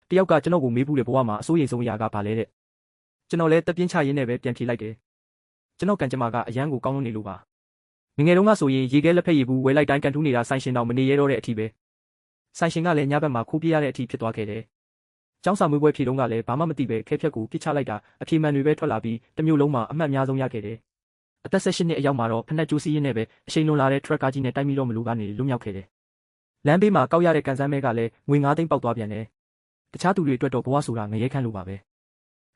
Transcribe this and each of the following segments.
တယောက်ကကျွန်တော်ကိုမေးဘူးတဲ့ဘဝမှာအစိုးရိမ်ဆုံးအရာကဘာလဲတဲ့ကျွန်တော်လည်းတပြင်းချရင်းနဲ့ပဲပြန်ဖြေလိုက်တယ်ကျွန်တော်ကံကြမ္မာကအရန်ကိုကောင်းလွန်းနေလို့ပါငငယ်တုန်းကဆိုရင်ရေခဲလက်ဖက်ရည်ဘူးဝယ်လိုက်တိုင်းကန်ထူးနေတာဆိုင်ရှင်တော့မနေရတော့တဲ့အထိပဲဆိုင်ရှင်ကလည်းညဘက်မှာခိုးပြေးရတဲ့အထိဖြစ်သွားခဲ့တယ်ကျောင်းစာမွေးပွဲဖြေတုန်းကလည်းဘာမှမသိပဲခဲဖြက်ကိုပြစ်ချလိုက်တာအဖြေမှန်တွေပဲထွက်လာပြီးတစ်မျိုးလုံးမှာအမှတ်အများဆုံးရခဲ့တယ်အသက်18နှစ်အရောက်မှာတော့ဖက်နှက်ကျိုးစီးရင်းနဲ့ပဲအချိန်လွန်လာတဲ့ထရက်ကားကြီးနဲ့တိုက်မိတော့မလို့ကနေလွတ်မြောက်ခဲ့တယ်လမ်းဘေးမှာကောက်ရတဲ့ကန်ဆန်းမဲကလည်းငွေ9သိန်းပေါက်သွားပြန်တယ်တခြားသူတွေအတွက်တော့ဘဝဆိုတာငရဲခန့်လို့ပါပဲ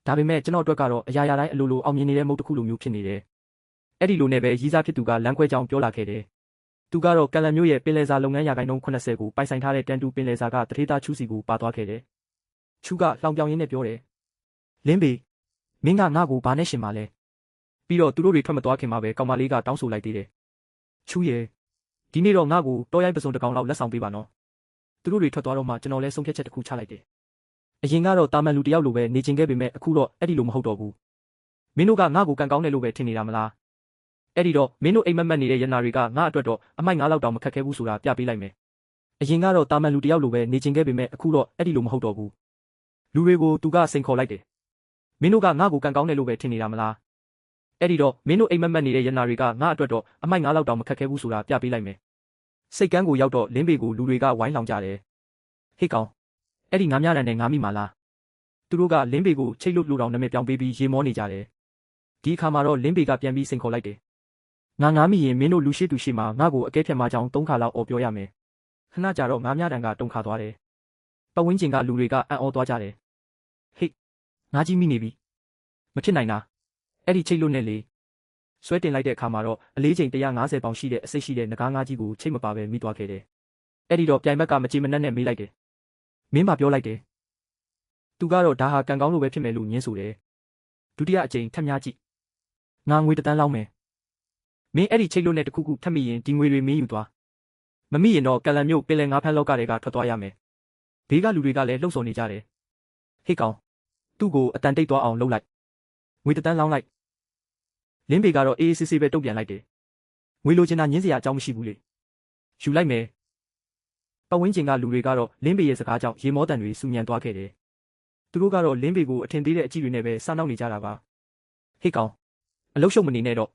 ဒါပေမဲ့ကျွန်တော်အတွက်ကတော့အရာရာတိုင်းအလိုလိုအောင်မြင်နေတဲ့မုတ်တစ်ခုလိုမျိုးဖြစ်နေတယ်အဲ့ဒီလိုနဲ့ပဲရီးစားဖြစ်သူကလမ်းခွဲကြောင်ပြောလာခဲ့တယ်သူကတော့ကလန်မျိုးရဲ့ပင်လယ်စာလုပ်ငန်းရာခိုင်နှုန်း80ကိုပိုင်ဆိုင်ထားတဲ့တန်တူပင်လယ်စာကတထေးသားချူစီကိုပါသွားခဲ့တယ်ချူကလောင်ပြောင်ရင်းနဲ့ပြောတယ်လင်းပေမင်းကငါ့ကိုဘာနဲ့ရှင်ပါလဲပြီးတော့သူတို့တွေထွက်မသွားခင်မှာပဲကောင်မလေးကတောင်းဆိုလိုက်သေးတယ်ချူရဲ့ဒီနေ့တော့ငါ့ကိုတောရိုင်းပစုံတစ်ကောင်လောက်လက်ဆောင်ပေးပါနော်သူတို့တွေထွက်သွားတော့မှကျွန်တော်လည်းဆုံးဖြတ်ချက်တစ်ခုချလိုက်တယ်အရင်ကတော့တာမန်လူတယောက်လိုပဲနေချင်ခဲ့ပေမဲ့အခုတော့အဲ့ဒီလိုမဟုတ်တော့ဘူးမင်းတို့ကငါ့ကိုကန်ကောင်းတယ်လို့ပဲထင်နေတာမလားအဲ့ဒီတော့မင်းတို့အိမ်မက်မက်နေတဲ့ရနာတွေကငါ့အတွက်တော့အမိုက်9လောက်တောင်မခက်ခဲဘူးဆိုတာပြပေးလိုက်မယ်အရင်ကတော့တာမန်လူတယောက်လိုပဲနေချင်ခဲ့ပေမဲ့အခုတော့အဲ့ဒီလိုမဟုတ်တော့ဘူးလူတွေကိုသူကစိန်ခေါ်လိုက်တယ်မင်းတို့ကငါ့ကိုကန်ကောင်းတယ်လို့ပဲထင်နေတာမလားအဲ့ဒီတော့မင်းတို့အိမ်မက်မက်နေတဲ့ရနာတွေကငါ့အတွက်တော့အမိုက်9လောက်တောင်မခက်ခဲဘူးဆိုတာပြပေးလိုက်မယ်စိတ်ကန်းကိုရောက်တော့လင်းပေကိုလူတွေကဝိုင်းလောင်ကြတယ်ဟေ့ကောင်အဲ့ဒီငါးများတန်နဲ့ငါမိမာလားသူတို့ကလင်းပေကိုချိတ်လို့လူတော်နာမည်ပြောင်းပေးပြီးရေမောနေကြတယ်ဒီအခါမှာတော့လင်းပေကပြန်ပြီးစိန်ခေါ်လိုက်တယ်ငါငါမိရင်မင်းတို့လူရှိသူရှိမှာငါ့ကိုအကဲဖြတ်မကြောင်3ခါလောက်អော်ပြောရမယ်ခဏကြာတော့ငါးများတန်ကတုံခါသွားတယ်ပတ်ဝန်းကျင်ကလူတွေကအံ့ဩသွားကြတယ်ဟေ့ငါကြီးမိနေပြီမဖြစ်နိုင်တာအဲ့ဒီချိတ်လို့နဲ့လေဆွဲတင်လိုက်တဲ့အခါမှာတော့အလေးချိန်150ပေါင်ရှိတဲ့အစိတ်ရှိတဲ့ငကားငါးကြီးကိုချိတ်မပါပဲမိသွားခဲ့တယ်အဲ့ဒီတော့ပြိုင်ဘက်ကမကြေမနက်နဲ့မေးလိုက်တယ်မင်းမပြောလိုက်တယ်သူကတော့ဒါဟာကံကောင်းလို့ပဲဖြစ်မယ်လို့ညင်းဆိုတယ်ဒုတိယအကြိမ်ထပ်များကြည့်ငါငွေ1 သန်းလောက်မယ်မင်းအဲ့ဒီချိတ်လို့နဲ့တခုခုထပ်မိရင်ဒီငွေတွေမင်းယူသွားမမိရင်တော့ကလန်မြို့ပင်လယ်ငါးဖမ်းလောက်ကတွေကထွက်သွားရမယ်ဘေးကလူတွေကလည်းလှုပ်ဆော်နေကြတယ်ဟေ့ကောင်သူ့ကိုအတန်တိတ်သွားအောင်လှုပ်လိုက်ငွေ1 သန်းလောင်းလိုက်လင်းပေကတော့အေးအေးဆေးဆေးပဲတုံ့ပြန်လိုက်တယ်ငွေလိုချင်တာညင်းစရာအကြောင်းမရှိဘူးလေယူလိုက်မယ်ပတ်ဝန်းကျင်ကလူတွေကတော့လင်းပေရဲ့စကားကြောင့်ရေမောတန်တွေစူညံသွားခဲ့တယ်သူတို့ကတော့လင်းပေကိုအထင်သေးတဲ့အကြည့်တွေနဲ့ပဲစားနှောက်နေကြတာပါဟေ့ကောင်အလုတ်ရှုပ်မနေနဲ့တော့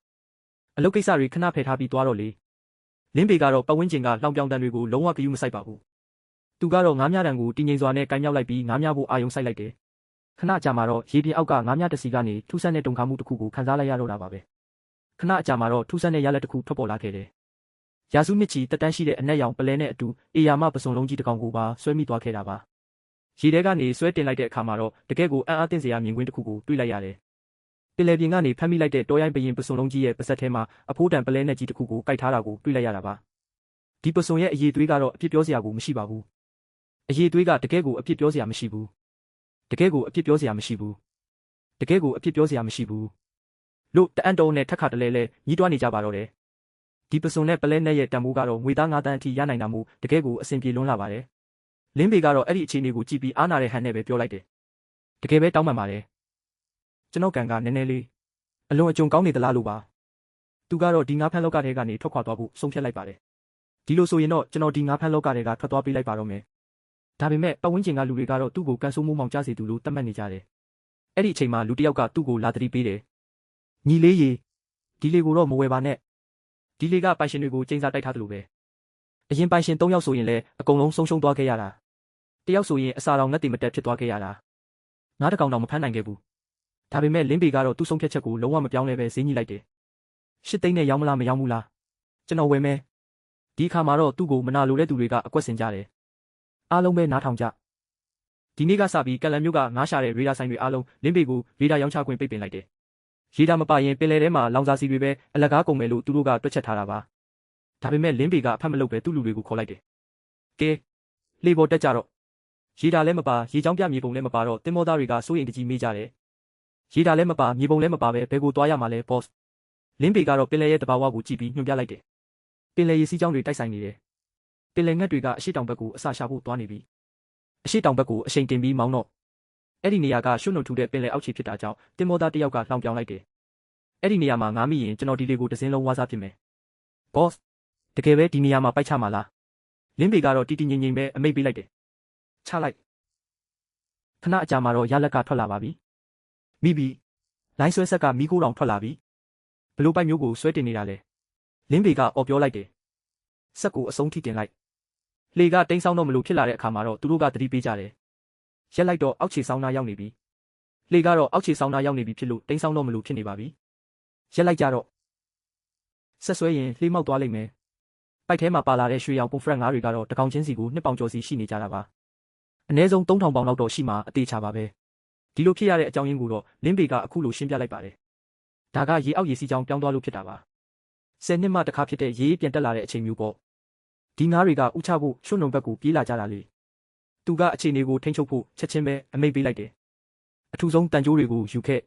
အလုတ်ကိစ္စတွေခဏဖယ်ထားပြီးသွားတော့လေလင်းပေကတော့ပတ်ဝန်းကျင်ကလောင်ပြောင်တန်တွေကိုလုံးဝဂရုမစိုက်ပါဘူးသူကတော့ငါးများတန်ကိုတင်းငိမ်စွာနဲ့ကိုင်းမြောက်လိုက်ပြီးငါးများဖို့အာယုံစိုက်လိုက်တယ်ခဏကြာမှာတော့ရေပြင်အောက်ကငါးများတစီကနေထူးဆန်းတဲ့တုန်ခါမှုတစ်ခုကိုခံစားလိုက်ရတော့တာပါပဲခဏကြာမှာတော့ထူးဆန်းတဲ့ရလက်တစ်ခုထွက်ပေါ်လာခဲ့တယ်ရာစုနှစ်ချီတက်တန်းရှိတဲ့အနက်ရောင်ပလဲနဲ့အတူအေယာမပစုံလုံးကြီးတစ်ကောင်ကိုပါဆွဲမိသွားခဲ့တာပါရေထဲကနေဆွဲတင်လိုက်တဲ့အခါမှာတော့တကယ့်ကိုအံ့အားသင့်စရာမြင်ကွင်းတစ်ခုကိုတွေ့လိုက်ရတယ်ပင်လယ်ပြင်ကနေဖမ်းမိလိုက်တဲ့တောရိုင်းပရင်ပစုံလုံးကြီးရဲ့ပါးစပ်ထဲမှာအဖိုးတန်ပလဲနဲ့ကြီးတစ်ခုကိုကိုက်ထားတာကိုတွေ့လိုက်ရတာပါဒီပစုံရဲ့အရေးသွေးကတော့အပြစ်ပြောစရာကိုမရှိပါဘူးအရေးသွေးကတကယ့်ကိုအပြစ်ပြောစရာမရှိဘူးတကယ့်ကိုအပြစ်ပြောစရာမရှိဘူးတကယ့်ကိုအပြစ်ပြောစရာမရှိဘူးလို့တအံ့တုံးနဲ့ထက်ခါတလဲလဲညီးတွားနေကြပါတော့တယ်ဒီပစုံနဲ့ပလဲနဲ့ရဲ့တန်ဖိုးကတော့ငွေသား9 သန်းအထိရနိုင်တာမို့တကယ့်ကိုအဆင်ပြေလွန်းလာပါတယ်လင်းပေကတော့အဲ့ဒီအခြေအနေကိုကြည့်ပြီးအားနာတဲ့ဟန်နဲ့ပဲပြောလိုက်တယ်တကယ်ပဲတောင်းပန်ပါတယ်ကျွန်တော်ကံကနည်းနည်းလေးအလွန်အကျွံကောင်းနေသလားလို့ပါသူကတော့ဒီငါးဖမ်းလောကထဲကနေထွက်ခွာသွားဖို့ဆုံးဖြတ်လိုက်ပါတယ်ဒီလိုဆိုရင်တော့ကျွန်တော်ဒီငါးဖမ်းလောကထဲကထွက်သွားပေးလိုက်ပါတော့မယ်ဒါပေမဲ့ပတ်ဝန်းကျင်ကလူတွေကတော့သူ့ကိုကန်ဆိုးမိုးမောင်ကြစေသူလို့သတ်မှတ်နေကြတယ်အဲ့ဒီအချိန်မှာလူတစ်ယောက်ကသူ့ကိုလာသတိပေးတယ်ညီလေးရေဒီလေကိုတော့မဝယ်ပါနဲ့ဒီလေကပိုင်ရှင်တွေကိုချိန်စားတိုက်ထားသလိုပဲအရင်ပိုင်ရှင်3 ယောက်ဆိုရင်လည်းအကုန်လုံးဆုံးရှုံးသွားခဲ့ရတာတယောက်ဆိုရင်အစာတော်ငတ်တိမတက်ဖြစ်သွားခဲ့ရတာငါးတကောင်တောင်မဖမ်းနိုင်ခဲ့ဘူးဒါပေမဲ့လင်းပေကတော့သူ့ဆုံးဖြတ်ချက်ကိုလုံးဝမပြောင်းလဲပဲဈေးညှိလိုက်တယ်8 သိန်းနဲ့ရောင်းမလားမရောင်းဘူးလားကျွန်တော်ဝယ်မယ်ဒီအခါမှာတော့သူ့ကိုမနာလိုတဲ့သူတွေကအကွက်ဆင်ကြတယ်အားလုံးပဲနားထောင်ကြဒီနေ့ကစပြီးကလန်မျိုးကငါးရှာတဲ့ရေဒါဆိုင်တွေအားလုံးလင်းပေကိုရေဒါရောင်းချခွင့်ပိတ်ပင်လိုက်တယ်ရေဒါမပါရင်ပင်လယ်ထဲမှာလောင်စာစီတွေပဲအလကားကုန်မယ်လို့သူတို့ကတွက်ချက်ထားတာပါဒါပေမဲ့လင်းပေကအဖတ်မလုပ်ပဲသူ့လူတွေကိုခေါ်လိုက်တယ်ကဲလှေပေါ်တက်ကြတော့ရေဒါလည်းမပါရေချောင်းပြမြေပုံလည်းမပါတော့တင်မောသားတွေကစိုးရိမ်တကြီးမေးကြတယ်ရေဒါလည်းမပါမြေပုံလည်းမပါပဲဘယ်ကိုသွားရမှာလဲ boss လင်းပေကတော့ပင်လယ်ရဲ့တဘာဝကိုကြည့်ပြီးညွှန်ပြလိုက်တယ်ပင်လယ်ရေစီးကြောင်းတွေတိုက်ဆိုင်နေတယ်ပင်လယ်ငှက်တွေကအရှိတောင်ဘက်ကိုအစာရှာဖို့သွားနေပြီအရှိတောင်ဘက်ကိုအရှိန်တင်ပြီးမောင်းတော့အဲ့ဒီနေရာကရွှွနှုတ်ထူတဲ့ပင်လယ်အောက်ခြေဖြစ်တာကြောင့်တင်မောသားတစ်ယောက်ကလှောင်ပြောင်းလိုက်တယ်အဲ့ဒီနေရာမှာငါမိရင်ကျွန်တော်ဒီလေးကိုတစ်စင်းလုံးဝါးစားဖြစ်မယ် boss တကယ်ပဲဒီနေရာမှာပိုက်ချမှာလားလင်းပေကတော့တီတီငိမ့်ငိမ့်ပဲအမိတ်ပေးလိုက်တယ်ချလိုက် ခဏအကြာမှာတော့ရလက်ကထွက်လာပါပြီမိပြီလိုင်းဆွဲဆက်ကမီးခိုးတောင်ထွက်လာပြီဘလို့ပိုက်မျိုးကိုဆွဲတင်နေတာလဲလင်းပေကအော်ပြောလိုက်တယ်ဆက်ကိုအဆုံးထိတင်လိုက်လေကတိန်းဆောင်တော့မလို့ဖြစ်လာတဲ့အခါမှာတော့သူတို့ကတတိပေးကြတယ်ရက်လိုက်တော့အောက်ခြေဆောင်နာရောက်နေပြီလေကတော့အောက်ခြေဆောင်နာရောက်နေပြီဖြစ်လို့တိန်းဆောင်တော့မလို့ဖြစ်နေပါပြီရက်လိုက်ကြတော့ဆက်ဆွဲရင်လှေမောက်သွားလိမ့်မယ်ပိုက်ထဲမှာပါလာတဲ့ရွှေရောင်ပုံဖရက်ငါးတွေကတော့တကောင်ချင်းစီကို2ပေါင်ကျော်စီရှိနေကြတာပါအနည်းဆုံး3000ပေါင်လောက်တော့ရှိမှအသေးချပါပဲဒီလိုဖြစ်ရတဲ့အကြောင်းရင်းကိုတော့လင်းပေကအခုလိုရှင်းပြလိုက်ပါတယ်ဒါကရေအောက်ရေစီးကြောင်းပြောင်းသွားလို့ဖြစ်တာပါ10နှစ်မှတစ်ခါဖြစ်တဲ့ရေပြန်တက်လာတဲ့အချိန်မျိုးပေါ့ဒီငါးတွေကဥချဖို့ရွှွန့်နုံဘက်ကိုပြေးလာကြတာလေသူကအခြေအနေကိုထိန်းချုပ်ဖို့ချက်ချင်းပဲအမိန့်ပေးလိုက်တယ်အထူးဆုံးတန်ကြိုးတွေကိုယူခဲ့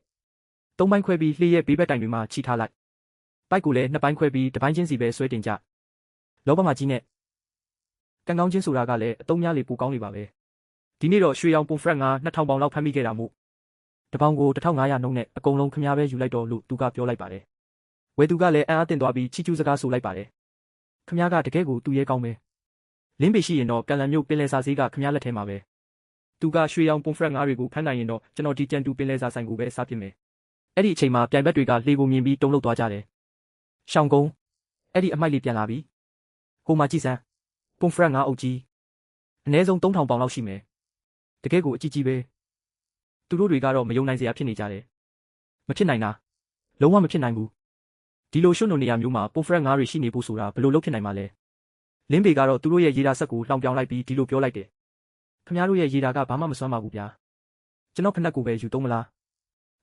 3ပိုင်းခွဲပြီးလှေရဲ့ဘေးဘက်တိုင်တွေမှာချီထားလိုက်ပိုက်ကိုလည်း2ပိုင်းခွဲပြီးတစ်ပိုင်းချင်းစီပဲဆွဲတင်ကြလောဘမှာကြီးနဲ့ကံကောင်းချင်းဆိုတာကလည်းအတုံးများလေပူကောင်းနေပါပဲဒီနေ့တော့ရွှေရောင်ပုံဖရက်ငါ2000ပေါင်လောက်ဖမ်းမိခဲ့တာမို့တပေါင်ကို1500နှုန်းနဲ့အကုန်လုံးခမားပဲယူလိုက်တော့လို့သူကပြောလိုက်ပါတယ်ဝယ်သူကလည်းအံ့အားသင့်သွားပြီးချီကျူးစကားဆိုလိုက်ပါတယ်ခမားကတကယ်ကိုသူရဲကောင်းပဲလင်းပေရှိရင်တော့ကန်လန်မြို့ပင်လယ်စာဈေးကခမားလက်ထဲမှာပဲသူကရွှေရောင်ပုံဖရက်ငါတွေကိုဖမ်းနိုင်ရင်တော့ကျွန်တော်ဒီကြံတူပင်လယ်စာဆိုင်ကိုပဲစားပြစ်မယ်အဲ့ဒီအချိန်မှာပြိုင်ဘက်တွေကလှေကိုမြင်ပြီးတုံ့လောက်သွားကြတယ်ရှောင်းကုန်းအဲ့ဒီအမိုက်လေးပြန်လာပြီဟိုမှာကြည့်စမ်းပုံဖရက်ငါအုပ်ကြီးအနည်းဆုံး3000ပေါင်လောက်ရှိမယ်တကယ်ကိုအကြီးကြီးပဲသူတို့တွေကတော့မယုံနိုင်စရာဖြစ်နေကြတယ်မဖြစ်နိုင်တာလုံးဝမဖြစ်နိုင်ဘူးဒီလိုရွှွန့်နုံနေရာမျိုးမှာပုံဖရက်ငါတွေရှိနေဖို့ဆိုတာဘယ်လိုလုပ်ဖြစ်နိုင်မှာလဲလင်းပေကတော့သူတို့ရဲ့ရေဓာဆက်ကိုလှောင်ပြောင်လိုက်ပြီးဒီလိုပြောလိုက်တယ်ခင်ဗျားတို့ရဲ့ရေဓာကဘာမှမစွမ်းပါဘူးဗျာကျွန်တော်ဖက်နှက်ကိုပဲယူသုံးမလား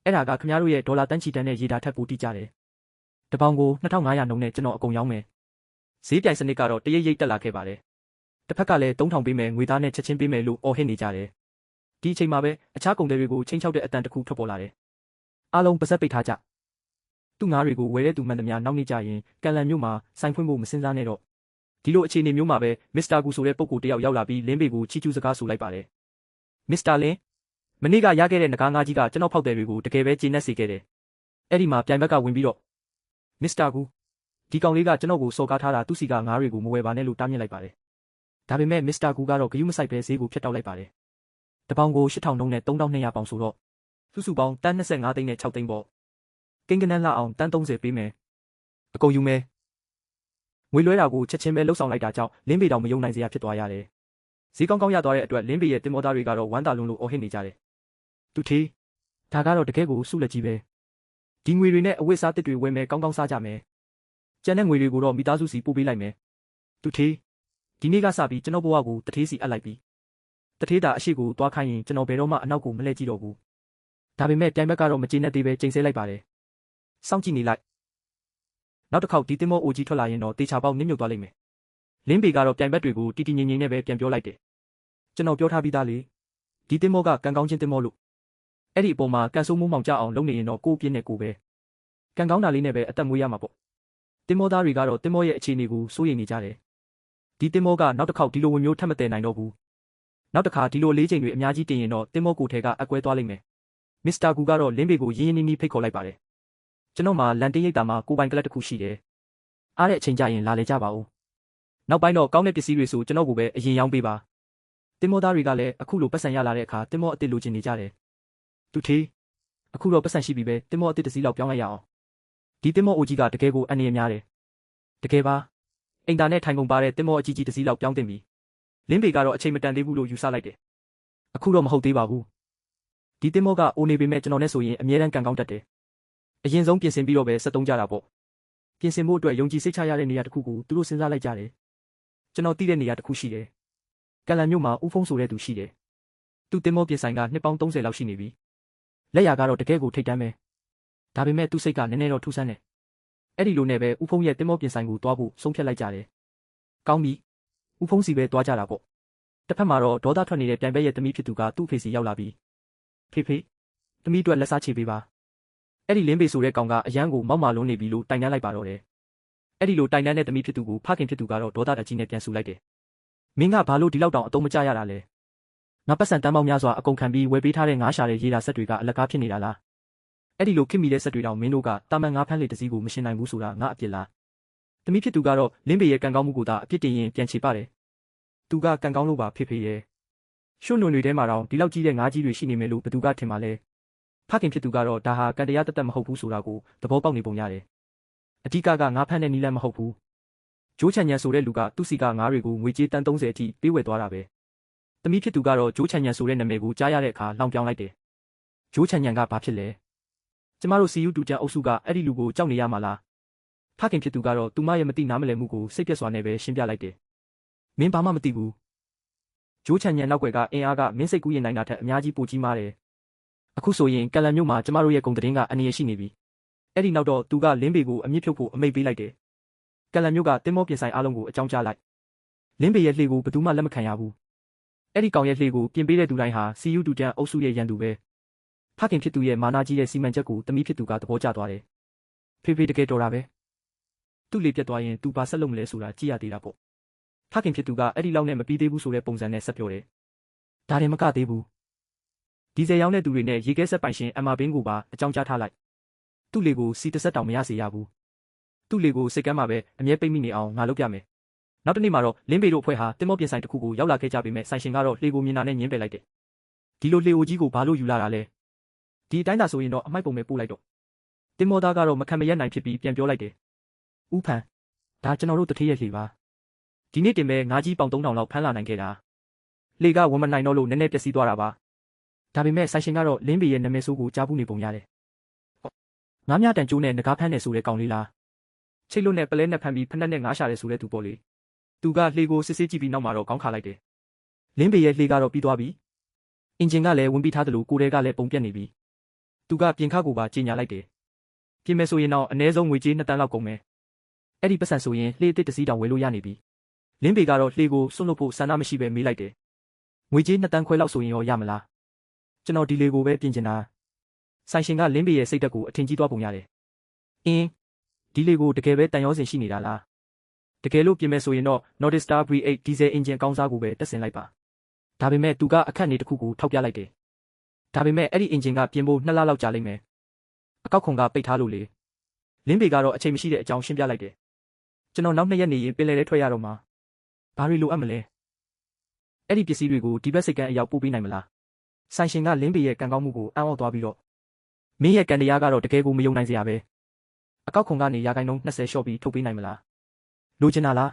အဲ့ဒါကခင်ဗျားတို့ရဲ့ဒေါ်လာတန်းချီတန်းတဲ့ရေဓာထက်ပိုတိကျတယ်တပေါင်ကို2500နှုန်းနဲ့ကျွန်တော်အကုန်ရောင်းမယ်ဈေးပြိုင်စနစ်ကတော့တရိပ်ရိပ်တက်လာခဲ့ပါတယ်တစ်ဖက်ကလည်း3000ပေးမယ်ငွေသားနဲ့ချက်ချင်းပေးမယ်လို့အော်ဟစ်နေကြတယ်ဒီအချိန်မှာပဲအခြားကုန်သည်တွေကိုချိန်ချောက်တဲ့အတန်တစ်ခုထွက်ပေါ်လာတယ်အားလုံးပါဇက်ပိတ်ထားကြသူ့ငါးတွေကိုဝယ်တဲ့သူမှန်သမျှနောက်နေ့ကျရင်ကန်လန်မြို့မှာဆိုင်ဖွင့်ဖို့မစင်စားနဲ့တော့ဒီလိုအခြေအနေမျိုးမှာပဲမစ္စတာကူဆိုတဲ့ပုဂ္ဂိုလ်တယောက်ရောက်လာပြီးလင်းပေကိုချီကျူးစကားဆိုလိုက်ပါတယ်မစ္စတာလင်းမနေ့ကရခဲ့တဲ့ငကားငါးကြီးကကျွန်တော်ဖောက်တယ်တွေကိုတကယ်ပဲကျေနပ်စေခဲ့တယ်အဲ့ဒီမှာပြိုင်ဘက်ကဝင်ပြီးတော့မစ္စတာကူဒီကောင်လေးကကျွန်တော်ကိုစော်ကားထားတာသူ့စီကငါးတွေကိုမဝယ်ပါနဲ့လို့တားမြစ်လိုက်ပါတယ်ဒါပေမဲ့မစ္စတာကူကတော့ဂယုမဆိုင်ပဲဈေးကိုဖျက်တောက်လိုက်ပါတယ်တပေါင်ကို8000နှုန်းနဲ့3200ပေါင်ဆိုတော့စုစုပေါင်းတန်း25သိန်းနဲ့6သိန်းပေါ့ကိန်းကနန်းလာအောင်တန်း30ပေးမယ်အကုန်ယူမယ်ငွေလွှဲတာကိုချက်ချင်းပဲလှုပ်ဆောင်လိုက်တာကြောင့်လင်းပေတောင်မယုံနိုင်စရာဖြစ်သွားရတယ်ဈေးကောင်းကောင်းရသွားတဲ့အတွက်လင်းပေရဲ့တင်မောသားတွေကတော့ဝမ်းသာလွန်းလို့အော်ဟစ်နေကြတယ်သူထေးဒါကတော့တကယ်ကိုစုလက်ကြီးပဲဒီငွေတွေနဲ့အဝတ်စားတစ်တွေဝယ်မယ်ကောင်းကောင်းစားကြမယ်ကျန်တဲ့ငွေတွေကိုတော့မိသားစုစီပို့ပေးလိုက်မယ်သူထေးဒီနေ့ကစပြီးကျွန်တော်ဘဝကိုတထေးစီအပ်လိုက်ပြီတထေးတာအရှိကိုသွားခိုင်းရင်ကျွန်တော်ဘယ်တော့မှအနောက်ကိုမလှည့်ကြည့်တော့ဘူးဒါပေမဲ့ပြိုင်ဘက်ကတော့မကျေနပ်သေးပဲချိန်ဆလိုက်ပါတယ်စောင့်ကြည့်နေလိုက်နောက်တစ်ခေါက်ဒီတင်မောအိုကြီးထွက်လာရင်တော့တေချာပေါက်နစ်မြုပ်သွားလိမ့်မယ်လင်းပေကတော့ပြိုင်ဘက်တွေကိုတီတီငိမ့်ငိမ့်နဲ့ပဲပြန်ပြောလိုက်တယ်ကျွန်တော်ပြောထားပြီးသားလေဒီတင်မောကကံကောင်းချင်းတင်မောလို့အဲ့ဒီအပေါ်မှာကန်ဆိုးမိုးမောင်ကြအောင်လုပ်နေရင်တော့ကိုယ့်ပြင်းနဲ့ကိုယ်ပဲကံကောင်းတာလေးနဲ့ပဲအသက်မွေးရမှာပေါ့တင်မောသားတွေကတော့တင်မောရဲ့အခြေအနေကိုစိုးရိမ်နေကြတယ်ဒီတင်မောကနောက်တစ်ခေါက်ဒီလိုဝင်မျိုးထပ်မတည်နိုင်တော့ဘူးနောက်တစ်ခါဒီလိုလေးချိန်တွေအများကြီးတင်ရင်တော့တင်မောကိုထဲကအကွဲသွားလိမ့်မယ်မစ္စတာကူကတော့လင်းပေကိုရင်းရင်းနှီးနှီးဖိတ်ခေါ်လိုက်ပါတယ်ကျွန်တော်မှလန်တင်းရိပ်တာမှာကိုပိုင်ကလပ်တစ်ခုရှိတယ်အားတဲ့အချိန်ကျရင်လာလေကြပါဦးနောက်ပိုင်းတော့ကောင်းတဲ့ပစ္စည်းတွေဆိုကျွန်တော်ကိုပဲအရင်ရောင်းပေးပါတင်မောသားတွေကလည်းအခုလိုပတ်စံရလာတဲ့အခါတင်မောအစ်စ်လိုချင်နေကြတယ်သူထေးအခုတော့ပတ်စံရှိပြီပဲတင်မောအစ်စ်တစ်စီးလောက်ပြောင်းလိုက်ရအောင်ဒီတင်မောအိုကြီးကတကယ်ကိုအန်ရများတယ်တကယ်ပါအိမ်သားနဲ့ထိုင်ကုန်ပါတဲ့တင်မောအကြီးကြီးတစ်စီးလောက်ပြောင်းတင်ပြီလင်းပေကတော့အချိန်မတန်သေးဘူးလို့ယူဆလိုက်တယ်အခုတော့မဟုတ်သေးပါဘူးဒီတင်မောကအိုနေပေမဲ့ကျွန်တော်နဲ့ဆိုရင်အမြဲတမ်းကန်ကောင်းတတ်တယ်အရင်ဆုံးပြင်ဆင်ပြီးတော့ပဲဆက်သုံးကြတာပေါ့ပြင်ဆင်ဖို့အတွက်ယုံကြည်စိတ်ချရတဲ့နေရာတစ်ခုကိုသူတို့စဉ်းစားလိုက်ကြတယ်ကျွန်တော်သိတဲ့နေရာတစ်ခုရှိတယ်ကန်လန်မြို့မှာဦးဖုံးဆိုတဲ့သူရှိတယ်သူတင်မောပြင်ဆိုင်ကနှစ်ပေါင်း30လောက်ရှိနေပြီလက်ရာကတော့တကယ်ကိုထိတ်တန်းပဲဒါပေမဲ့သူ့စိတ်ကနည်းနည်းတော့ထူးဆန်းတယ်အဲ့ဒီလိုနဲ့ပဲဦးဖုံးရဲ့တင်မောပြင်ဆိုင်ကိုတွားဖို့ဆုံးဖြတ်လိုက်ကြတယ်ကောင်းပြီဦးဖုံးစီပဲတွားကြတာပေါ့တစ်ဖက်မှာတော့ဒေါသထွက်နေတဲ့ပြိုင်ဘက်ရဲ့သမီးဖြစ်သူကသူ့အဖေစီရောက်လာပြီးဖေဖေသမီးအတွက်လက်စားချေပေးပါအဲ့ဒီလင်းပေဆိုတဲ့ကောင်ကအရန်ကိုမောက်မာလုံးနေပြီလို့တိုင်တန်းလိုက်ပါတော့တယ်အဲ့ဒီလိုတိုင်တန်းတဲ့သမီးဖြစ်သူကိုဖခင်ဖြစ်သူကတော့ဒေါသတကြီးနဲ့ပြန်ဆူလိုက်တယ်မင်းကဘာလို့ဒီလောက်တောင်အတုံးမကြရတာလဲငါပတ်စံတန်းပေါင်းများစွာအကုန်ခံပြီးဝယ်ပေးထားတဲ့ငါးရှာတဲ့ရေဓာဆက်တွေကအလကားဖြစ်နေတာလားအဲ့ဒီလိုခင်မိတဲ့ဆက်တွေတောင်မင်းတို့ကတာမန်ငါးဖမ်းလေတစည်းကိုမရှင်းနိုင်ဘူးဆိုတာငါအပြစ်လားသမီးဖြစ်သူကတော့လင်းပေရဲ့ကံကောင်းမှုကိုသာအပြစ်တင်ရင်ပြန်ချေပါတယ်သူကကံကောင်းလို့ပါဖေဖေရဲ့ ရွှွနွန်တွေထဲမှာတောင်ဒီလောက်ကြီးတဲ့ငါးကြီးတွေရှိနေမယ်လို့ဘသူကထင်ပါလဲဖခင်ဖြစ်သူကတော့ဒါဟာကံတရားတသက်မဟုတ်ဘူးဆိုတာကိုသဘောပေါက်နေပုံရတယ်အဓိကကငါးဖမ်းတဲ့နီးလန်းမဟုတ်ဘူးဂျိုးချန်ညံဆိုတဲ့လူကသူ့စီကငါးတွေကိုငွေကြေးတန်း30အထိပေးဝယ်သွားတာပဲသမီးဖြစ်သူကတော့ဂျိုးချန်ညံဆိုတဲ့နာမည်ကိုကြားရတဲ့အခါလောင်ပြောင်းလိုက်တယ်ဂျိုးချန်ညံကဘာဖြစ်လဲကျမတို့စီယူတူကျန်အုပ်စုကအဲ့ဒီလူကိုကြောက်နေရမှာလားဖခင်ဖြစ်သူကတော့သူမရဲ့မသိနားမလည်မှုကိုစိတ်ပြက်စွာနဲ့ပဲရှင်းပြလိုက်တယ်မင်းဘာမှမသိဘူးဂျိုးချန်ညံနောက်ွယ်ကအင်အားကမင်းစိတ်ကူးရင်နိုင်တာထက်အများကြီးပိုကြီးမားတယ်အခုဆိုရင်ကလန်မြို့မှာကျမတို့ရဲ့ဂုံသတင်းကအန္တရာယ်ရှိနေပြီအဲ့ဒီနောက်တော့သူကလင်းပေကိုအမြင့်ဖြုတ်ဖို့အမိန့်ပေးလိုက်တယ်ကလန်မြို့ကတင်းမောပြင်ဆိုင်အားလုံးကိုအကြောင်းကြားလိုက်လင်းပေရဲ့လှေကိုဘယ်သူမှလက်မခံရဘူးအဲ့ဒီကောင်ရဲ့လှေကိုပြင်ပေးတဲ့သူတိုင်းဟာစီယူတူကျန်အုပ်စုရဲ့ရန်သူပဲဖခင်ဖြစ်သူရဲ့မာနာကြီးရဲ့စီမံချက်ကိုသမီးဖြစ်သူကသဘောကျသွားတယ်ဖေဖေတကယ်တော်တာပဲသူ့လေပြတ်သွားရင်သူဘာဆက်လုပ်မလဲဆိုတာကြည့်ရသေးတာပေါ့ဖခင်ဖြစ်သူကအဲ့ဒီလောက်နဲ့မပြီးသေးဘူးဆိုတဲ့ပုံစံနဲ့ဆက်ပြောတယ်ဒါရင်မကသေးဘူးဒီဇယ်ရောင်းတဲ့သူတွေနဲ့ရေခဲဆက်ပိုင်ရှင်အမာဘင်းကိုပါအကြောင်းကြားထားလိုက်သူ့လေကိုစီတစ်ဆက်တောင်မရစေရဘူးသူ့လေကိုစိတ်ကမ်းမှာပဲအမြဲပိတ်မိနေအောင်ငါလုပ်ပြမယ်နောက်တစ်နေ့မှာတော့လင်းပေတို့အဖွဲ့ဟာတင်မောပြင်ဆိုင်တစ်ခုကိုရောက်လာခဲ့ကြပေမဲ့ဆိုင်ရှင်ကတော့လှေကိုမြင်တာနဲ့ညင်းပယ်လိုက်တယ်ဒီလိုလှေအိုကြီးကိုဘာလို့ယူလာတာလဲဒီအတိုင်းသာဆိုရင်တော့အမိုက်ပုံပဲပို့လိုက်တော့တင်မောသားကတော့မခံမရက်နိုင်ဖြစ်ပြီးပြန်ပြောလိုက်တယ်ဦးဖန်ဒါကျွန်တော်တို့တထေးရဲ့လှေပါဒီနေ့တင်ပဲငါးကြီးပေါင်3000လောက်ဖမ်းလာနိုင်ခဲ့တာလှေကဝန်မနိုင်တော့လို့နည်းနည်းပျက်စီးသွားတာပါဒါပေမဲ့ဆိုင်ရှင်ကတော့လင်းပေရဲ့နာမည်ဆိုးကိုကြားဘူးနေပုံရတယ်ငါးမြတန်ကျိုးနဲ့ငကားဖမ်းနေဆိုတဲ့ကောင်လေးလားချိတ်လွတ်နဲ့ပလဲနဲ့ဖမ်းပြီးဖက်နဲ့ငါးရှာတယ်ဆိုတဲ့သူပေါ့လေသူကလှေကိုစစ်ဆေးကြည့်ပြီးနောက်မှာတော့ခေါင်းခါလိုက်တယ်လင်းပေရဲ့လှေကတော့ပြီးသွားပြီအင်ဂျင်ကလည်းဝင်ပြီးထားသလိုကိုယ်ထဲကလည်းပုံပြက်နေပြီသူကပြင်ခါကိုပါကြီးညာလိုက်တယ်ပြင်မယ်ဆိုရင်တော့အနည်းဆုံးငွေကြေး2တန်းလောက်ကုန်မယ်အဲ့ဒီပတ်စံဆိုရင်လှေအစ်တစ်စီးတောင်ဝယ်လို့ရနေပြီလင်းပေကတော့လှေကိုစွန့်လွတ်ဖို့ဆန္ဒမရှိပဲမေးလိုက်တယ်ငွေကြေး2တန်းခွဲလောက်ဆိုရင်ရောရမလားကျွန်တော်ဒီလေကိုပဲပြင်ချင်တာဆိုင်ရှင်ကလင်းပေရဲ့စိတ်သက်ကိုအထင်ကြီးသွားပုံရတယ်ဒီလေကိုတကယ်ပဲတန်ရောစင်ရှိနေတာလားတကယ်လို့ပြင်မယ်ဆိုရင်တော့ Nordic Star V8 Diesel Engine ကောင်းစားကိုပဲတက်ဆင်လိုက်ပါဒါပေမဲ့သူကအခက်အနေတစ်ခုကိုထောက်ပြလိုက်တယ်ဒါပေမဲ့အဲ့ဒီ engine ကပြင်ဖို့2လလောက်ကြာလိမ့်မယ်အကောက်ခွန်ကပိတ်ထားလို့လေလင်းပေကတော့အချိန်မရှိတဲ့အကြောင်းရှင်းပြလိုက်တယ်ကျွန်တော်နောက်2ရက်နေရင်ပင်လယ်ထဲထွက်ရတော့မှာဘာတွေလိုအပ်မလဲအဲ့ဒီပစ္စည်းတွေကိုဒီဘက်စိတ်ကန်းအရောက်ပို့ပေးနိုင်မလားဆိုင်ရှင်ကလင်းပေရဲ့ကံကောင်းမှုကိုအံ့ဩသွားပြီးတော့မင်းရဲ့ကံတရားကတော့တကယ်ကိုမယုံနိုင်စရာပဲအကောက်ခွန်ကနေရာခိုင်နှုန်း20လျှော့ပြီးထုတ်ပေးနိုင်မလားလိုချင်တာလား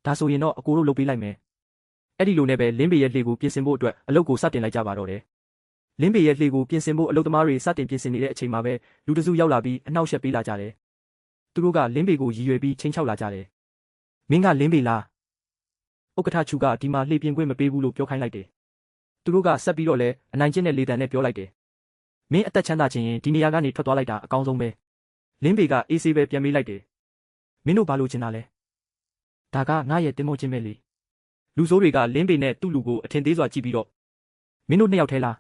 ဒါဆိုရင်တော့အကိုတို့လုပ်ပေးလိုက်မယ်အဲ့ဒီလိုနဲ့ပဲလင်းပေရဲ့လှေကိုပြင်ဆင်ဖို့အတွက်အလုပ်ကိုစတင်လိုက်ကြပါတော့တယ်လင်းပေရဲ့လှေကိုပြင်ဆင်ဖို့အလုပ်သမားတွေစတင်ပြင်ဆင်နေတဲ့အချိန်မှာပဲလူတစုရောက်လာပြီးအနှောက်အယှက်ပေးလာကြတယ်သူတို့ကလင်းပေကိုရည်ရွယ်ပြီးချိန်ချောက်လာကြတယ်မင်းကလင်းပေလားဥက္ကဋ္ဌချူကဒီမှာလှေပြင်ခွင့်မပေးဘူးလို့ပြောခိုင်းလိုက်တယ်သူတို့ကဆက်ပြီးတော့လဲအနိုင်ကျင့်တဲ့လေတံနဲ့ပြောလိုက်တယ်မင်းအသက်ချမ်းသာခြင်းရင်ဒီနေရာကနေထွက်သွားလိုက်တာအကောင်းဆုံးပဲလင်းပေကအေးဆေးပဲပြန်မေးလိုက်တယ်မင်းတို့ဘာလို့ချင်တာလဲဒါကငါရဲ့တင်မောချင်းပဲလေလူဆိုးတွေကလင်းပေနဲ့သူ့လူကိုအထင်သေးစွာကြည့်ပြီးတော့မင်းတို့2ယောက်ထဲလား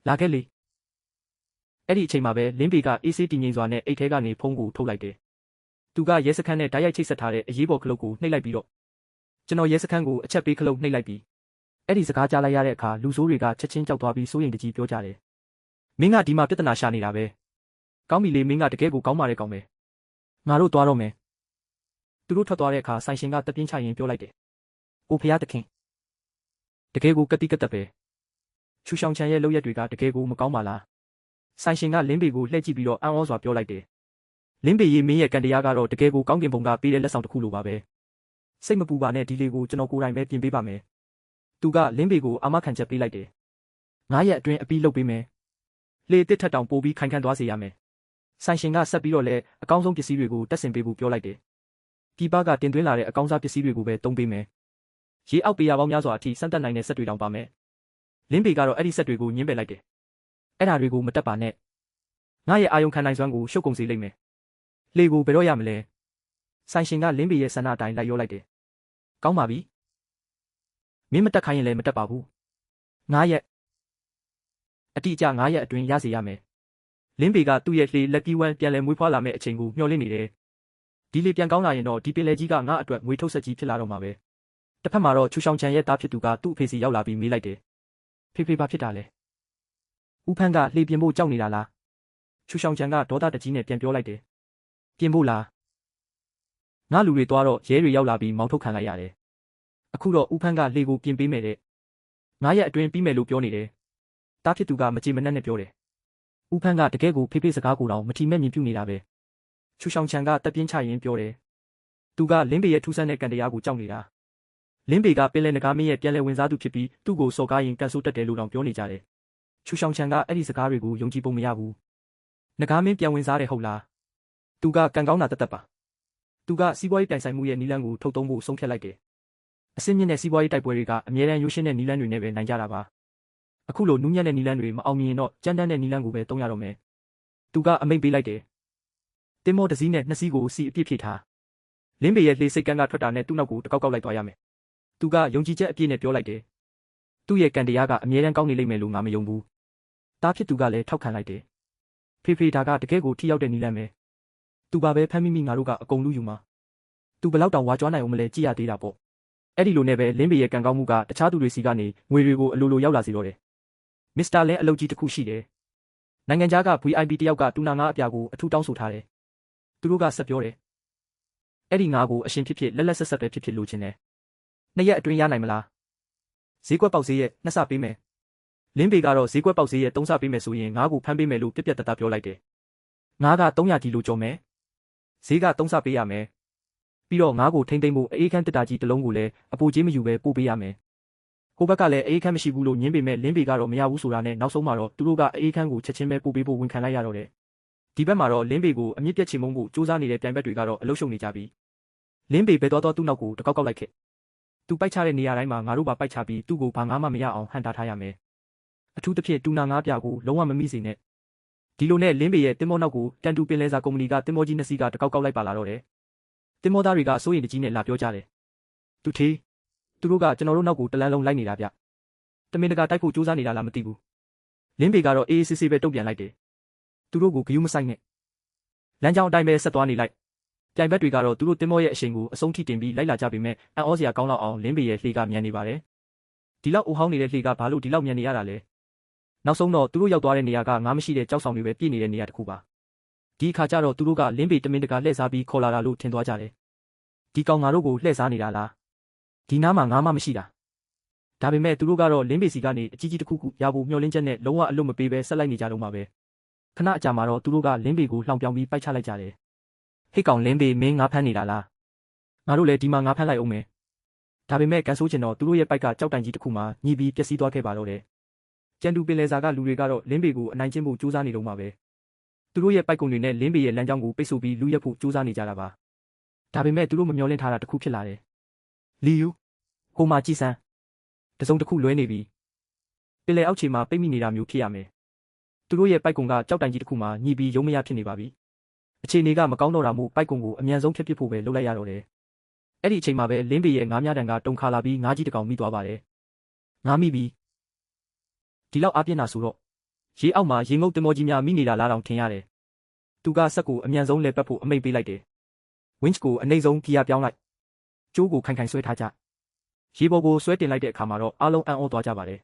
လာခဲ့လေအဲ့ဒီအချိန်မှာပဲလင်းပေကအေးဆေးတည်ငြိမ်စွာနဲ့အိတ်ထဲကနေဖုန်းကိုထုတ်လိုက်တယ်သူကရဲစခန်းနဲ့ဓာတ်ရိုက်ချိတ်ဆက်ထားတဲ့အရေးပေါ်ခလုတ်ကိုနှိပ်လိုက်ပြီးတော့ကျွန်တော်ရဲစခန်းကိုအချက်ပေးခလုတ်နှိပ်လိုက်ပြီးအဲ့ဒီစကားကြားလိုက်ရတဲ့အခါလူဆိုးတွေကချက်ချင်းကြောက်သွားပြီးစိုးရိမ်တကြီးပြောကြတယ်မင်းကဒီမှာပြဿနာရှာနေတာပဲကောင်းပြီလေမင်းကတကယ်ကိုကောင်းပါတဲ့ကောင်ပဲငါတို့သွားတော့မယ်သူတို့ထွက်သွားတဲ့အခါဆိုင်ရှင်ကတပြင်းချရင်ပြောလိုက်တယ်အိုဖျားသခင်တကယ်ကိုကတိကတက်ပဲချူရှောင်းချန်ရဲ့လုပ်ရက်တွေကတကယ်ကိုမကောင်းပါလားဆိုင်ရှင်ကလင်းပေကိုလှည့်ကြည့်ပြီးတော့အံ့ဩစွာပြောလိုက်တယ်လင်းပေရေးမင်းရဲ့ကံတရားကတော့တကယ်ကိုကောင်းကင်ဘုံကပေးတဲ့လက်ဆောင်တစ်ခုလိုပါပဲစိတ်မပူပါနဲ့ဒီလေးကိုကျွန်တော်ကိုယ်တိုင်ပဲပြင်ပေးပါမယ်သူကလင်းပေကိုအာမခံချက်ပေးလိုက်တယ်9ရက်အတွင်းအပြီးလုပ်ပေးမယ်လေတစ်ထက်တောင်ပို့ပြီးခိုင်ခန့်သွားစေရမယ်ဆိုင်ရှင်ကဆက်ပြီးတော့လဲအကောင်းဆုံးပစ္စည်းတွေကိုတက်ဆင်ပေးဖို့ပြောလိုက်တယ်ဒီပကတင်သွင်းလာတဲ့အကောင်းစားပစ္စည်းတွေကိုပဲသုံးပေးမယ်ရေအောက်ပေရပေါင်းများစွာအထိစမ်းသပ်နိုင်တဲ့စက်တွေတောင်ပါမယ်လင်းပေကတော့အဲ့ဒီစက်တွေကိုညှင်းပယ်လိုက်တယ်အဲ့ဒါတွေကိုမတက်ပါနဲ့ငါရဲ့အာယုံခံနိုင်စွမ်းကိုရှုပ်ကုန်စေလိမ့်မယ်လေကိုဘယ်တော့ရမလဲဆိုင်ရှင်ကလင်းပေရဲ့ဆန္ဒအတိုင်းလိုက်ရောလိုက်တယ်ကောင်းပါပြီမင်းမတက်ခိုင်းရင်လည်းမတက်ပါဘူး9ရက်အတိအကျ9ရက်အတွင်းရစေရမယ်လင်းပေကသူ့ရဲ့လှေလက်ကီဝမ်ပြန်လည်မွေးဖွားလာမယ့်အချိန်ကိုမျှော်လင့်နေတယ်ဒီလေပြန်ကောင်းလာရင်တော့ဒီပင်လယ်ကြီးကငါ့အတွက်ငွေထုတ်ဆက်ကြီးဖြစ်လာတော့မှာပဲတစ်ဖက်မှာတော့ချူရှောင်းချန်ရဲ့သားဖြစ်သူကသူ့အဖေစီရောက်လာပြီးမေးလိုက်တယ်ဖေဘာဖြစ်တာလဲဦးဖန်းကလှေပြင်ဖို့ကြောက်နေတာလားချူရှောင်းချန်ကဒေါသတကြီးနဲ့ပြန်ပြောလိုက်တယ်ပြင်ဖို့လားငါလူတွေသွားတော့ရဲတွေရောက်လာပြီးမောင်းထုတ်ခံလိုက်ရတယ်အခုတော့ဦးဖန်းကလှေကိုပြင်ပေးမယ်တဲ့ 9 ရက်အတွင်းပြီးမယ်လို့ပြောနေတယ်တားဖြစ်သူကမကြေမနက်နဲ့ပြောတယ်ဦးဖန်းကတကယ်ကိုဖေဖေစကားကိုတော့မထီမဲ့မြင်ပြုနေတာပဲချူဆောင်ချန်ကတက်ပြင်းချရင်ပြောတယ်သူကလင်းပေရဲ့ထူးဆန်းတဲ့ကံတရားကိုကြောက်နေတာလင်းပေကပင်လယ်နဂါမင်းရဲ့ပြန်လည်ဝင်စားသူဖြစ်ပြီးသူ့ကိုစော်ကားရင်ကန်ဆိုးတက်တယ်လို့တောင်ပြောနေကြတယ်ချူဆောင်ချန်ကအဲ့ဒီစကားတွေကိုယုံကြည်ပုံမရဘူးနဂါမင်းပြန်ဝင်စားတယ်ဟုတ်လားသူကကံကောင်းတာတသက်ပါသူကစီးပွားရေးတိုင်ဆိုင်မှုရဲ့နီလန်းကိုထုတ်သုံးဖို့ဆုံးဖြတ်လိုက်တယ်အစင်းမြင့်တဲ့စီးပွားရေးတိုက်ပွဲတွေကအမြဲတမ်းရိုးရှင်းတဲ့နီလန်းတွေနဲ့ပဲနိုင်ကြတာပါအခုလိုနူးညံ့တဲ့နီလန်းတွေမအောင်မြင်တော့ကြမ်းတမ်းတဲ့နီလန်းကိုပဲသုံးရတော့မယ်သူကအမိန့်ပေးလိုက်တယ်တင်မောတစ်စီးနဲ့နှစ်စီးကိုစီအပြည့်ဖြည့်ထားလင်းပေရဲ့လေစိတ်ကန်းကထွက်တာနဲ့သူ့နောက်ကိုတကောက်ကောက်လိုက်သွားရမယ်သူကယုံကြည်ချက်အပြည့်နဲ့ပြောလိုက်တယ်သူ့ရဲ့ကံတရားကအမြဲတမ်းကောင်းနေလိမ့်မယ်လို့ငါမယုံဘူးတားဖြစ်သူကလည်းထောက်ခံလိုက်တယ်ဖေဖေဒါကတကယ်ကိုထိရောက်တဲ့နီလန်းပဲသူပါပဲဖမ်းမိငါတို့ကအကုန်လူယူမှာသူဘလောက်တောင်ဝါကြွားနိုင်အောင်မလဲကြည့်ရသေးတာပေါ့အဲ့ဒီလိုနဲ့ပဲလင်းပေရဲ့ကံကောင်းမှုကတခြားသူတွေစီကနေငွေတွေကိုအလိုလိုရောက်လာစေတော့တယ်မစ္စတာလည်းအလုပ်ကြီးတစ်ခုရှိတယ်နိုင်ငံခြားက VIP တယောက်ကတူနာငါးအပြာကိုအထူးတောင်းဆိုထားတယ်သူတို့ကဆက်ပြောတယ်အဲ့ဒီငါကိုအရှင်ဖြစ်ဖြစ်လက်လက်ဆက်ဆက်ပဲဖြစ်ဖြစ်လိုချင်တယ်နှစ်ရက်အတွင်းရနိုင်မလားဈေးကွက်ပေါက်ဈေးရဲ့နှစ်ဆပေးမယ်လင်းပေကတော့ဈေးကွက်ပေါက်ဈေးရဲ့သုံးဆပေးမယ်ဆိုရင်ငါကိုဖမ်းပေးမယ်လို့ပြက်ပြက်တတပြောလိုက်တယ်ငါက300ကီလိုကျော်မယ်ဈေးက3ဆပေးရမယ်ပြီးတော့ငါကိုထိမ့်သိမ့်ဖို့အေးခမ်းတက်တာကြီးတစ်လုံးကိုလည်းအပူကြီးမယူပဲပို့ပေးရမယ်ဟိုဘက်ကလည်းအေးခမ်းမရှိဘူးလို့ညင်းပေမဲ့လင်းပေကတော့မရဘူးဆိုတာနဲ့နောက်ဆုံးမှာတော့သူတို့ကအေးခမ်းကိုချက်ချင်းပဲပို့ပေးဖို့ဝန်ခံလိုက်ရတော့တယ်ဒီဘက်မှာတော့လင်းပေကိုအမြင့်ပြက်ချေမုန်းဖို့စူးစမ်းနေတဲ့ပြိုင်ဘက်တွေကတော့အလုရှုံနေကြပြီလင်းပေဘဲတော်သူ့နောက်ကိုတကောက်ကောက်လိုက်ခဲ့သူပိုက်ချတဲ့နေရာတိုင်းမှာငါတို့ပါပိုက်ချပြီးသူ့ကိုဘာငါမှမရအောင်ဟန်တာထားရမယ်အထူးသဖြင့်တူနာငါးပြကိုလုံးဝမမိစေနဲ့ဒီလိုနဲ့လင်းပေရဲ့တင်မောနောက်ကိုတန်တူပင်လဲစာကုမ္ပဏီကတင်မောကြီးနှစ်စီးကတကောက်ကောက်လိုက်ပါလာတော့တယ်တင်မောသားတွေကစိုးရိမ်တကြီးနဲ့လာပြောကြတယ်သူတို့ကကျွန်တော်တို့နောက်ကိုတလန်းလုံးလိုက်နေတာဗျတမင်တကာတိုက်ဖို့စူးစမ်းနေတာလားမသိဘူးလင်းပေကတော့အေးအေးဆေးဆေးပဲတုံ့ပြန်လိုက်တယ်သူတို့ကိုဂယုမဆိုင်နဲ့လမ်းကြောင်းအတိုင်းပဲဆက်သွားနေလိုက်ပြိုင်ဘက်တွေကတော့သူတို့တင်မောရဲ့အရှိန်ကိုအဆုံးထိတင်ပြီးလိုက်လာကြပေမဲ့အံ့ဩစရာကောင်းတော့အောင်လင်းပေရဲ့လှေကမြန်နေပါတယ်ဒီလောက်အိုဟောင်းနေတဲ့လှေကဘာလို့ဒီလောက်မြန်နေရတာလဲနောက်ဆုံးတော့သူတို့ရောက်သွားတဲ့နေရာကငါးမရှိတဲ့ကြောက်ဆောင်တွေပဲပြည့်နေတဲ့နေရာတစ်ခုပါဒီအခါကျတော့သူတို့ကလင်းပေတမင်တကာလှည့်စားပြီးခေါ်လာတာလို့ထင်သွားကြတယ်ဒီကောင်ငါတို့ကိုလှည့်စားနေတာလားဒီနားမှာငါမှမရှိတာဒါပေမဲ့သူတို့ကတော့လင်းပေစီကနေအကြီးကြီးတစ်ခုခုရဖို့မျှော်လင့်ချက်နဲ့လုံးဝအလွတ်မပေးပဲဆက်လိုက်နေကြတော့မှာပဲခဏအကြာမှာတော့သူတို့ကလင်းပေကိုလှောင်ပြောင်းပြီးပိုက်ချလိုက်ကြတယ်ဟိတ်ကောင်လင်းပေမင်းငါဖမ်းနေတာလားငါတို့လည်းဒီမှာငါဖမ်းလိုက်အောင်မယ်ဒါပေမဲ့ကန်ဆိုးချင်တော့သူတို့ရဲ့ပိုက်ကကြောက်တိုင်ကြီးတစ်ခုမှညီပြီးပျက်စီးသွားခဲ့ပါတော့တယ်ကျန်တူပင်လယ်စာကလူတွေကတော့လင်းပေကိုအနိုင်ကျင့်ဖို့ကြိုးစားနေတော့မှာပဲသူတို့ရဲ့ပိုက်ကုံတွေနဲ့လင်းပေရဲ့လမ်းကြောင်းကိုပိတ်ဆို့ပြီးလူရက်ဖို့ကြိုးစားနေကြတာပါဒါပေမဲ့သူတို့မမျှော်လင့်ထားတာတစ်ခုဖြစ်လာတယ်လီယူဟိုမှာကြည်စမ်းတစုံတစ်ခုလွဲနေပြီပင်လယ်အောက်ခြေမှာပိတ်မိနေတာမျိုးဖြစ်ရမယ်သူတို့ရဲ့ပိုက်ကုံကကြောက်တိုင်ကြီးတစ်ခုမှညီပြီးရုံးမရဖြစ်နေပါပြီအခြေအနေကမကောင်းတော့တာမို့ပိုက်ကုံကိုအမြန်ဆုံးဖျက်ပစ်ဖို့ပဲလုပ်လိုက်ရတော့တယ်အဲ့ဒီအချိန်မှာပဲလင်းပေရဲ့ငါးများတန်ကတုံခါလာပြီးငါးကြီးတစ်ကောင်မိသွားပါတယ်ငါးမိပြီဒီလောက်အားပြင်းတာဆိုတော့ရေအောက်မှာရေငုပ်တင်မောကြီးများမိနေတာလားတောင်ထင်ရတယ်သူကစက်ကိုအမြန်ဆုံးလဲပတ်ဖို့အမိန့်ပေးလိုက်တယ်ဝင်းချ်ကိုအနှိမ့်ဆုံးဂီယာပြောင်းလိုက်ကျိုးကိုခိုင်ခိုင်ဆွဲထားကြရေပေါ်ကိုဆွဲတင်လိုက်တဲ့အခါမှာတော့အားလုံးအံ့ဩသွားကြပါတယ်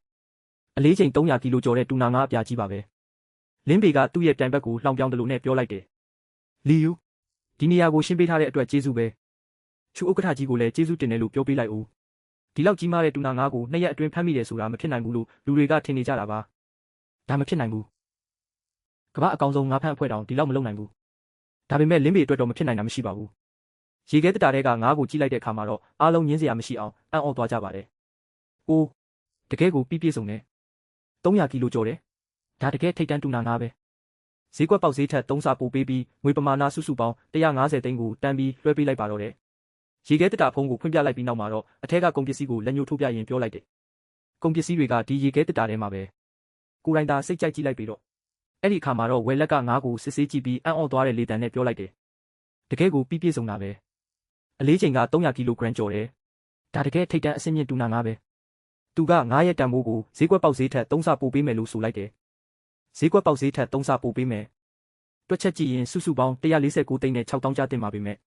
အလေးချိန်300ကီလိုကျော်တဲ့တူနာငါးအပြာကြီးပါပဲလင်းပေကသူ့ရဲ့တိုင်ဘက်ကိုလှောင်ပြောင်းတယ်လို့နဲ့ပြောလိုက်တယ်လီယူဒီနေရာကိုရှင်းပေးထားတဲ့အတွက်ကျေးဇူးပဲချူဥက္ကဋ္ဌကြီးကိုလည်းကျေးဇူးတင်တယ်လို့ပြောပေးလိုက်ဦးဒီလောက်ကြီးမားတဲ့တူနာငါးကို2ရက်အတွင်းဖမ်းမိတယ်ဆိုတာမဖြစ်နိုင်ဘူးလို့လူတွေကထင်နေကြတာပါဒါမဖြစ်နိုင်ဘူးကမ္ဘာအကောင်ဆုံးငါးဖမ်းအဖွဲ့တောင်ဒီလောက်မလုပ်နိုင်ဘူးဒါပေမဲ့လင်းပေအတွက်တော့မဖြစ်နိုင်တာမရှိပါဘူးရေခဲတတာတဲ့ကငါးကိုကြည့်လိုက်တဲ့အခါမှာတော့အားလုံးညင်းစရာမရှိအောင်အံ့ဩသွားကြပါတယ်အိုးတကယ်ကိုပြည့်စုံတယ်300ကီလိုကျော်တယ်ဒါတကယ်ထိတ်တန်းတူနာငါးပဲဈေးကွက်ပေါက်ဈေးထက်3ဆပိုပေးပြီးငွေပမာဏစုစုပေါင်း150သိန်းကိုတန်းပြီးလွှဲပေးလိုက်ပါတော့တယ်ရေခဲတတာဖုံးကိုဖွင့်ပြလိုက်ပြီးနောက်မှာတော့အထက်ကကုန်ပစ္စည်းကိုလက်ညှိုးထိုးပြရင်ပြောလိုက်တယ်ကုန်ပစ္စည်းတွေကဒီရေခဲတတာထဲမှာပဲကိုရိုင်းသာစိတ်ကြိုက်ကြည့်လိုက်ပြီးတော့အဲ့ဒီအခါမှာတော့ဝယ်လက်ကငါးကိုစစ်ဆေးကြည့်ပြီးအံ့ဩသွားတဲ့လေတံနဲ့ပြောလိုက်တယ်တကယ်ကိုပြည့်စုံတာပဲအလေးချိန်က300ကီလိုဂရမ်ကျော်တယ်ဒါတကယ်ထိတ်တန်းအဆင့်မြင့်တူနာငါးပဲသူကငါးရဲ့တန်ဖိုးကိုဈေးကွက်ပေါက်ဈေးထက်3ဆပိုပေးမယ်လို့ဆိုလိုက်တယ်ဈေးကွက်ပေါက်ဈေးထက်3ဆပိုပေးမယ်တွက်ချက်ကြည့်ရင်စုစုပေါင်း149သိန်းနဲ့6တောင်းကျတင်ပါပေမဲ့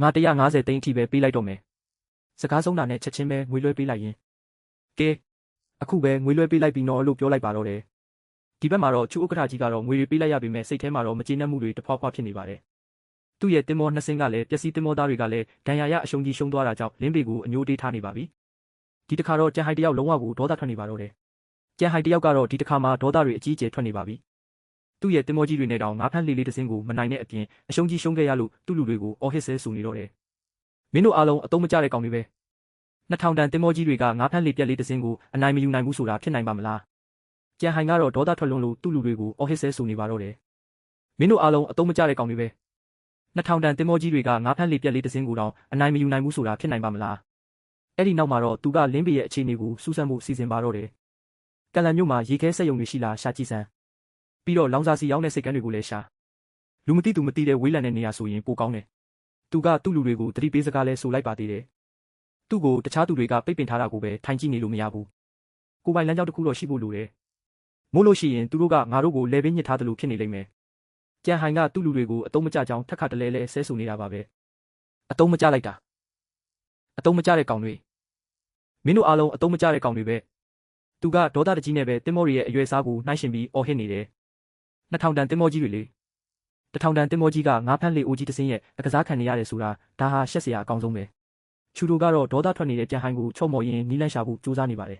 ငါ150သိန်းအထိပဲပေးလိုက်တော့မယ်စကားဆုံးတာနဲ့ချက်ချင်းပဲငွေလွှဲပေးလိုက်ရင်ကဲအခုပဲငွေလွှဲပေးလိုက်ပြီးတော့လို့ပြောလိုက်ပါတော့တယ်ဒီဘက်မှာတော့ချူဥက္ကဋ္ဌကြီးကတော့ငွေတွေပေးလိုက်ရပေမဲ့စိတ်ထဲမှာတော့မကျေနပ်မှုတွေတဖွာဖွာဖြစ်နေပါတယ်သူ့ရဲ့တင်မောနှစ်စင်းကလည်းပျက်စီးတင်မောသားတွေကလည်းဒဏ်ရာရအရှုံးကြီးရှုံးသွားတာကြောင့်လင်းပေကိုအညိုးတေးထားနေပါပြီ ဒီတစ်ခါတော့ကြံဟိုင်တယောက်လုံးဝကိုဒေါသထွက်နေပါတော့တယ်ကြံဟိုင်တယောက်ကတော့ဒီတစ်ခါမှဒေါသတွေအကြီးအကျယ်ထွက်နေပါပြီသူ့ရဲ့တင်မောကြီးတွေနဲ့တောင်ငါးဖမ်းလေးလေးတစ်စင်းကိုမနိုင်တဲ့အပြင်အရှုံးကြီးရှုံးခဲ့ရလို့သူ့လူတွေကိုအော်ဟစ်ဆဲဆူနေတော့တယ်မင်းတို့အားလုံးအတုံးမကျတဲ့ကောင်တွေပဲ2000တန်တင်မောကြီးတွေကငါးဖမ်းလေးပြက်လေးတစ်စင်းကိုအနိုင်မယူနိုင်ဘူးဆိုတာဖြစ်နိုင်ပါမလားကြံဟိုင်ကတော့ဒေါသထွက်လွန်းလို့သူ့လူတွေကိုအော်ဟစ်ဆဲဆူနေပါတော့တယ်မင်းတို့အားလုံးအတုံးမကျတဲ့ကောင်တွေပဲ2000တန်တင်မောကြီးတွေကငါးဖမ်းလေးပြက်လေးတစ်စင်းကိုတောင်အနိုင်မယူနိုင်ဘူးဆိုတာဖြစ်နိုင်ပါမလားအဲ့ဒီနောက်မှာတော့သူကလင်းပေရဲ့အခြေအနေကိုစူးစမ်းဖို့စီစဉ်ပါတော့တယ်ကလန်မြို့မှာရေခဲစက်ရုံတွေရှိလားရှာကြည့်စမ်းပြီးတော့လောင်စာစီရောင်းတဲ့စိတ်ကန်းတွေကိုလည်းရှာလူမသိသူမသိတဲ့ဝေးလံတဲ့နေရာဆိုရင်ပိုကောင်းတယ်သူကသူ့လူတွေကိုတတိပေးစကားလဲဆိုလိုက်ပါသေးတယ်သူ့ကိုတခြားသူတွေကပိတ်ပင်ထားတာကိုပဲထိုင်ကြည့်နေလို့မရဘူးကိုပိုင်လမ်းကြောင်းတစ်ခုတော့ရှိဖို့လိုတယ်မို့လို့ရှိရင်သူတို့ကငါတို့ကိုလဲပေးညစ်ထားတယ်လို့ဖြစ်နေလိမ့်မယ်ကြံဟိုင်ကသူ့လူတွေကိုအတုံးမကျကြောင်းထက်ခါတလဲလဲဆဲဆူနေတာပါပဲအတုံးမကျလိုက်တာအတုံးမကျတဲ့ကောင်တွေမင်းတို့အားလုံးအတုံးမကျတဲ့ကောင်တွေပဲသူကဒေါသတကြီးနဲ့ပဲတင်မော်ရီရဲ့အရွယ်စားကိုနှိုင်းရှင်ပြီးအော်ဟစ်နေတယ်2000တန်တင်မော်ကြီးတွေလေ1000တန်တင်မော်ကြီးကငါးဖမ်းလေအိုကြီးတစ်စင်းရဲ့အကစားခံနေရတယ်ဆိုတာဒါဟာရှက်စရာအကောင်းဆုံးပဲချူတိုကတော့ဒေါသထွက်နေတဲ့ကြံဟိုင်ကိုချော့မော်ရင်းနီးလန့်ရှာဖို့ကြိုးစားနေပါတယ်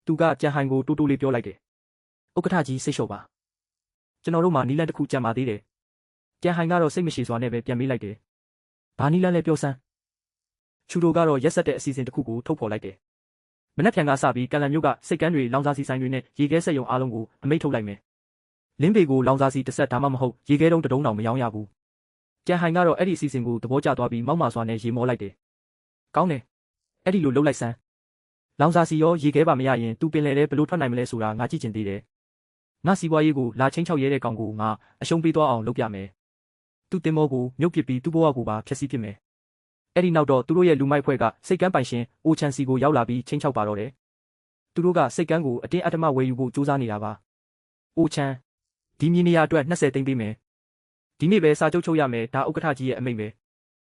သူကကြံဟိုင်ကိုတိုးတိုးလေးပြောလိုက်တယ်ဥက္ကဋ္ဌကြီးစိတ်လျှော့ပါကျွန်တော်တို့မှနီးလန့်တစ်ခုကြံပါသေးတယ်ကြံဟိုင်ကတော့စိတ်မရှိစွာနဲ့ပဲပြန်မေးလိုက်တယ်ဘာနီးလန့်လဲပြောစမ်းချူတိုကတော့ရက်ဆက်တဲ့အစီအစဉ်တစ်ခုကိုထုတ်ဖော်လိုက်တယ်မနက်ဖြန်ကစပြီးကန်လန်မြို့ကစိတ်ကန်းတွေလောင်စာစီဆိုင်တွေနဲ့ရေခဲစက်ရုံအားလုံးကိုအမိန့်ထုတ်လိုက်မယ်လင်းပေကိုလောင်စာစီတစ်ဆက်ဒါမှမဟုတ်ရေခဲတုံးတစ်တုံးတောင်မရောင်းရဘူးကြံဟိုင်ကတော့အဲ့ဒီအစီအစဉ်ကိုသဘောကျသွားပြီးမောက်မာစွာနဲ့ရေမောလိုက်တယ်ကောင်းတယ်အဲ့ဒီလိုလှုပ်လိုက်စမ်းလောင်စာစီရောရေခဲပါမရရင်သူပင်လေတဲ့ဘလို့ထွက်နိုင်မလဲဆိုတာငါကြည့်ချင်သေးတယ်ငါစီးပွားရေးကိုလာချင်းချောက်ရဲတဲ့ကောင်ကိုငါအရှုံးပေးသွားအောင်လုပ်ပြမယ်သူတင်မောကိုမြုပ်ပစ်ပြီးသူ့ဘဝကိုပါဖျက်ဆီးပစ်မယ်အဲ့ဒီနောက်တော့သူတို့ရဲ့လူမိုက်ဖွဲ့ကစိတ်ကန်းပိုင်ရှင်အိုချန်စီကိုရောက်လာပြီးချင်းချောက်ပါတော့တယ်သူတို့ကစိတ်ကန်းကိုအတင်းအဓမ္မဝယ်ယူဖို့ကြိုးစားနေတာပါအိုချန်ဒီမြေနေရာအတွက်20သိန်းပေးမယ်ဒီနေ့ပဲစာချုပ်ချုပ်ရမယ်ဒါဥက္ကဋ္ဌကြီးရဲ့အမိန့်ပဲ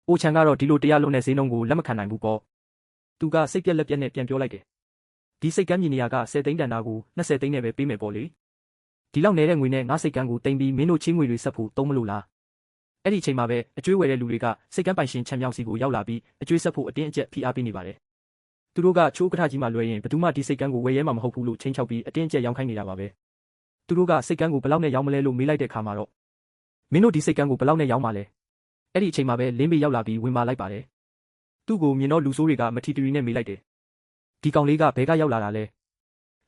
အိုချန်ကတော့ဒီလိုတရားလုံးတဲ့ဈေးနှုန်းကိုလက်မခံနိုင်ဘူးပေါ့သူကစိတ်ပြက်လက်ပြက်နဲ့ပြန်ပြောလိုက်တယ်ဒီစိတ်ကန်းမြေနေရာက10သိန်းတန်တာကို20သိန်းနဲ့ပဲပေးမယ်ပေါ့လေဒီလောက်နေတဲ့ငွေနဲ့ငါစိတ်ကန်းကိုတင်ပြီးမင်းတို့ချင်းငွေတွေဆက်ဖို့သုံးမလို့လားအဲ့ဒီအချိန်မှာပဲအကျွေးဝယ်တဲ့လူတွေကစိတ်ကန်းပိုင်ရှင်ချန်မြောင်စီကိုရောက်လာပြီးအကျွေးဆက်ဖို့အတင်းအကျပ်ဖိအားပေးနေပါတယ်သူတို့ကချိုးဥက္ကဋ္ဌကြီးမှလွှဲရင်ဘယ်သူမှဒီစိတ်ကန်းကိုဝယ်ရဲမှာမဟုတ်ဘူးလို့ချင်းချောက်ပြီးအတင်းအကျပ်ရောင်းခိုင်းနေတာပါပဲသူတို့ကစိတ်ကန်းကိုဘယ်လောက်နဲ့ရောင်းမလဲလို့မေးလိုက်တဲ့အခါမှာတော့မင်းတို့ဒီစိတ်ကန်းကိုဘယ်လောက်နဲ့ရောင်းမှာလဲအဲ့ဒီအချိန်မှာပဲလင်းမေရောက်လာပြီးဝင်ပါလိုက်ပါတယ်သူ့ကိုမြင်တော့လူဆိုးတွေကမထီတူရီနဲ့မေးလိုက်တယ်ဒီကောင်လေးကဘဲကရောက်လာတာလဲ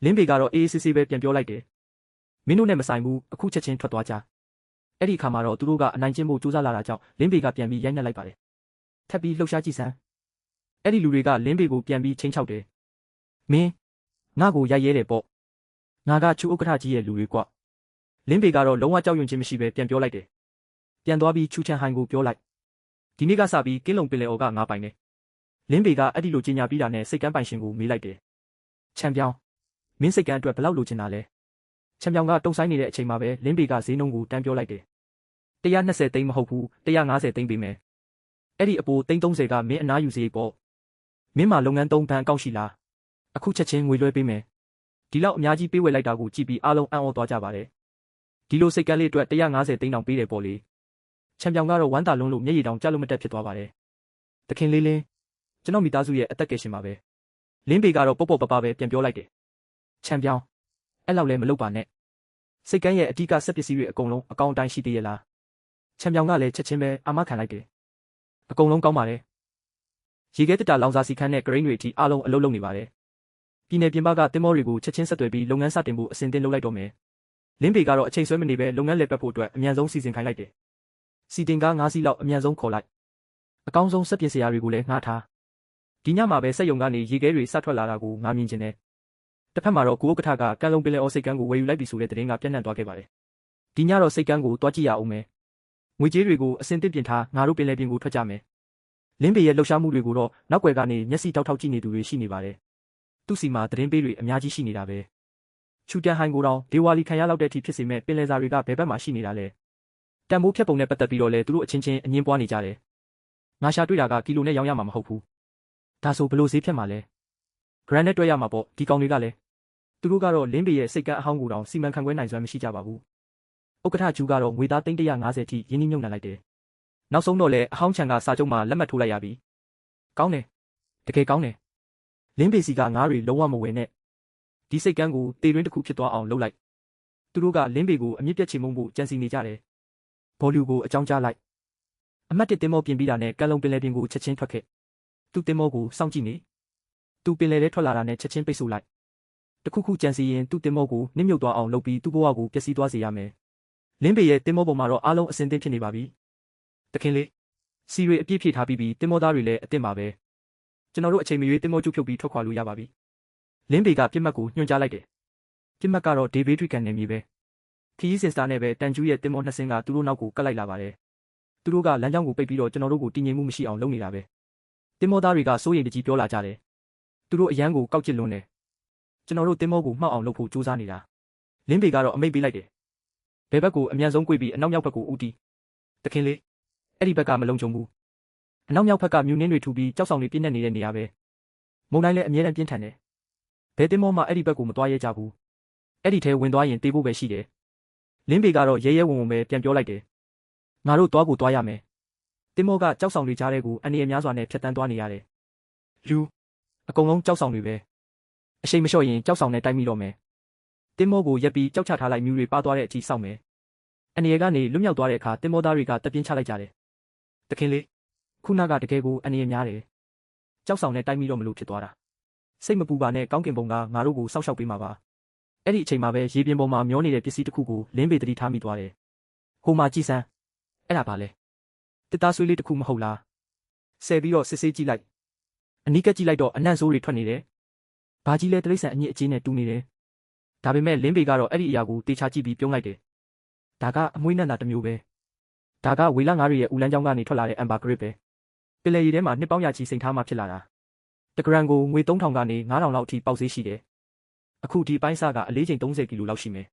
လင်းပေကတော့အေးအေးဆေးဆေးပဲပြန်ပြောလိုက်တယ်မင်းတို့နဲ့မဆိုင်ဘူးအခုချက်ချင်းထွက်သွားကြအဲ့ဒီအခါမှာတော့သူတို့ကအနိုင်ကျင့်ဖို့ကြိုးစားလာတာကြောင့်လင်းပေကပြန်ပြီးရိုက်နှက်လိုက်ပါတယ်ထပ်ပြီးလှုပ်ရှားကြည့်စမ်းအဲ့ဒီလူတွေကလင်းပေကိုပြန်ပြီးချင်းချောက်တယ်မင်းငါ့ကိုရိုက်ရဲတယ်ပေါ့ငါကချူဥက္ကဋ္ဌကြီးရဲ့လူတွေကွလင်းပေကတော့လုံးဝကြောက်ရွံ့ခြင်းမရှိပဲပြန်ပြောလိုက်တယ်ပြန်သွားပြီးချူချန်ဟိုင်ကိုပြောလိုက်ဒီနေ့ကစပြီးကင်းလုံပင်လေအော်ကငါပိုင်တယ်လင်းပေကအဲ့ဒီလိုကြီးညာပြီးတာနဲ့စိတ်ကန်းပိုင်ရှင်ကိုမေးလိုက်တယ်ချန်ပြောင်းမင်းစိတ်ကန်းအတွက်ဘယ်လောက်လိုချင်တာလဲချန်ပြောင်းကတုံဆိုင်နေတဲ့အချိန်မှာပဲလင်းပေကဈေးနှုန်းကိုတန်းပြောလိုက်တယ်120သိန်းမဟုတ်ဘူး150သိန်းပေးမယ်အဲ့ဒီအပို330ကမင်းအနားယူစေပေါ့မင်းမှာလုပ်ငန်း3ဘဏ်အကောင့်ရှိလားအခုချက်ချင်းငွေလွှဲပေးမယ်ဒီလောက်အများကြီးပေးဝယ်လိုက်တာကိုကြည့်ပြီးအားလုံးအံ့ဩသွားကြပါတယ်ဒီလိုစိတ်ကန်းလေးအတွက်150သိန်းတောင်ပေးတယ်ပေါ့လေချန်ပြောင်ကတော့ဝမ်းသာလွန်းလို့မျက်ရည်တောင်ကျလို့မတက်ဖြစ်သွားပါတယ်တခင်လေးလင်းကျွန်တော်မိသားစုရဲ့အသက်ကယ်ရှင်ပါပဲလင်းပေကတော့ပေါ့ပေါ့ပပပဲပြန်ပြောလိုက်တယ်ချန်ပြောင်အဲ့လောက်လည်းမလုပ်ပါနဲ့စိတ်ကန်းရဲ့အဓိကစက်ပစ္စည်းတွေအကုန်လုံးအကောင့်အတိုင်းရှိသေးရဲ့လားချန်ပြောင်ကလည်းချက်ချင်းပဲအာမခံလိုက်တယ်အကုန်လုံးကောင်းပါတယ်ရေခဲတက်တာလောင်စာစီခန်းနဲ့ဂရိန်းတွေအထိအားလုံးအလုပ်လုပ်နေပါတယ်ပြည်နယ်ပြင်ပကတင်မောတွေကိုချက်ချင်းဆက်သွယ်ပြီးလုပ်ငန်းစတင်ဖို့အစဉ်သင့်လုပ်လိုက်တော့မယ်လင်းပေကတော့အချိန်ဆွဲမနေပဲလုပ်ငန်းလည်ပတ်ဖို့အတွက်အမြန်ဆုံးစီစဉ်ခိုင်းလိုက်တယ်စီတင်ကား9စီးလောက်အမြန်ဆုံးခေါ်လိုက်အကောင်းဆုံးစက်ပြင်စရာတွေကိုလည်းငှားထားဒီညမှာပဲစက်ယုံကနေရေခဲတွေစထွက်လာတာကိုငါမြင်ချင်တယ်တစ်ဖက်မှာတော့ကိုဥက္ကဋ္ဌကကန်လုံးပင်လယ်အော်စိတ်ကန်းကိုဝယ်ယူလိုက်ပြီဆိုတဲ့သတင်းကပြန့်နှံ့သွားခဲ့ပါတယ်ဒီညတော့စိတ်ကန်းကိုတွားကြည့်ရအောင်မယ်ငွေကြေးတွေကိုအစင်သင့်ပြင်ထားငါတို့ပင်လယ်ပြင်ကိုထွက်ကြမယ်လင်းပေရဲ့လှုပ်ရှားမှုတွေကိုတော့နောက်ွယ်ကနေမျက်စိတောက်တောက်ကြည့်နေသူတွေရှိနေပါတယ်သူ့စီမှာသတင်းပေးတွေအများကြီးရှိနေတာပဲချူတန်ဟိုင်ကိုတော့ဒေဝါလီခံရလောက်တဲ့အထိဖြစ်စေမဲ့ပင်လယ်စာတွေကဘယ်ဘက်မှာရှိနေတာလဲတန်မိုးဖြတ်ပုံနဲ့ပတ်သက်ပြီးတော့လေသူတို့အချင်းချင်းအငင်းပွားနေကြတယ်ငါရှာတွေ့တာကကီလိုနဲ့ရောင်းရမှာမဟုတ်ဘူးဒါဆိုဘလို့ဈေးဖြတ်မှာလဲဂရန်နဲ့တွဲရမှာပေါ့ဒီကောင်တွေကလည်းသူတို့ကတော့လင်းပေရဲ့စိတ်ကန်းအဟောင်းကိုတောင်စီမံခန့်ခွဲနိုင်စွမ်းမရှိကြပါဘူးဥက္ကဋ္ဌကျူကတော့ငွေသား350ထိရင်းနှီးမြှုပ်နှံလိုက်တယ်နောက်ဆုံးတော့လေအဟောင်းချန်ကစာချုပ်မှာလက်မှတ်ထိုးလိုက်ရပြီကောင်းတယ်တကယ်ကောင်းတယ် လင်းပေစီကငါးတွေလုံးဝမဝယ်နဲ့ဒီစိတ်ကန်းကိုတေတွင်းတစ်ခုဖြစ်သွားအောင်လုပ်လိုက်သူတို့ကလင်းပေကိုအမြင့်ပြတ်ချေမှုန်းဖို့ကြံစီနေကြတယ်ဘော်လူကိုအကြောင်းကြားလိုက်အမတ်တစ်တင်မောပြင်ပြီးတာနဲ့ကံလုံးပင်လယ်ပြင်ကိုချက်ချင်းထွက်ခဲ့သူ့တင်မောကိုစောင့်ကြည့်နေသူပင်လယ်ထဲထွက်လာတာနဲ့ချက်ချင်းပိတ်ဆို့လိုက်တခုခုကြံစီရင်သူ့တင်မောကိုနစ်မြုပ်သွားအောင်လုပ်ပြီးသူ့ဘဝကိုပျက်စီးသွားစေရမယ်လင်းပေရဲ့တင်မောပေါ်မှာတော့အားလုံးအစင်သင့်ဖြစ်နေပါပြီတခင်လေးစီတွေအပြည့်ဖြည့်ထားပြီးတင်မောသားတွေလည်းအသင့်ပါပဲကျွန်တော်တို့အချိန်မရွေးတင်မောကျုပ်ဖြုတ်ပြီးထွက်ခွာလို့ရပါပြီလင်းပေကပြစ်မှတ်ကိုညွှန်ကြားလိုက်တယ်ပြစ်မှတ်ကတော့ဒေးဗေးထရီကန်နယ်မြေပဲခီးစင်စတာနဲ့ပဲတန်ကျူးရဲ့တင်မောနှစ်စင်းကသူတို့နောက်ကိုကပ်လိုက်လာပါတယ်သူတို့ကလမ်းကြောင်းကိုပိတ်ပြီးတော့ကျွန်တော်တို့ကိုတည်ငြိမ်မှုမရှိအောင်လုပ်နေတာပဲတင်မောသားတွေကစိုးရိမ်တကြီးပြောလာကြတယ်သူတို့အရန်ကိုကောက်ကျစ်လွန်းတယ်ကျွန်တော်တို့တင်မောကိုမှောက်အောင်လုပ်ဖို့ကြိုးစားနေတာလင်းပေကတော့အမိတ်ပေးလိုက်တယ်ဘယ်ဘက်ကိုအမြန်ဆုံး꿰ပြီးအနောက်မြောက်ဘက်ကိုဦးတည်တခင်လေးအဲ့ဒီဘက်ကမလုံခြုံဘူးအနောက်မြောက်ဘက်ကမြူနင်းတွေထူပြီးကြောက်ဆောင်တွေပြင်းနေနေတဲ့နေရာပဲမုန်တိုင်းလည်းအမြဲတမ်းပြင်းထန်တယ်ဘယ်တင်မောမှအဲ့ဒီဘက်ကိုမသွားရဲကြဘူးအဲ့ဒီထဲဝင်သွားရင်တေးဖို့ပဲရှိတယ်လင်းပေကတော့ရဲရဲဝံဝံပဲပြန်ပြောလိုက်တယ်ငါတို့သွားကိုသွားရမယ်တင်မောကကြောက်ဆောင်တွေကြားထဲကိုအန်ဒီအများစွာနဲ့ဖြတ်တန်းသွားနေရတယ်လူအကုန်လုံးကြောက်ဆောင်တွေပဲအရှိန်မလျှော့ရင်ကြောက်ဆောင်နဲ့တိုက်မိတော့မယ်တင်မောကိုရက်ပြီးကြောက်ချထားလိုက်မြူတွေပါသွားတဲ့အထိစောင့်မယ်အန်ဒီကနေလွတ်မြောက်သွားတဲ့အခါတင်မောသားတွေကတပ်ပြင်းချလိုက်ကြတယ်တခင်လေးခုနကတကယ်ကိုအန်ဒီများတယ်ကြောက်ဆောင်နဲ့တိုက်မိတော့မလို့ဖြစ်သွားတာစိတ်မပူပါနဲ့ကောင်းကင်ဘုံကငါတို့ကိုစောက်ရှောက်ပေးမှာပါအဲ့ဒီအချိန်မှာပဲရေပြင်ပေါ်မှာမျောနေတဲ့ပစ္စည်းတစ်ခုကိုလင်းပေတတိထားမိသွားတယ်ဟိုမှာကြည်စမ်းအဲ့ဒါပါလေတစ်သားဆွေးလေးတစ်ခုမဟုတ်လားဆယ်ပြီးတော့စစ်ဆေးကြည့်လိုက်အနီးကပ်ကြည့်လိုက်တော့အနံ့ဆိုးတွေထွက်နေတယ်ဘာကြီးလဲတရိษံအညစ်အကြေးနဲ့တူနေတယ်ဒါပေမဲ့လင်းပေကတော့အဲ့ဒီအရာကိုတေချာကြည့်ပြီးပြုံးလိုက်တယ်ဒါကအမွှေးနံ့တာတစ်မျိုးပဲဒါကဝေလငါးတွေရဲ့ဦးလန်းချောင်းကနေထွက်လာတဲ့အမ်ဘာဂရစ်ပဲပင်လယ်ရေထဲမှာနှစ်ပေါင်းရာချီစိန်ထားမှဖြစ်လာတာတဂရန်ကိုငွေ3000ကနေ9000လောက်အထိပေါက်ဈေးရှိတယ်အခုဒီပိုင်းစကအလေးချိန်30ကီလိုလောက်ရှိမယ်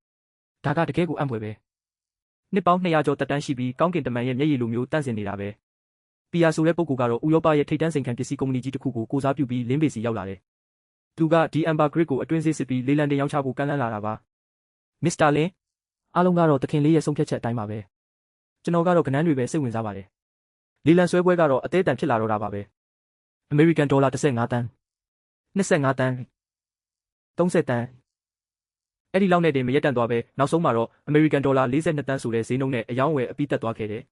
ဒါကတကယ်ကိုအံ့ဖွယ်ပဲနှစ်ပေါင်း200ကျော်တက်တန်းရှိပြီးကောင်းကင်တမန်ရဲ့မျက်ရည်လိုမျိုးတန့်စင်နေတာပဲပီယာဆိုတဲ့ပုဂ္ဂိုလ်ကတော့ဥရောပရဲ့ထိပ်တန်းစိန်ခံပစ္စည်းကုမ္ပဏီကြီးတစ်ခုကိုကိုစားပြုပြီးလင်းပေစီရောက်လာတယ်သူကဒီအမ်ဘာဂရစ်ကိုအတွင်းဆေးစစ်ပြီးလေလံတင်ရောင်းချဖို့ကမ်းလှမ်းလာတာပါမစ္စတာလင်းအားလုံးကတော့တခင်လေးရဲ့ဆုံးဖြတ်ချက်အတိုင်းပါပဲကျွန်တော်ကတော့ကနန်းတွေပဲစိတ်ဝင်စားပါတယ်လေလံဆွဲပွဲကတော့အသေးအတန်ဖြစ်လာတော့တာပါပဲအမေရိကန်ဒေါ်လာ15တန်း25တန်း30တန်းအဲ့ဒီလောက်နဲ့တင်မရက်တန့်သွားပဲနောက်ဆုံးမှာတော့အမေရိကန်ဒေါ်လာ42တန်းဆိုတဲ့ဈေးနှုန်းနဲ့အယောင်းဝယ်အပြီးတက်သွားခဲ့တယ်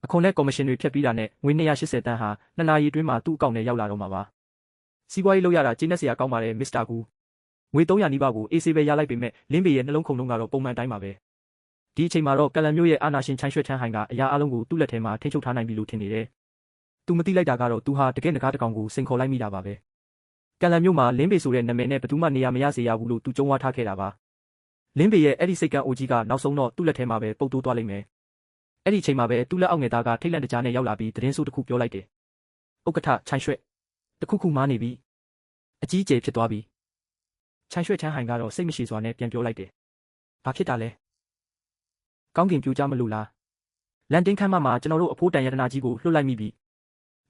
အခွန်နဲ့ကော်မရှင်တွေဖြတ်ပြီးတာနဲ့ငွေ280တန်းဟာ2နာရီအတွင်းမှာသူ့အကောင့်ထဲရောက်လာတော့မှာပါစီးပွားရေးလုပ်ရတာကျင်းနေစရာကောင်းပါတယ်မစ္စတာကူငွေ300နီးပါးကိုအေးဆေးပဲရလိုက်ပေမဲ့လင်းပေရဲ့နှလုံးခုန်လုံးကတော့ပုံမှန်တိုင်းပါပဲဒီအချိန်မှာတော့ကလန်မျိုးရဲ့အာနာရှင်ချိုင်းရွှဲထန်းဟိုင်ကအရာအလုံးကိုသူ့လက်ထဲမှာထိန်းချုပ်ထားနိုင်ပြီလို့ထင်နေတယ်သူမသိလိုက်တာကတော့သူဟာတကယ်ငကားတစ်ကောင်ကိုစိန်ခေါ်လိုက်မိတာပါပဲကလန်မျိုးမှာလင်းပေဆိုတဲ့နာမည်နဲ့ဘယ်သူမှနေရာမရစေရဘူးလို့သူကြုံဝါထားခဲ့တာပါလင်းပေရဲ့အဲ့ဒီစိတ်ကန်းအိုကြီးကနောက်ဆုံးတော့သူ့လက်ထဲမှာပဲပုတ်တိုးသွားလိမ့်မယ်အဲ့ဒီအချိန်မှာပဲသူ့လက်အောက်ငယ်သားကထိတ်လန့်တကြားနဲ့ရောက်လာပြီးသတင်းဆိုးတစ်ခုပြောလိုက်တယ်ဥက္ကဋ္ဌချိုင်းရွှဲတခုခုမားနေပြီအကြီးအကျယ်ဖြစ်သွားပြီချိုင်းရွှဲချမ်းဟိုင်ကတော့စိတ်မရှိစွာနဲ့ပြန်ပြောလိုက်တယ်ဘာဖြစ်တာလဲကောင်းကင်ပြိုကျမလို့လားလန်တင်းခမ်းမမှာကျွန်တော်တို့အဖိုးတန်ရတနာကြီးကိုလွှတ်လိုက်မိပြီ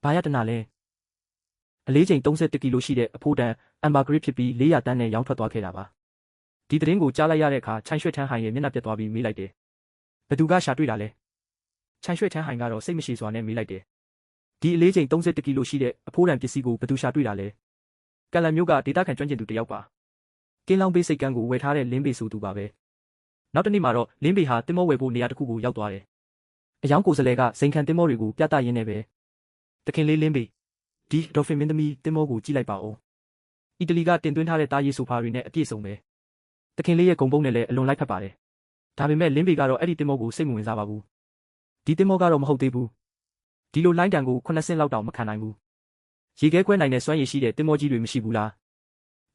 ဘာရတနာလဲအလေးချိန်31ကီလိုရှိတဲ့အဖိုးတန်အမ်ဘာဂရစ်ဖြစ်ပြီး400တန်းနဲ့ရောင်းထွက်သွားခဲ့တာပါဒီသတင်းကိုကြားလိုက်ရတဲ့အခါချိုင်းရွှဲချမ်းဟိုင်ရဲ့မျက်နှာပြတ်သွားပြီးမေးလိုက်တယ်ဘသူကရှာတွေ့တာလဲချိုင်းရွှဲချမ်းဟိုင်ကတော့စိတ်မရှိစွာနဲ့မေးလိုက်တယ်ဒီအလေးချိန်31ကီလိုရှိတဲ့အဖိုးတန်ပစ္စည်းကိုဘသူရှာတွေ့တာလဲကလန်မျိုးကဒေတာခံကျွမ်းကျင်သူတယောက်ပါကင်းလောင်းပေးစိတ်ကန်းကိုဝယ်ထားတဲ့လင်းပေဆိုသူပါပဲနောက်တစ်နေ့မှာတော့လင်းပေဟာတင်မောဝယ်ဖို့နေရာတစ်ခုကိုရောက်သွားတယ်အယောင်ကိုယ်စလဲကစိန်ခံတင်မောတွေကိုပြသရင်းနဲ့ပဲတခင်လေးလင်းပေဒီဒေါ်ဖင်မင်းသမီးတင်မောကိုကြည့်လိုက်ပါဦးအီတလီကတင်သွင်းထားတဲ့တာရီဆိုဖာတွေနဲ့အပြည့်စုံပဲတခင်လေးရဲ့ဂုံပုံးနဲ့လည်းအလွန်လိုက်ဖက်ပါတယ်ဒါပေမဲ့လင်းပေကတော့အဲ့ဒီတင်မောကိုစိတ်မဝင်စားပါဘူးဒီတင်မောကတော့မဟုတ်သေးဘူးဒီလိုလိုင်းတန်ကို9ဆင့်လောက်တောင်မခံနိုင်ဘူးရေခဲခွဲနိုင်တဲ့စွမ်းရည်ရှိတဲ့တင်မောကြီးတွေမရှိဘူးလာ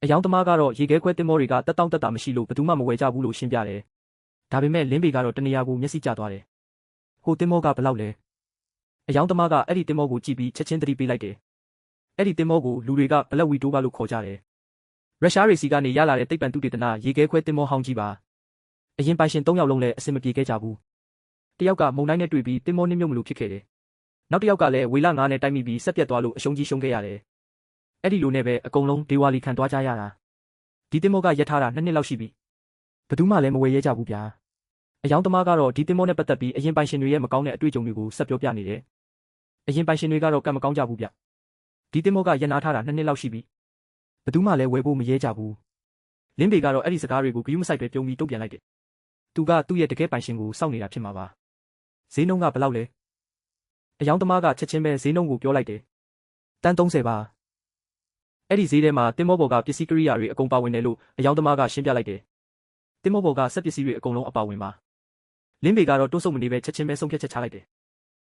းအယောင်သမားကတော့ရေခဲခွဲတင်မောတွေကတက်တောင့်တက်တာမရှိလို့ဘယ်သူမှမဝယ်ကြဘူးလို့ရှင်းပြတယ်ဒါပေမဲ့လင်းပေကတော့တနေရာကိုမျက်စိကျသွားတယ်ဟိုတင်မောကဘလောက်လဲအယောင်သမားကအဲ့ဒီတင်မောကိုကြည့်ပြီးချက်ချင်းသတိပေးလိုက်တယ်အဲ့ဒီတင်မောကိုလူတွေကဘလက်ဝီတိုးကလို့ခေါ်ကြတယ်ရုရှားတွေစီကနေရလာတဲ့တိတ်ပံတုတေသနာရေခဲခွဲတင်မောဟောင်းကြီးပါအရင်ပိုင်ရှင်3ယောက်လုံးလည်းအဆင်မပြေခဲ့ကြဘူးတယောက်ကမုံတိုင်းနဲ့တွေ့ပြီးတင်မောနှင်းမြုပ်မလို့ဖြစ်ခဲ့တယ်နောက်တစ်ယောက်ကလည်းဝေလငါးနဲ့တိုက်မိပြီးဆက်ပြတ်သွားလို့အရှုံးကြီးရှုံးခဲ့ရတယ်အဲ့ဒီလိုနဲ့ပဲအကုန်လုံးဒေဝါလီခံသွားကြရတာဒီတင်မောကရက်ထားတာ2နှစ်လောက်ရှိပြီဘယ်သူမှလည်းမဝယ်ရဲကြဘူးဗျာအယောင်သမားကတော့ဒီတင်မောနဲ့ပတ်သက်ပြီးအရင်ပိုင်ရှင်တွေရဲ့မကောင်းတဲ့အတွေ့အကြုံတွေကိုဆက်ပြောပြနေတယ်အရင်ပိုင်ရှင်တွေကတော့ကံမကောင်းကြဘူးဗျဒီတင်မောကရက်နာထားတာ2နှစ်လောက်ရှိပြီ ဘသူမှလည်းဝယ်ဖို့မရဲကြဘူးလင်းပေကတော့အဲ့ဒီစကားတွေကိုဂယုမဆိုင်ပဲပြုံးပြီးတုံ့ပြန်လိုက်တယ်သူကသူ့ရဲ့တကယ်ပိုင်ရှင်ကိုစောင့်နေတာဖြစ်မှာပါဈေးနှုန်းကဘယ်လောက်လဲအယောင်သမားကချက်ချင်းပဲဈေးနှုန်းကိုပြောလိုက်တယ်တန်း30ပါအဲ့ဒီဈေးထဲမှာတင်မောဘော်ကပစ္စည်းကိရိယာတွေအကုန်ပါဝင်တယ်လို့အယောင်သမားကရှင်းပြလိုက်တယ်တင်မောဘော်ကစက်ပစ္စည်းတွေအကုန်လုံးအပါဝင်ပါလင်းပေကတော့တွန်းဆုတ်မနေပဲချက်ချင်းပဲဆုံးဖြတ်ချက်ချလိုက်တယ်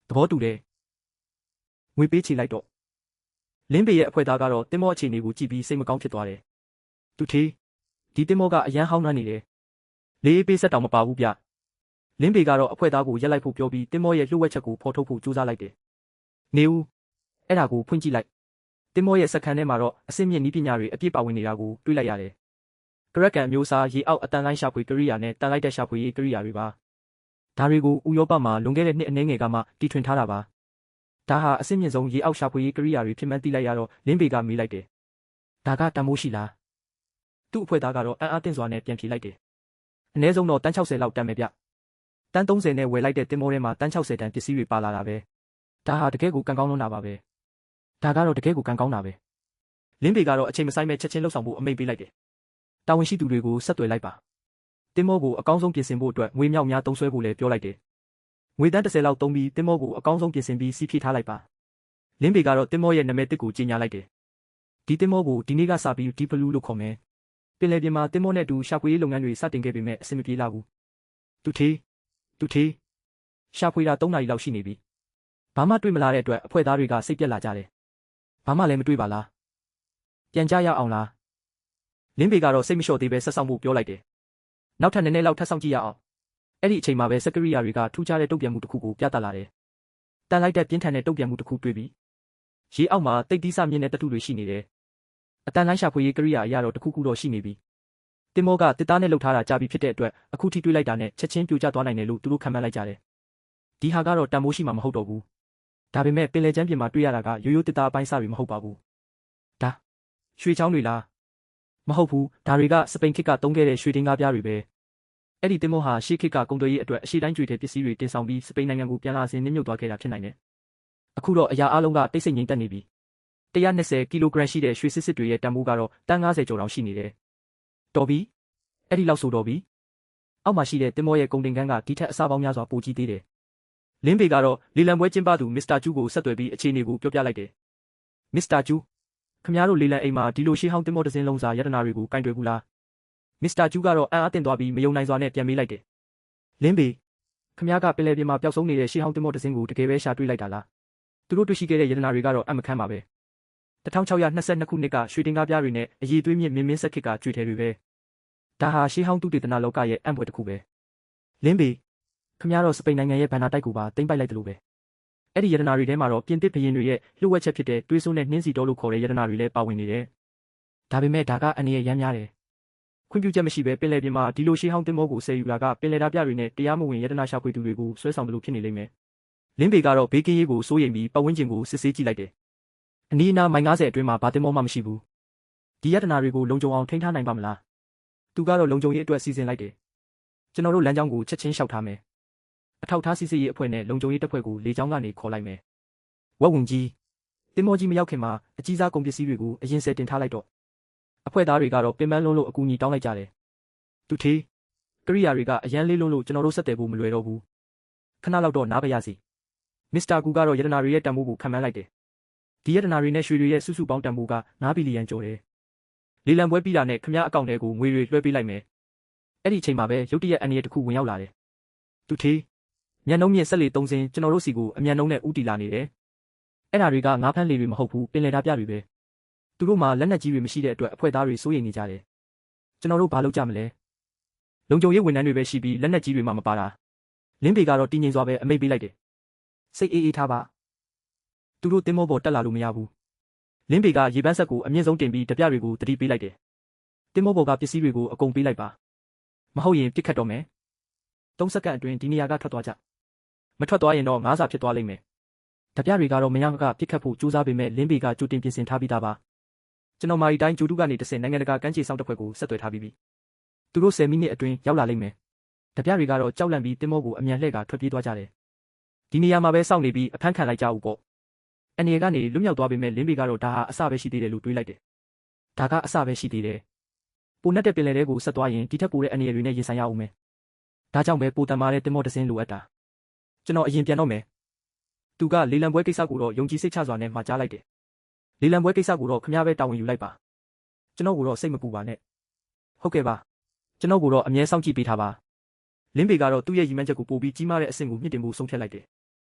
သဘောတူတယ်ငွေပေးချေလိုက်တော့လင်းပေရဲ့အဖွဲသားကတော့တင်မောအခြေအနေကိုကြည့်ပြီးစိတ်မကောင်းဖြစ်သွားတယ်သူထေးဒီတင်မောကအရန်ဟောင်းနှမ်းနေတယ်လေးပေးဆက်တောင်မပါဘူးဗျလင်းပေကတော့အဖွဲသားကိုရက်လိုက်ဖို့ပြောပြီးတင်မောရဲ့လှုပ်ဝက်ချက်ကိုဖော်ထုတ်ဖို့ကြိုးစားလိုက်တယ်နေဦးအဲ့ဒါကိုဖွင့်ကြည့်လိုက်တင်မောရဲ့စက္ကန့်ထဲမှာတော့အစင်းမြင့်နီးပညာတွေအပြည့်ပါဝင်နေတာကိုတွေ့လိုက်ရတယ်ကရက်ကန်မျိုးစားရေအောက်အတန်လိုင်းရှာဖွေကိရိယာနဲ့တန်လိုက်တဲ့ရှာဖွေရေးကိရိယာတွေပါဒါတွေကိုဥရောပမှာလွန်ခဲ့တဲ့နှစ်အနည်းငယ်ကမှတီထွင်ထားတာပါဒါဟာအစင်းမြင့်ဆုံးရေအောက်ရှာဖွေရေးကိရိယာတွေဖြစ်မှန်းသိလိုက်ရတော့လင်းပေကမေးလိုက်တယ်ဒါကတန်မိုးရှိလားသူ့အဖွဲ့သားကတော့အံ့အားသင့်စွာနဲ့ပြန်ဖြေလိုက်တယ်အနည်းဆုံးတော့တန်း60လောက်တန်မယ်ဗျတန်း30နဲ့ဝယ်လိုက်တဲ့တင်မောထဲမှာတန်း60တန်ပစ္စည်းတွေပါလာတာပဲဒါဟာတကယ်ကိုကံကောင်းလွန်းတာပါပဲဒါကတော့တကယ်ကိုကံကောင်းတာပဲလင်းပေကတော့အချိန်မဆိုင်မဲ့ချက်ချင်းလှုပ်ဆောင်ဖို့အမိန့်ပေးလိုက်တယ်တာဝန်ရှိသူတွေကိုဆက်သွယ်လိုက်ပါတင်မောကိုအကောင်းဆုံးပြင်ဆင်ဖို့အတွက်ငွေမြောက်များသုံးစွဲဖို့လည်းပြောလိုက်တယ်ငွေတန်း30လောက်သုံးပြီးတင်မောကိုအကောင်းဆုံးပြင်ဆင်ပြီးစီးဖြည့်ထားလိုက်ပါလင်းပေကတော့တင်မောရဲ့နာမည်တစ်ကိုကြေညာလိုက်တယ်ဒီတင်မောကိုဒီနေ့ကစပြီးဒီဘလူးလို့ခေါ်မယ်ပင်လယ်ပြင်မှာတင်မောနဲ့အတူရှာဖွေရေးလုပ်ငန်းတွေစတင်ခဲ့ပေမဲ့အဆင်မပြေလာဘူးသူထေးရှာဖွေတာ3နာရီလောက်ရှိနေပြီဘာမှတွေ့မလာတဲ့အတွက်အဖွဲ့သားတွေကစိတ်ပြက်လာကြတယ်ဘာမှလည်းမတွေ့ပါလားပြန်ကြရအောင်လားလင်းပေကတော့စိတ်မလျှော့သေးပဲဆက်ဆောင်ဖို့ပြောလိုက်တယ်နောက်ထပ်နည်းနည်းလောက်ထပ်ဆောင်ကြည့်ရအောင်အဲ့ဒီအချိန်မှာပဲစက်ကရိယာတွေကထူးခြားတဲ့တုံ့ပြန်မှုတစ်ခုကိုပြသလာတယ်တန်လိုက်တဲ့ပြင်းထန်တဲ့တုံ့ပြန်မှုတစ်ခုတွေ့ပြီးရေအောက်မှာတိတ်တီးစမြင့်တဲ့တတုတွေရှိနေတယ်အတန်လိုင်းရှာဖွေရေးကိရိယာအရာတော့တစ်ခုခုတော့ရှိနေပြီတင်မောကတစ်သားနဲ့လှုပ်ထားတာကြာပြီဖြစ်တဲ့အတွက်အခုထိတွေးလိုက်တာနဲ့ချက်ချင်းပြိုကျသွားနိုင်တယ်လို့သူတို့ခံမှန်းလိုက်ကြတယ်ဒီဟာကတော့တန်မိုးရှိမှာမဟုတ်တော့ဘူးဒါပေမဲ့ပင်လယ်ကျမ်းပြင်မှာတွေ့ရတာကရိုးရိုးတစ်သားအပိုင်းစားတွေမဟုတ်ပါဘူးဒါရွှေချောင်းတွေလားမဟုတ်ဘူးဒါတွေကစပိန်ခေတ်ကတုံးခဲ့တဲ့ရွှေတင်းကားပြားတွေပဲအဲ့ဒီတင်မောဟာရှေးခေတ်ကကုန်သွယ်ရေးအတွက်အရှိတိုင်းကျွေတဲ့ပစ္စည်းတွေတင်ဆောင်ပြီးစပိန်နိုင်ငံကိုပြန်လာစဉ်နစ်မြုပ်သွားခဲ့တာဖြစ်နိုင်တယ်အခုတော့အရာအလုံးကတိတ်ဆိတ်ငြိမ်သက်နေပြီ120ကီလိုဂရမ်ရှိတဲ့ရွှေစစ်စစ်တွေရဲ့တန်ဖိုးကတော့တန်း90ကျော်တောင်ရှိနေတယ်တော်ပြီအဲ့ဒီလောက်ဆိုတော်ပြီအောက်မှာရှိတဲ့တင်မောရဲ့ကုန်တင်ခန်းကဒီထက်အစားပေါင်းများစွာပိုကြီးသေးတယ်လင်းပေကတော့လီလံပွဲကျင်းပသူမစ္စတာကျူးကိုဆက်သွယ်ပြီးအခြေအနေကိုပြောပြလိုက်တယ်မစ္စတာကျူးခင်ဗျားတို့လီလံအိမ်မှာဒီလိုရှေးဟောင်းတင်မောတစ်စင်းလုံးစာရတနာတွေကိုကင်တွယ်ဘူးလားမစ္စတာကျူးကတော့အံ့အားသင့်သွားပြီးမယုံနိုင်စွာနဲ့ပြန်မေးလိုက်တယ်လင်းပေခင်ဗျားကပင်လယ်ပြင်မှာပျောက်ဆုံးနေတဲ့ရှေးဟောင်းတင်မောတစ်စင်းကိုတကယ်ပဲရှာတွေ့လိုက်တာလားသူတို့တွေ့ရှိခဲ့တဲ့ရတနာတွေကတော့အမခန်းပါပဲ1622ခုနှစ်ကရွှေတင်ကားပြားတွေနဲ့အရေးသွေးမြင့်မင်းမင်းဆက်ခေတ်ကကြွေထဲတွေပဲဒါဟာရှေးဟောင်းသုတေသနလောကရဲ့အံ့ဖွယ်တစ်ခုပဲလင်းပေခင်ဗျားတို့စပိန်နိုင်ငံရဲ့ဘန်နာတိုက်ကိုပါသိမ်းပိုက်လိုက်တယ်လို့ပဲအဲ့ဒီရတနာတွေထဲမှာတော့ပြင်သစ်ဘရင်တွေရဲ့လှုပ်ဝက်ချက်ဖြစ်တဲ့တွေးစိုးနဲ့နှင်းစီတော်လို့ခေါ်တဲ့ရတနာတွေလည်းပါဝင်နေတယ်ဒါပေမဲ့ဒါကအန္တရာယ်ရမ်းများတယ်ခွင့်ပြုချက်မရှိဘဲပင်လယ်ပြင်မှာဒီလိုရှေးဟောင်းတင်မောကိုဆယ်ယူတာကပင်လယ်သားပြတွေနဲ့တရားမဝင်ရတနာရှာဖွေသူတွေကိုဆွဲဆောင်တယ်လို့ဖြစ်နေလိမ့်မယ်လင်းပေကတော့ဘေးကင်းရေးကိုစိုးရိမ်ပြီးပတ်ဝန်းကျင်ကိုစစ်ဆေးကြည့်လိုက်တယ်အနီးအနားမိုင်90အတွင်းမှာဘာတင်မောမှမရှိဘူးဒီရတနာတွေကိုလုံခြုံအောင်ထိန်းထားနိုင်ပါမလားသူကတော့လုံခြုံရေးအတွက်စီစဉ်လိုက်တယ်ကျွန်တော်တို့လမ်းကြောင်းကိုချက်ချင်းလျှောက်ထားမယ်အထောက်ထားစစ်ဆေးရေးအဖွဲ့နဲ့လုံခြုံရေးတပ်ဖွဲ့ကိုလေကြောင်းကနေခေါ်လိုက်မယ်ဝက်ဝင်ကြီးတင်မောကြီးမရောက်ခင်မှာအကြီးစားကုန်ပစ္စည်းတွေကိုအရင်ဆယ်တင်ထားလိုက်တော့အဖွဲ့သားတွေကတော့ပင်ပန်းလုံးလို့အကူအညီတောင်းလိုက်ကြတယ်သူထေးကိရိယာတွေကအရန်လေးလုံးလို့ကျွန်တော်တို့ဆက်တယ်ဖို့မလွယ်တော့ဘူးခဏလောက်တော့နားပါရစီမစ္စတာကူကတော့ရတနာတွေရဲ့တန်ဖိုးကိုခံမှန်းလိုက်တယ်ဒီရတနာတွေနဲ့ရွှေတွေရဲ့စုစုပေါင်းတန်ဖိုးက9ဘီလီယံကျော်တယ်လေလံပွဲပြီးတာနဲ့ခမည်းအကောင့်ထဲကိုငွေတွေလွှဲပေးလိုက်မယ်အဲ့ဒီအချိန်မှာပဲရုတ်တရက်အန်ရီတစ်ခုဝင်ရောက်လာတယ်သူထေးညံနှုံးမြင့်ဆက်လေ3စင်းကျွန်တော်တို့စီကိုအမြန်နှုံးနဲ့ဥတီလာနေတယ်အဲ့ဒါတွေကငါးဖမ်းလေတွေမဟုတ်ဘူးပင်လယ်သားပြတွေပဲသူတို့မှာလက်နက်ကြီးတွေမရှိတဲ့အတွက်အဖွဲ့သားတွေစိုးရိမ်နေကြတယ်ကျွန်တော်တို့ဘာလုပ်ကြမလဲလုံခြုံရေးဝန်ထမ်းတွေပဲရှိပြီးလက်နက်ကြီးတွေမှမပါတာလင်းပေကတော့တင်းငိမ်စွာပဲအမိတ်ပေးလိုက်တယ်စိတ်အေးထားပါသူတို့တင်မောပေါ်တက်လာလို့မရဘူးလင်းပေကရေပန်းဆက်ကိုအမြင့်ဆုံးတင်ပြီးတပြတွေကိုတတိပေးလိုက်တယ်တင်မောပေါ်ကပစ္စည်းတွေကိုအကုန်ပေးလိုက်ပါမဟုတ်ရင်ပြစ်ခတ်တော့မယ်3စက္ကန့်အတွင်းဒီနေရာကထွက်သွားကြမထွက်သွားရင်တော့ငါးစာဖြစ်သွားလိမ့်မယ်တပြတွေကတော့မရမကပြစ်ခတ်ဖို့ကြိုးစားပေမဲ့လင်းပေကကြိုတင်ပြင်ဆင်ထားပြီးသားပါကျွန်တော်မာရီတိုင်းဂျိုတုကနေတဆင့်နိုင်ငံတကာကမ်းခြေစောင့်တပ်ဖွဲ့ကိုဆက်သွယ်ထားပြီးပြီသူတို့10မိနစ်အတွင်းရောက်လာလိမ့်မယ်တပြတွေကတော့ကြောက်လန့်ပြီးတင်မောကိုအမြန်လှည့်ကထွက်ပြေးသွားကြတယ်ဒီနေရာမှာပဲစောင့်နေပြီးအဖမ်းခံလိုက်ကြဦးပေါ့အန်ရီကနေလွတ်မြောက်သွားပေမဲ့လင်းပေကတော့ဒါဟာအစပဲရှိသေးတယ်လို့တွေးလိုက်တယ် ဒါကအစပဲရှိသေးတယ်ပိုနဲ့တဲ့ပင်လယ်ထဲကိုဆက်သွားရင်ဒီထက်ပိုတဲ့အန္တရာယ်တွေနဲ့ရင်ဆိုင်ရအောင်မယ်ဒါကြောင့်ပဲပိုတန်မာတဲ့တင်မောတစ်စင်းလိုအပ်တာကျွန်တော်အရင်ပြန်တော့မယ်သူကလေလံပွဲကိစ္စကိုတော့ယုံကြည်စိတ်ချစွာနဲ့မှာကြားလိုက်တယ်လေလံပွဲကိစ္စကိုတော့ခမရပဲတာဝန်ယူလိုက်ပါကျွန်တော်ကိုတော့စိတ်မပူပါနဲ့ဟုတ်ကဲ့ပါကျွန်တော်ကိုတော့အမြဲစောင့်ကြည့်ပေးထားပါလင်းပေကတော့သူ့ရဲ့ရည်မှန်းချက်ကိုပိုပြီးကြီးမားတဲ့အဆင့်ကိုမြင့်တင်ဖို့ဆုံးဖြတ်လိုက်တယ်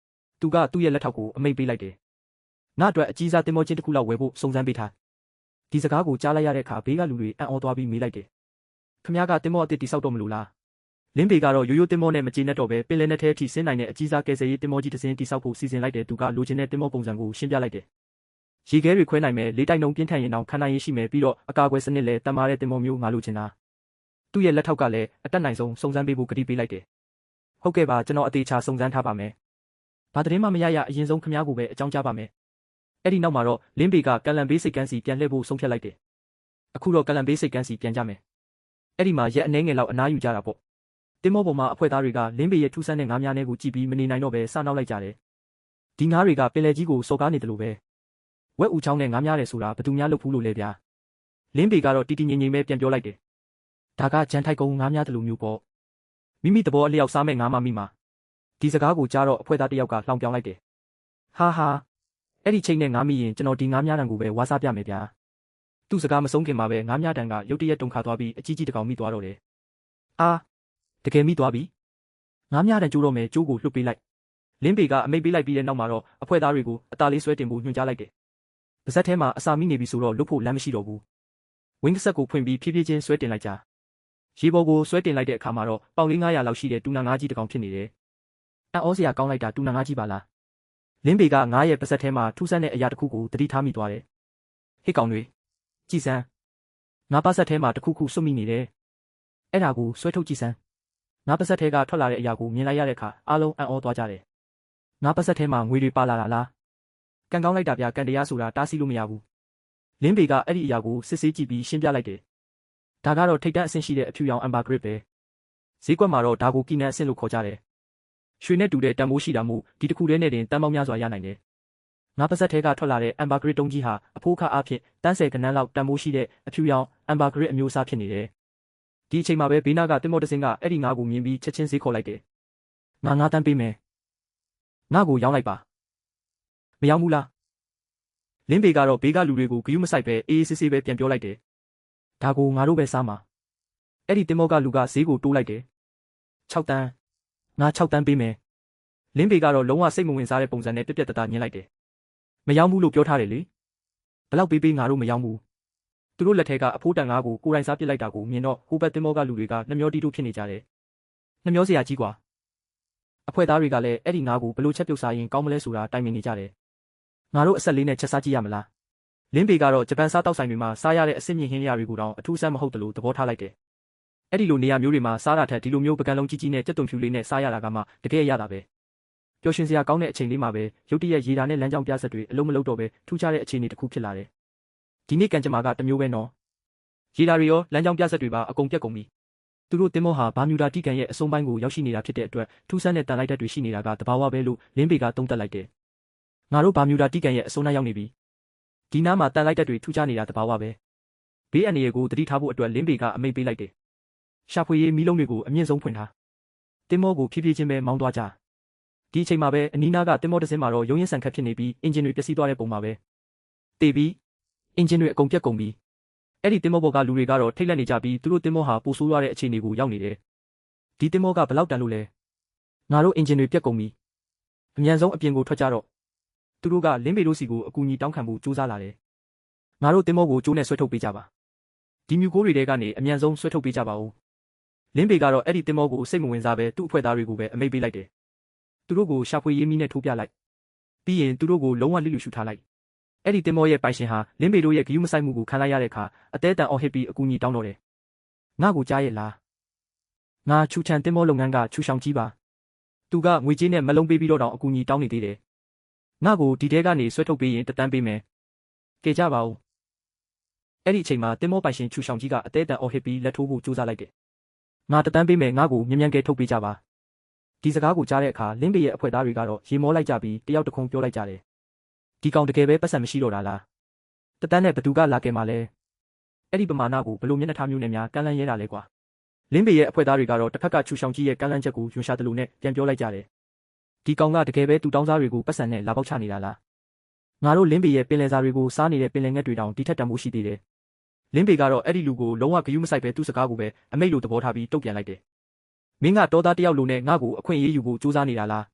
သူကသူ့ရဲ့လက်ထောက်ကိုအမိန့်ပေးလိုက်တယ်ငါ့အတွက်အကြီးစားတင်မောချင်းတစ်ခုလောက်ဝယ်ဖို့စုံစမ်းပေးထားဒီစကားကိုကြားလိုက်ရတဲ့အခါဘေးကလူတွေအံ့ဩသွားပြီးမေးလိုက်တယ်ခမရကတင်မောအစ်စ်တိဆောက်တော့မလို့လားလင်းပေကတော့ရိုးရိုးတင်မောနဲ့မကျေနပ်တော့ပဲပင်လယ်နဲ့ထဲအထိဆင်းနိုင်တဲ့အကြီးစားကယ်ဆယ်ရေးတင်မောကြီးတစ်စင်းတိဆောက်ဖို့စီစဉ်လိုက်တယ်သူကလိုချင်တဲ့တင်မောပုံစံကိုရှင်းပြလိုက်တယ်ရေခဲတွေခွဲနိုင်မယ်လေးတိုက်နှုံပြင်းထန်ရင်တောင်ခံနိုင်ရရှိမယ်ပြီးတော့အကာအကွယ်စနစ်လည်းတန်မာတဲ့တင်မောမျိုးငါလိုချင်တာသူ့ရဲ့လက်ထောက်ကလည်းအတက်နိုင်ဆုံးစုံစမ်းပေးဖို့ကတိပေးလိုက်တယ်ဟုတ်ကဲ့ပါကျွန်တော်အသေးချာစုံစမ်းထားပါမယ်ဘာသတင်းမှမရရအရင်ဆုံးခမ ्या ကိုပဲအကြောင်းကြားပါမယ်အဲ့ဒီနောက်မှာတော့လင်းပေကကလန်ဘေးစိတ်ကန်းစီပြန်လှည့်ဖို့ဆုံးဖြတ်လိုက်တယ်အခုတော့ကလန်ဘေးစိတ်ကန်းစီပြန်ကြမယ်အဲ့ဒီမှာရက်အနှဲငယ်လောက်အနားယူကြတာပေါ့တင်မောပေါ်မှာအဖွဲ့သားတွေကလင်းပေရဲ့ထူးဆန်းတဲ့ငါးများနဲ့ကိုကြည့်ပြီးမနေနိုင်တော့ပဲစနောက်လိုက်ကြတယ်ဒီငါးတွေကပင်လယ်ကြီးကိုစော်ကားနေတယ်လို့ပဲဝက်ဦးချောင်းနဲ့ငါးများတယ်ဆိုတာဘသူများလုပ်ဘူးလို့လဲဗျာလင်းပေကတော့တီတီငိမ့်ငိမ့်ပဲပြန်ပြောလိုက်တယ်ဒါကဂျန်ထိုက်ကုန်းငါးများတယ်လို့မျိုးပေါ့မိမိသဘောအလျောက်စားမဲ့ငါးမမိမှာဒီစကားကိုကြားတော့အဖွဲ့သားတစ်ယောက်ကလှောင်ပြောင်းလိုက်တယ်ဟာဟာအဲ့ဒီချိန်နဲ့ငါးမိရင်ကျွန်တော်ဒီငါးများတန်ကိုပဲဝါစားပြမယ်ဗျာသူ့စကားမဆုံးခင်မှာပဲငါးများတန်ကရုတ်တရက်တုန်ခါသွားပြီးအကြီးကြီးတကောင်မိသွားတော့တယ်အာတကယ်မိသွားပြီငါးများတန်ကျိုးတော့မယ်ကျိုးကိုလွှတ်ပေးလိုက်လင်းပေကအမိတ်ပေးလိုက်ပြီးတဲ့နောက်မှာတော့အဖွဲ့သားတွေကိုအသားလေးဆွဲတင်ဖို့ညွှန်ကြားလိုက်တယ်ပါဇက်ထဲမှာအစာမိနေပြီဆိုတော့လွတ်ဖို့လမ်းမရှိတော့ဘူးဝင်းကဆက်ကိုဖွင့်ပြီးဖြည်းဖြည်းချင်းဆွဲတင်လိုက်ကြရေပေါ်ကိုဆွဲတင်လိုက်တဲ့အခါမှာတော့ပေါင်လေး900လောက်ရှိတဲ့တူနာငါးကြီးတစ်ကောင်ဖြစ်နေတယ်အံ့ဩစရာကောင်းလိုက်တာတူနာငါးကြီးပါလားလင်းပေကငါးရဲ့ပါဇက်ထဲမှာထူးဆန်းတဲ့အရာတစ်ခုကိုသတိထားမိသွားတယ်ဟစ်ကောင်တွေကြည်စမ်းငါးပါဇက်ထဲမှာတစ်ခုခုစွတ်မိနေတယ်အဲ့ဒါကိုဆွဲထုတ်ကြည့်စမ်းငါးပါဇက်ထဲကထွက်လာတဲ့အရာကိုမြင်လိုက်ရတဲ့အခါအားလုံးအံ့ဩသွားကြတယ်ငါးပါဇက်ထဲမှာငွေတွေပါလာတာလားကန်ကောင်းလိုက်တာဗျာကန်တရားဆိုတာတားဆီးလို့မရဘူးလင်းပေကအဲ့ဒီအရာကိုစစ်ဆေးကြည့်ပြီးရှင်းပြလိုက်တယ်ဒါကတော့ထိတ်တန့်အဆင့်ရှိတဲ့အဖြူရောင်အမ်ဘာဂရစ်ပဲဈေးကွက်မှာတော့ဒါကိုကီနန်အဆင့်လို့ခေါ်ကြတယ်ရွှေနဲ့တူတဲ့တန်ဖိုးရှိတာမို့ဒီတစ်ခုတည်းနဲ့တင်တန်ပေါင်းများစွာရနိုင်တယ်ငါးပါဇက်ထဲကထွက်လာတဲ့အမ်ဘာဂရစ်တုံးကြီးဟာအဖိုးအခါအဖြစ်တန်းဆယ်ကနန်းလောက်တန်ဖိုးရှိတဲ့အဖြူရောင်အမ်ဘာဂရစ်အမျိုးအစားဖြစ်နေတယ်ဒီအချိန်မှာပဲဘေးနားကတင်မောတစင်းကအဲ့ဒီငါးကိုမြင်ပြီးချက်ချင်းဈေးခေါ်လိုက်တယ်ငါ9တန်းပေးမယ်ငါ့ကိုရောင်းလိုက်ပါမရောင်းဘူးလားလင်းပေကတော့ဘေးကလူတွေကိုဂယုမဆိုင်ပဲအေးအေးဆေးဆေးပဲပြန်ပြောလိုက်တယ်ဒါကိုငါတို့ပဲစားမှာအဲ့ဒီတင်မောကလူကဈေးကိုတိုးလိုက်တယ်6တန်းငါ6တန်းပေးမယ်လင်းပေကတော့လုံးဝစိတ်မဝင်စားတဲ့ပုံစံနဲ့ပြက်ပြက်တသားညင်းလိုက်တယ်မရောင်းဘူးလို့ပြောထားတယ်လေဘလောက်ပေးငါတို့မရောင်းဘူးသူတို့လက်ထဲကအဖိုးတန်ငါးကိုကိုယ်တိုင်စားပစ်လိုက်တာကိုမြင်တော့ဟိုဘက်တင်မောကလူတွေကနှမျောတီးတိုးဖြစ်နေကြတယ်နှမျောစရာကြီးကွာအဖွဲ့သားတွေကလည်းအဲ့ဒီငါးကိုဘလို့ချက်ပြုတ်စားရင်ကောင်းမလဲဆိုတာတိုင်ပင်နေကြတယ်ငါတို့အဆက်လေးနဲ့ချက်စားကြည့်ရမလားလင်းပေကတော့ဂျပန်စားတောက်ဆိုင်တွေမှာစားရတဲ့အဆင့်မြင့်ဟင်းလျာတွေကိုတောင်အထူးဆန်းမဟုတ်တယ်လို့သဘောထားလိုက်တယ်အဲ့ဒီလိုနေရာမျိုးတွေမှာစားတာထက်ဒီလိုမျိုးပကံလုံးကြီးကြီးနဲ့ကြက်သွန်ဖြူလေးနဲ့စားရတာကမှတကယ်ရတာပဲပျော်ရွှင်စရာကောင်းတဲ့အချိန်လေးမှာပဲရုတ်တရက်ရေဓာနဲ့လမ်းကြောင်းပြဆက်တွေအလုံးမလုံးတော့ပဲထူးခြားတဲ့အခြေအနေတစ်ခုဖြစ်လာတယ်ဒီနေ့ကံကြမ္မာကတစ်မျိုးပဲနော်ရေဓာတွေရောလမ်းကြောင်းပြဆက်တွေပါအကုန်ပြတ်ကုန်ပြီသူတို့တင်မောဟာဘာမြူဒါတီကန်ရဲ့အစုံပိုင်းကိုရောက်ရှိနေတာဖြစ်တဲ့အတွက်ထူးဆန်းတဲ့တန်လိုက်တက်တွေရှိနေတာကတဘာဝပဲလို့လင်းပေကသုံးသပ်လိုက်တယ်ငါတို့ဘာမြူဒါတီကန်ရဲ့အစုံနောက်ရောက်နေပြီဒီနားမှာတန်လိုက်တက်တွေထူးခြားနေတာတဘာဝပဲဘေးအန္တရာယ်ကိုသတိထားဖို့အတွက်လင်းပေကအမိန့်ပေးလိုက်တယ်ရှာဖွေရေးမီးလုံးတွေကိုအမြင့်ဆုံးဖွင့်ထားတင်မောကိုဖြည်းဖြည်းချင်းပဲမောင်းသွားကြဒီအချိန်မှာပဲအနီးနားကတင်မောတစ်စင်းမှာတော့ရုံးရင်ဆန်ခတ်ဖြစ်နေပြီးအင်ဂျင်တွေပျက်စီးသွားတဲ့ပုံမှာပဲတေပြီးအင်ဂျင်တွေအကုန်ပြတ်ကုန်ပြီအဲ့ဒီတင်မောဘော်ကလူတွေကတော့ထိတ်လန့်နေကြပြီးသူတို့တင်မောဟာပိုဆိုးရတဲ့အခြေအနေကိုရောက်နေတယ်ဒီတင်မောကဘလောက်တန်လို့လဲငါတို့အင်ဂျင်တွေပြတ်ကုန်ပြီအမြန်ဆုံးအပြင်ကိုထွက်ကြတော့သူတို့ကလင်းပေတို့စီကိုအကူအညီတောင်းခံဖို့ကြိုးစားလာတယ်ငါတို့တင်မောကိုကျိုးနဲ့ဆွဲထုတ်ပေးကြပါဒီမြူကိုတွေတဲကနေအမြန်ဆုံးဆွဲထုတ်ပေးကြပါဦးလင်းပေကတော့အဲ့ဒီတင်မောကိုစိတ်မဝင်စားပဲသူ့အဖွဲ့သားတွေကိုပဲအမိန့်ပေးလိုက်တယ်သူတို့ကိုရှာဖွေရေးမီးနဲ့ထိုးပြလိုက်ပြီးရင်သူတို့ကိုလုံးဝလိလူရှုထားလိုက်အဲ့ဒီတင်မောရဲ့ပိုင်ရှင်ဟာလင်းပေတို့ရဲ့ဂယုမဆိုင်မှုကိုခံလိုက်ရတဲ့အခါအသေးတန်အော်ဟစ်ပြီးအကူအညီတောင်းတော့တယ်ငါ့ကိုကြားရဲ့လားငါချူချန်တင်မောလုပ်ငန်းကချူဆောင်ကြီးပါသူကငွေကြေးနဲ့မလုံးပေးပြီးတော့တောင်အကူအညီတောင်းနေသေးတယ်ငါ့ကိုဒီတဲကနေဆွဲထုတ်ပေးရင်တတန်းပေးမယ်ကဲကြပါဦးအဲ့ဒီအချိန်မှာတင်မောပိုင်ရှင်ချူဆောင်ကြီးကအသေးတန်အော်ဟစ်ပြီးလက်ထိုးဖို့ကြိုးစားလိုက်တယ်ငါတတန်းပေးမယ်ငါ့ကိုမြန်မြန်ကဲထုတ်ပေးကြပါဒီစကားကိုကြားတဲ့အခါလင်းပေရဲ့အဖွဲ့သားတွေကတော့ရေမောလိုက်ကြပြီးတယောက်တစ်ခုံပြောလိုက်ကြတယ်ဒီကောင်တကယ်ပဲပတ်စံမရှိတော့တာလားတတန်းနဲ့ဘသူကလာကဲမှာလဲ အဲ့ဒီပမာဏကိုဘလို့မျက်နှာထားမျိုးနဲ့များကမ်းလှမ်းရဲတာလဲကွာလင်းပေရဲ့အဖွဲ့သားတွေကတော့တစ်ဖက်ကချူရှောင်ကြီးရဲ့ကမ်းလှမ်းချက်ကိုယွန်ရှာတလူနဲ့ပြန်ပြောလိုက်ကြတယ်ဒီကောင်ကတကယ်ပဲတူတောင်းစားတွေကိုပတ်စံနဲ့လာပေါက်ချနေတာလားငါတို့လင်းပေရဲ့ပင်လယ်စာတွေကိုစားနေတဲ့ပင်လယ်ငှက်တွေတောင်ဒီထက်တန်ဖို့ရှိသေးတယ်လင်းပေကတော့အဲ့ဒီလူကိုလုံးဝဂယုမဆိုင်ပဲသူ့စကားကိုပဲအမိတ်လိုသဘောထားပြီးတုတ်ပြန်လိုက်တယ်မင်းကတောသားတယောက်လိုနဲ့ငါ့ကိုအခွင့်အရေးယူဖို့စူးစမ်းနေတာလား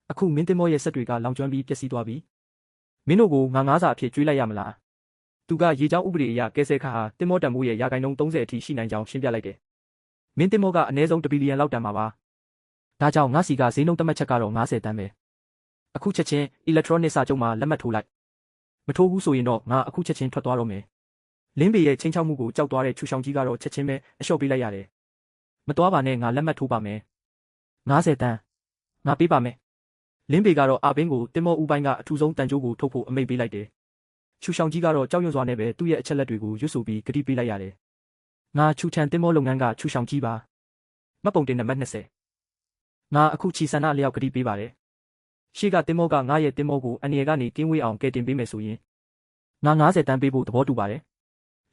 အခုမင်းတင်မောရဲ့ဆက်တွေကလောင်ကျွမ်းပြီးပျက်စီးသွားပြီမင်းတို့ကိုငါငါးစာအဖြစ်ကျွေးလိုက်ရမလားသူကရေချောင်းဥပဒေအရကဲဆဲခါဟာတင်မောတန်မိုးရဲ့ရာခိုင်နှုန်း30အထိရှိနိုင်ကြောင်းရှင်းပြလိုက်တယ်မင်းတင်မောကအနည်းဆုံး1ဘီလီယံလောက်တန်မှာပါဒါကြောင့်ငါစီကဈေးနှုန်းသတ်မှတ်ချက်ကတော့90တန်းပဲအခုချက်ချင်း electronic စာချုပ်မှာလက်မှတ်ထိုးလိုက်မထိုးဘူးဆိုရင်တော့ငါအခုချက်ချင်းထွက်သွားတော့မယ်လင်းပေရဲ့ချင်းချောက်မှုကိုကြောက်သွားတဲ့ချူရှောင်ကြီးကတော့ချက်ချင်းပဲအလျှော့ပေးလိုက်ရတယ်မသွားပါနဲ့ငါလက်မှတ်ထိုးပါမယ်90တန်းငါပေးပါမယ်လင်းပေကတော့အာဘင်းကိုတင်မောဦးပိုင်းကအထူဆုံးတန်ကြိုးကိုထုတ်ဖို့အမိန့်ပေးလိုက်တယ်ချူရှောင်ကြီးကတော့ကြောက်ရွံ့စွာနဲ့ပဲသူ့ရဲ့အချက်လက်တွေကိုရွတ်ဆိုပြီးဂတိပေးလိုက်ရတယ်ငါချူထန်တင်မောလုပ်ငန်းကချူရှောင်ကြီးပါမှတ်ပုံတင်နံပါတ်20ငါအခုချီဆန္ဒလျောက်ဂတိပေးပါတယ်ရှေ့ကတင်မောကငါရဲ့တင်မောကိုအန်ရယ်ကနေကင်းဝေးအောင်ကဲတင်ပေးမယ်ဆိုရင်ငါ90တန်းပေးဖို့သဘောတူပါတယ်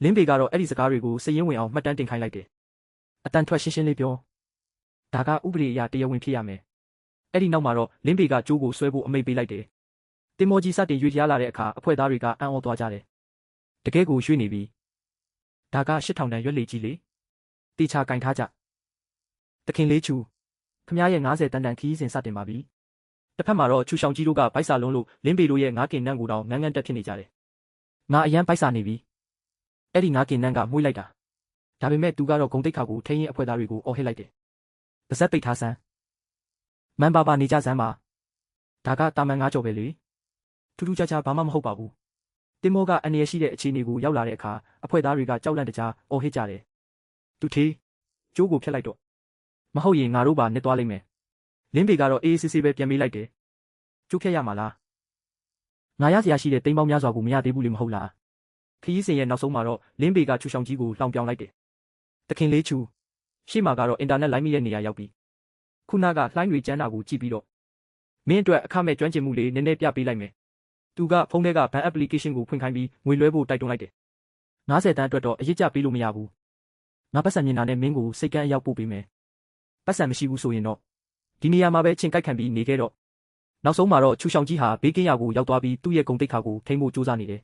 လင်းပေကတော့အဲ့ဒီစကားတွေကိုစည်ရင်းဝင်အောင်မှတ်တမ်းတင်ခိုင်းလိုက်တယ်အတန်ထွက်ရှင်းရှင်းလေးပြောဒါကဥပဒေအရတရားဝင်ဖြစ်ရမယ်အဲ့ဒီနောက်မှာတော့လင်းပေကကျိုးကိုဆွဲဖို့အမိန့်ပေးလိုက်တယ်တင်မောကြီးစတင်ရွေ့ရလာတဲ့အခါအဖွဲ့သားတွေကအံ့ဩသွားကြတယ်တကယ်ကိုရွှေ့နေပြီဒါက8000တန်ရွက်လေကြီးလေတေချာကင်ထားကြတခင်လေးချူခမရဲ့90တန်တန်ခီးစဉ်စတင်ပါပြီတစ်ဖက်မှာတော့ချူရှောင်ကြီးတို့ကဗိုက်စာလုံးလို့လင်းပေတို့ရဲ့ငါးကင်နန်းကိုတောင်ငန်းငန်းတက်ဖြစ်နေကြတယ်ငါအရန်ဗိုက်စာနေပြီအဲ့ဒီငါးကင်နန်းကမှုေးလိုက်တာဒါပေမဲ့သူကတော့ဂုံတိတ်ခါကိုထိန်းရင်အဖွဲ့သားတွေကိုအော်ဟစ်လိုက်တယ်ပါဇက်ပိတ်ထားစမ်းမန်ပါနေကြစမ်းပါဒါကတာမန်ငါးကြော်ပဲလေထူးထူးခြားခြားဘာမှမဟုတ်ပါဘူးတင်မောကအန်ရရှိတဲ့အခြေအနေကိုရောက်လာတဲ့အခါအဖွဲ့သားတွေကကြောက်လန့်တကြားအော်ဟစ်ကြတယ်သူထေးကျိုးကိုဖျက်လိုက်တော့မဟုတ်ရင်ငါတို့ပါနစ်သွားလိမ့်မယ်လင်းပေကတော့အေးအေးဆေးဆေးပဲပြန်ပေးလိုက်တယ်ကျိုးဖျက်ရမှာလားငါရစရာရှိတဲ့တိမ်ပေါင်းများစွာကိုမရသေးဘူးလေမဟုတ်လားခရီးစဉ်ရဲ့နောက်ဆုံးမှာတော့လင်းပေကချူရှောင်ကြီးကိုလှောင်ပြောင်လိုက်တယ်တခင်လေးချူရှေ့မှာကတော့အင်တာနက်လိုင်းမိတဲ့နေရာရောက်ပြီခုနကလှိုင်းတွေကျန်းတာကိုကြည့်ပြီးတော့မင်းအတွက်အခမဲ့ကျွမ်းကျင်မှုလေးနည်းနည်းပြပေးလိုက်မယ်သူကဖုန်းထဲကဘဏ် application ကိုဖွင့်ခိုင်းပြီးငွေလွှဲဖို့တိုက်တွန်းလိုက်တယ်90တန်းအတွက်တော့အရေးကြပေးလို့မရဘူးငါပတ်စံမြင်တာနဲ့မင်းကိုစိတ်ကန်းအရောက်ပို့ပေးမယ်ပတ်စံမရှိဘူးဆိုရင်တော့ဒီနေရာမှာပဲချင်းကိုက်ခံပြီးနေခဲ့တော့နောက်ဆုံးမှာတော့ချူရှောင်ကြီးဟာဘေးကင်းရာကိုရောက်သွားပြီးသူ့ရဲ့ဂုံတိတ်ခါကိုထိန်းဖို့ကြိုးစားနေတယ်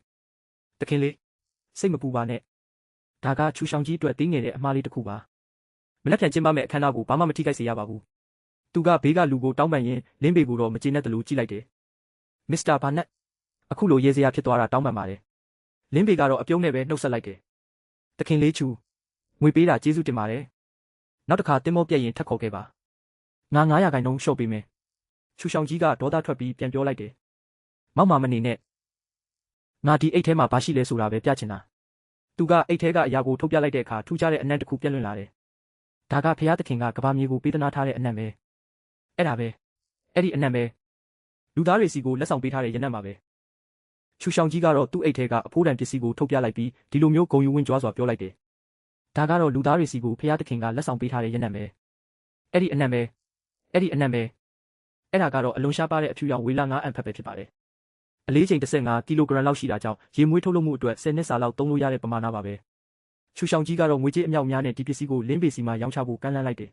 တခင်လေးစိတ်မပူပါနဲ့ဒါကချူရှောင်ကြီးအတွက်တင်းငယ်တဲ့အမှားလေးတစ်ခုပါမနှက်ပြန်ကျင်းပမဲ့အခမ်းအနားကိုဘာမှမထိခိုက်စေရပါဘူးသူကဘေးကလူကိုတောင်းပန်ရင်းလင်းပေကိုတော့မကျေနပ်တယ်လို့ကြည့်လိုက်တယ်မစ္စတာဘာနက်အခုလိုရေစရာဖြစ်သွားတာတောင်းပန်ပါတယ်လင်းပေကတော့အပြုံးနဲ့ပဲနှုတ်ဆက်လိုက်တယ်တခင်လေးချူငွေပေးတာကျေးဇူးတင်ပါတယ်နောက်တစ်ခါတင်မောပြက်ရင်ထပ်ခေါ်ခဲ့ပါငါ900ခိုင်နှုန်းလျှော့ပေးမယ်ချူရှောင်ကြီးကဒေါသထွက်ပြီးပြန်ပြောလိုက်တယ်မောက်မာမနေနဲ့ငါဒီအိတ်ထဲမှာဘာရှိလဲဆိုတာပဲပြချင်တာသူကအိတ်ထဲကအရာကိုထုတ်ပြလိုက်တဲ့အခါထူးခြားတဲ့အနံ့တစ်ခုပြက်လွင့်လာတယ်ဒါကဖျားသခင်ကကဘာမြေကိုပေးသနာထားတဲ့အနံ့ပဲအဲ့ဒါပဲအဲ့ဒီအနံ့ပဲလူသားတွေစီကိုလက်ဆောင်ပေးထားတဲ့ရနံ့ပါပဲချူရှောင်ကြီးကတော့သူ့အိတ်ထဲကအဖိုးတန်ပစ္စည်းကိုထုတ်ပြလိုက်ပြီးဒီလိုမျိုးဂုံယူဝင်းကြွားစွာပြောလိုက်တယ်ဒါကတော့လူသားတွေစီကိုဖျားသခင်ကလက်ဆောင်ပေးထားတဲ့ရနံ့ပဲအဲ့ဒီအနံ့ပဲအဲ့ဒီအနံ့ပဲအဲ့ဒါကတော့အလွန်ရှားပါတဲ့အဖြူရောင်ဝေလာ9အမ်ဖက်ပဲဖြစ်ပါတယ်အလေးချိန်15ကီလိုဂရမ်လောက်ရှိတာကြောင့်ရေမွေးထုတ်လုပ်မှုအတွက်10နှစ်စာလောက်သုံးလို့ရတဲ့ပမာဏပါပဲချူရှောင်ကြီးကတော့ငွေကြေးအမြောက်များနဲ့ဒီပစ္စည်းကိုလင်းပေစီမှာရောင်းချဖို့ကမ်းလှမ်းလိုက်တယ်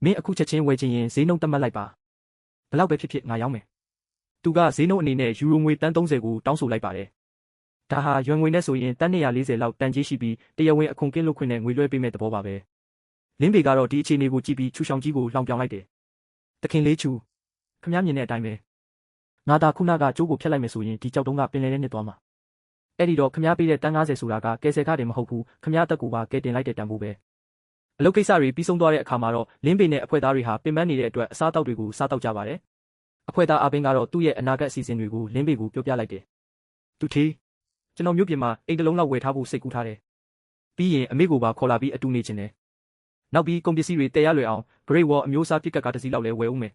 မင်းအခုချက်ချင်းဝယ်ချင်ရင်ဈေးနှုန်းသတ်မှတ်လိုက်ပါဘလောက်ပဲဖြစ်ဖြစ်ငါရောင်းမယ်သူကဈေးနှုန်းအနေနဲ့ယူရိုငွေတန်း30ကိုတောင်းဆိုလိုက်ပါတယ်ဒါဟာရွမ်ငွေနဲ့ဆိုရင်တန်း140လောက်တန်ကြေးရှိပြီးတရားဝင်အခွန်ကင်းလွတ်ခွင့်နဲ့ငွေလွှဲပေးမဲ့သဘောပါပဲလင်းပေကတော့ဒီအခြေအနေကိုကြည့်ပြီးချူရှောင်ကြီးကိုလှောင်ပြောင်လိုက်တယ်တခင်လေးချူခမည်းမြင်တဲ့အတိုင်းပဲငါသာခုနကကျိုးကိုဖျက်လိုက်မယ်ဆိုရင်ဒီကြောက်တုံးကပင်လယ်ထဲနစ်သွားမှာအဲ့ဒီတော့ခမည်းပေးတဲ့တန်း90ဆိုတာကကယ်ဆယ်ခတယ်မဟုတ်ဘူးခမည်းအသက်ကိုပါကယ်တင်လိုက်တဲ့တန်ဖိုးပဲအလုပ်ကိစ္စတွေပြီးဆုံးသွားတဲ့အခါမှာတော့လင်းပေနဲ့အဖွဲ့သားတွေဟာပင်ပန်းနေတဲ့အတွက်အစားအသောက်တွေကိုစားတောက်ကြပါတယ်အဖွဲ့သားအပင်းကတော့သူ့ရဲ့အနာဂတ်အစီအစဉ်တွေကိုလင်းပေကိုပြောပြလိုက်တယ်သူထေးကျွန်တော်မြို့ပြင်မှာအိမ်တစ်လုံးလောက်ဝယ်ထားဖို့စိတ်ကူးထားတယ်ပြီးရင်အမေကိုပါခေါ်လာပြီးအတူနေချင်တယ်နောက်ပြီးကုန်ပစ္စည်းတွေတည်ရလွယ်အောင် Great Wall အမျိုးအစားပစ်ကတ်ကားတစ်စီးလောက်လည်းဝယ်ဦးမယ်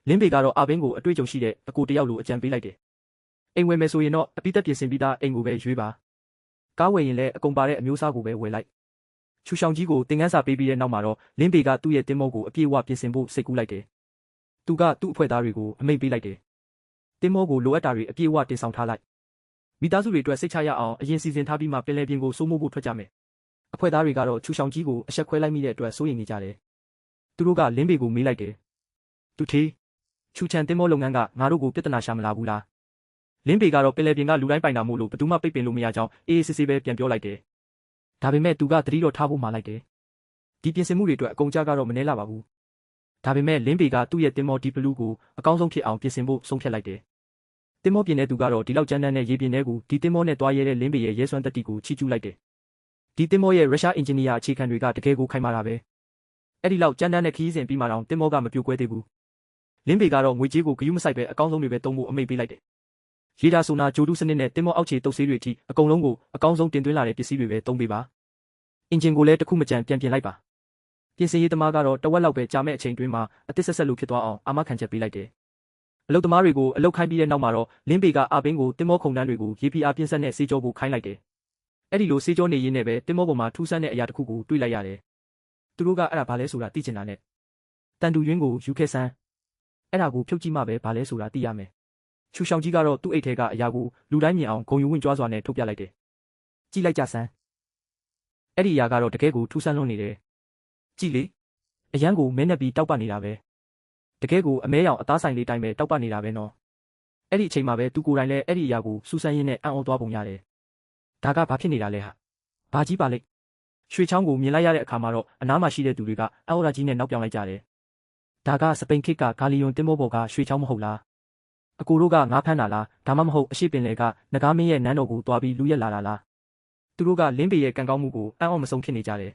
လင်းပေကတော့အပင်းကိုအတွေ့အကြုံရှိတဲ့အကိုတယောက်လိုအကြံပေးလိုက်တယ်အိမ်ဝယ်မယ်ဆိုရင်တော့အပိသက်ပြင်ဆင်ပြီးသားအိမ်ကိုပဲရွေးပါကားဝယ်ရင်လည်းအကုန်ပါတဲ့အမျိုးအစားကိုပဲဝယ်လိုက်ချူရှောင်ကြီးကိုတင်ကန်းစာပေးပြီးတဲ့နောက်မှာတော့လင်းပေကသူ့ရဲ့တင်မောကိုအပြည့်အဝပြင်ဆင်ဖို့စိတ်ကူးလိုက်တယ်သူကသူ့အဖွဲ့သားတွေကိုအမိန့်ပေးလိုက်တယ်တင်မောကိုလိုအပ်တာတွေအပြည့်အဝတင်ဆောင်ထားလိုက် မိသားစုတွေအတွက်စိတ်ချရအောင်အရင်စီစဉ်ထားပြီးမှပင်လယ်ပြင်ကိုစိုးမိုးဖို့ထွက်ကြမယ်အဖွဲ့သားတွေကတော့ချူရှောင်းကြီးကိုအဆက်ခွဲလိုက်မိတဲ့အတွက်စိုးရိမ်နေကြတယ်သူတို့ကလင်းပေကိုမေးလိုက်တယ်သူထေးချူချန်တင်မောလုပ်ငန်းကငါတို့ကိုပြဿနာရှာမလာဘူးလားလင်းပေကတော့ပင်လယ်ပြင်ကလူတိုင်းပိုင်တာမို့လို့ဘယ်သူမှပိတ်ပင်လို့မရကြောင်းအေးအေးဆေးဆေးပဲပြန်ပြောလိုက်တယ်ဒါပေမဲ့သူကသတိတော်ထားဖို့မှာလိုက်တယ်ဒီပြင်ဆင်မှုတွေအတွက်အကုန်ကြကတော့မနှဲလာပါဘူးဒါပေမဲ့လင်းပေကသူ့ရဲ့တင်မောဒီဘလူးကိုအကောင်းဆုံးဖြစ်အောင်ပြင်ဆင်ဖို့ဆုံးဖြတ်လိုက်တယ်တင်မောပြင်တဲ့သူကတော့ဒီလောက်ကြမ်းတမ်းတဲ့ရေပြင်ထဲကိုဒီတင်မောနဲ့တွားရဲတဲ့လင်းပေရဲ့ရဲစွမ်းတက်တီကိုချီးကျူးလိုက်တယ်ဒီတင်မောရဲ့ရုရှားအင်ဂျင်နီယာအခြေခံတွေကတကယ်ကိုခိုင်မာတာပဲအဲ့ဒီလောက်ကြမ်းတမ်းတဲ့ခရီးစဉ်ပြီးမှတော့တင်မောကမပြိုကွဲသေးဘူးလင်းပေကတော့ငွေကြေးကိုဂရုမစိုက်ပဲအကောင်းဆုံးတွေပဲသုံးဖို့အမိန့်ပေးလိုက်တယ်ရေဒါဆိုနာဂျိုတုစနစ်နဲ့တင်မောအောက်ခြေတုပ်ဆေးတွေအထိအကုန်လုံးကိုအကောင်းဆုံးတင်သွင်းလာတဲ့ပစ္စည်းတွေပဲသုံးပေးပါအင်ဂျင်ကိုလည်းတစ်ခုမကြံပြန်ပြင်လိုက်ပါပြင်ဆင်ရေးသမားကတော့တဝက်လောက်ပဲကြာမဲ့အချိန်တွင်းမှာအသစ်ဆက်ဆက်လို့ဖြစ်သွားအောင်အာမခံချက်ပေးလိုက်တယ်အလုပ်သမားတွေကိုအလုပ်ခိုင်းပြီးတဲ့နောက်မှာတော့လင်းပေကအာပင်းကိုတင်မောခုန်တန်းတွေကိုရေပီအားပြင်းဆက်နဲ့စေးကြောဖို့ခိုင်းလိုက်တယ်အဲ့ဒီလိုစေးကြောနေရင်းနဲ့ပဲတင်မောပေါ်မှာထူးဆန်းတဲ့အရာတစ်ခုကိုတွေ့လိုက်ရတယ်သူတို့ကအဲ့ဒါဘာလဲဆိုတာသိချင်တာနဲ့တန်တူရင်းကိုယူခဲ့စမ်းအဲ့ဒါကိုဖြုတ်ကြည့်မှပဲဘာလဲဆိုတာသိရမယ်ချူရှောင်းကြီးကတော့သူ့အိတ်ထဲကအရာကိုလူတိုင်းမြင်အောင်ဂုံယူဝင်ကြွားစွာနဲ့ထုတ်ပြလိုက်တယ်ကြည့်လိုက်ကြစမ်းအဲ့ဒီအရာကတော့တကယ်ကိုထူးဆန်းလွန်းနေတယ်ကြည့်လေအရန်ကိုမဲနဲ့ပြီးတောက်ပနေတာပဲတကယ်ကိုအမဲရောင်အသားဆိုင်လေးတိုင်းပဲတောက်ပနေတာပဲနော်အဲ့ဒီအချိန်မှာပဲသူကိုယ်တိုင်လည်းအဲ့ဒီအရာကိုစူးစမ်းရင်းနဲ့အံ့ဩသွားပုံရတယ်ဒါကဘာဖြစ်နေတာလဲဟာဘာကြီးပါလိမ့်ရွှေချောင်းကိုမြင်လိုက်ရတဲ့အခါမှာတော့အနားမှာရှိတဲ့သူတွေကအံ့ဩရာကြီးနဲ့နောက်ပြောင်လိုက်ကြတယ်ဒါကစပိန်ခေတ်ကဂါလီယွန်တင်မောပေါ်ကရွှေချောင်းမဟုတ်လားအကိုတို့ကငါးဖမ်းတာလားဒါမှမဟုတ်အရှိပင်လေကနဂါမင်းရဲ့နန်းတော်ကိုတွားပြီးလူရက်လာတာလားသူတို့ကလင်းပေရဲ့ကံကောင်းမှုကိုအံ့ဩမဆုံးဖြစ်နေကြတယ်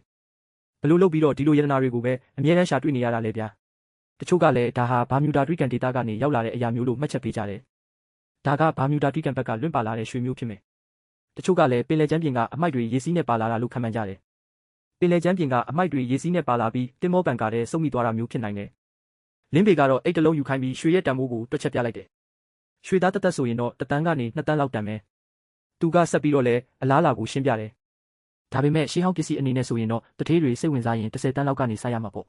ဘလို့လုပ်ပြီးတော့ဒီလိုယတနာတွေကိုပဲအမြဲတမ်းရှာတွေ့နေရတာလေဗျာတချို့ကလည်းဒါဟာဘာမြူတာတွိကန်ဒေတာကနေရောက်လာတဲ့အရာမျိုးလို့မှတ်ချက်ပေးကြတယ်ဒါကဘာမြူတာတွိကန်ဘက်ကလွင့်ပါလာတဲ့ရွှေမျိုးဖြစ်မယ်တချို့ကလည်းပင်လယ်ကျမ်းပြင်ကအမိုက်တွေရေစီးနဲ့ပါလာတာလို့ခန့်မှန်းကြတယ်ပင်လယ်ကျမ်းပြင်ကအမိုက်တွေရေစီးနဲ့ပါလာပြီးတင်မောပန်ကားတဲ့စုံမိသွားတာမျိုးဖြစ်နိုင်တယ်လင်းပေကတော့အိတ်တလုံးယူခိုင်းပြီးရွှေရဲ့တန်ဖိုးကိုတွက်ချက်ပြလိုက်တယ်ရွှေသားတက်ဆိုရင်တော့1 တန်းကနေ2 တန်းလောက်တန်မယ်သူကဆက်ပြီးတော့လည်းအလားအလာကိုရှင်းပြတယ်ဒါပေမဲ့ရှေးဟောင်းပစ္စည်းအနေနဲ့ဆိုရင်တော့တထေးတွေစိတ်ဝင်စားရင်10 တန်းလောက်ကနေစားရမှာပေါ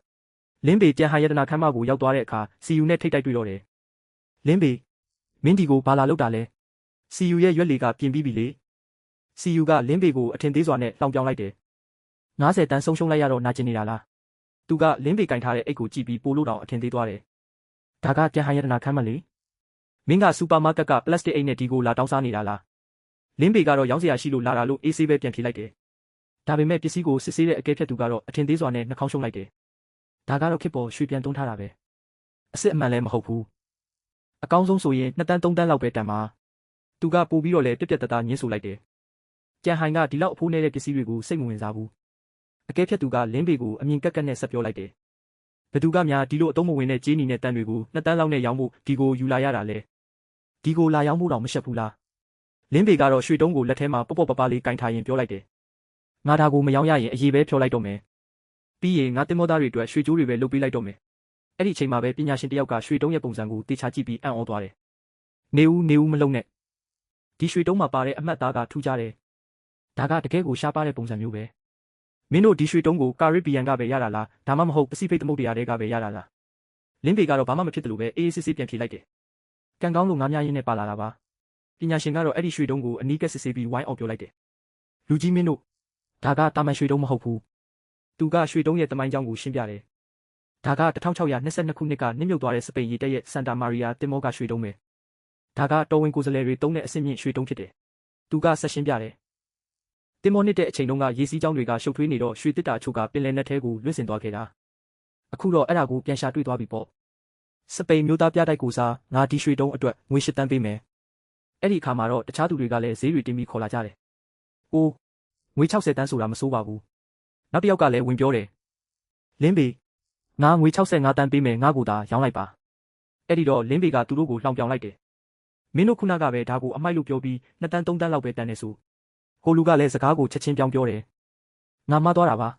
့လင်းပေကြံဟန်ယတနာခမ်းမကိုရောက်သွားတဲ့အခါစီယူနဲ့ထိတ်တိုက်တွေ့တော့တယ်လင်းပေမင်းဒီကိုဘာလာလုပ်တာလဲစီယူရဲ့ရွက်လီကပြင်ပြီးပြီလေစီယူကလင်းပေကိုအထင်သေးစွာနဲ့လောင်ပြောင်လိုက်တယ်90 တန်းဆုံးရှုံးလိုက်ရတော့နာကျင်နေတာလားသူကလင်းပေကင်ထားတဲ့အိတ်ကိုကြည့်ပြီးပိုလို့တောင်အထင်သေးသွားတယ်ဒါကကြံဟန်ယတနာခမ်းမလေမင်းကစူပါမားကတ်ကပလတ်စတစ်အိတ်နဲ့ဒီကိုလာတောင်းစားနေတာလားလင်းပေကတော့ရောင်းစရာရှိလို့လာတာလို့အေးဆေးပဲပြန်ဖြေလိုက်တယ်ဒါပေမဲ့ပစ္စည်းကိုစစ်ဆေးတဲ့အကဲဖြတ်သူကတော့အထင်သေးစွာနဲ့နှာခေါင်းရှုံးလိုက်တယ်ဒါကတော့ခစ်ပေါ်ရွှေပြန်သွန်းထားတာပဲအစ်စ်အမှန်လည်းမဟုတ်ဘူးအကောင်းဆုံးဆိုရင်2 တန်း3 တန်းလောက်ပဲတန်မှာသူကပို့ပြီးတော့လည်းပြက်ပြက်တသားညှင်းဆိုလိုက်တယ်ကြံဟိုင်ကဒီလောက်အဖိုးနေတဲ့ပစ္စည်းတွေကိုစိတ်မဝင်စားဘူးအကဲဖြတ်သူကလင်းပေကိုအမြင်ကက်ကက်နဲ့ဆက်ပြောလိုက်တယ်ဘသူကများဒီလိုအသုံးမဝင်တဲ့ကြေးနီနဲ့တန်းတွေကို2 တန်းလောက်နဲ့ရောင်းဖို့ဒီကိုယူလာရတာလဲဒီကိုလာရောင်းဖို့တော့မရှက်ဘူးလားလင်းပေကတော့ရွှေတုံးကိုလက်ထဲမှာပေါ့ပေါ့ပပလေးကင်ထားရင်ပြောလိုက်တယ်ငါဒါကိုမရောင်းရရင်အရေးပဲဖြောလိုက်တော့မယ်ပြီးရင်ငါတင်မောသားတွေအတွက်ရွှေကြိုးတွေပဲလုပ်ပေးလိုက်တော့မယ်အဲ့ဒီအချိန်မှာပဲပညာရှင်တယောက်ကရွှေတုံးရဲ့ပုံစံကိုတေချာကြည့်ပြီးအံ့ဩသွားတယ်နေဦးမလုံးနဲ့ဒီရွှေတုံးမှာပါတဲ့အမှတ်သားကထူးခြားတယ်ဒါကတကယ်ကိုရှားပါတဲ့ပုံစံမျိုးပဲမင်းတို့ဒီရွှေတုံးကိုကာရစ်ဘီယန်ကပဲရတာလားဒါမှမဟုတ်ပစိဖိတ်သမုဒ္ဒရာတွေကပဲရတာလားလင်းပေကတော့ဘာမှမဖြစ်တယ်လို့ပဲအေးအေးဆေးဆေးပြန်ဖြေလိုက်တယ်ကံကောင်းလို့ငါးများရင်းနဲ့ပါလာတာပါပညာရှင်ကတော့အဲ့ဒီရွှေတုံးကိုအနီးကပ်စစ်ဆေးပြီးဝိုင်းအောင်ပြောလိုက်တယ်လူကြီးမင်းတို့ဒါကတာမန်ရွှေတုံးမဟုတ်ဘူးသူကရွှေတုံးရဲ့တမိုင်းကြောင်းကိုရှင်းပြတယ်ဒါက1622ခုနှစ်ကနစ်မြုပ်သွားတဲ့စပိန်ရေတပ်ရဲ့စန်တာမာရီယာတင်မောကရွှေတုံးပဲဒါကတော်ဝင်ကိုယ်စားလှယ်တွေတုံးတဲ့အဆင့်မြင့်ရွှေတုံးဖြစ်တယ်သူကဆက်ရှင်းပြတယ်တင်မောနှစ်တဲ့အချိန်တုန်းကရေစီးကြောင်းတွေကရှုပ်ထွေးနေတော့ရွှေတစ်တာအချို့ကပင်လယ်နက်ထဲကိုလွင့်စင်သွားခဲ့တာအခုတော့အဲ့ဒါကိုပြန်ရှာတွေ့သွားပြီပေါ့စပိန်မျိုးသားပြတိုက်ကိုစားငါဒီရွှေတုံးအတွက်ငွေ8 တန်းပေးမယ်အဲ့ဒီအခါမှာတော့တခြားသူတွေကလည်းဈေးတွေတင်ပြီးခေါ်လာကြတယ်အိုးငွေ60 တန်းဆိုတာမစိုးပါဘူးနောက်တစ်ယောက်ကလည်းဝင်ပြောတယ်လင်းပေငါငွေ65 တန်းပေးမယ်ငါကိုသာရောင်းလိုက်ပါအဲ့ဒီတော့လင်းပေကသူတို့ကိုလှောင်ပြောင်လိုက်တယ်မင်းတို့ခုနကပဲဒါကိုအမိုက်လို့ပြောပြီး2 တန်း3 တန်းလောက်ပဲတန်းနေဆိုဟိုလူကလည်းစကားကိုချက်ချင်းပြောင်းပြောတယ်ငါမှားသွားတာပါ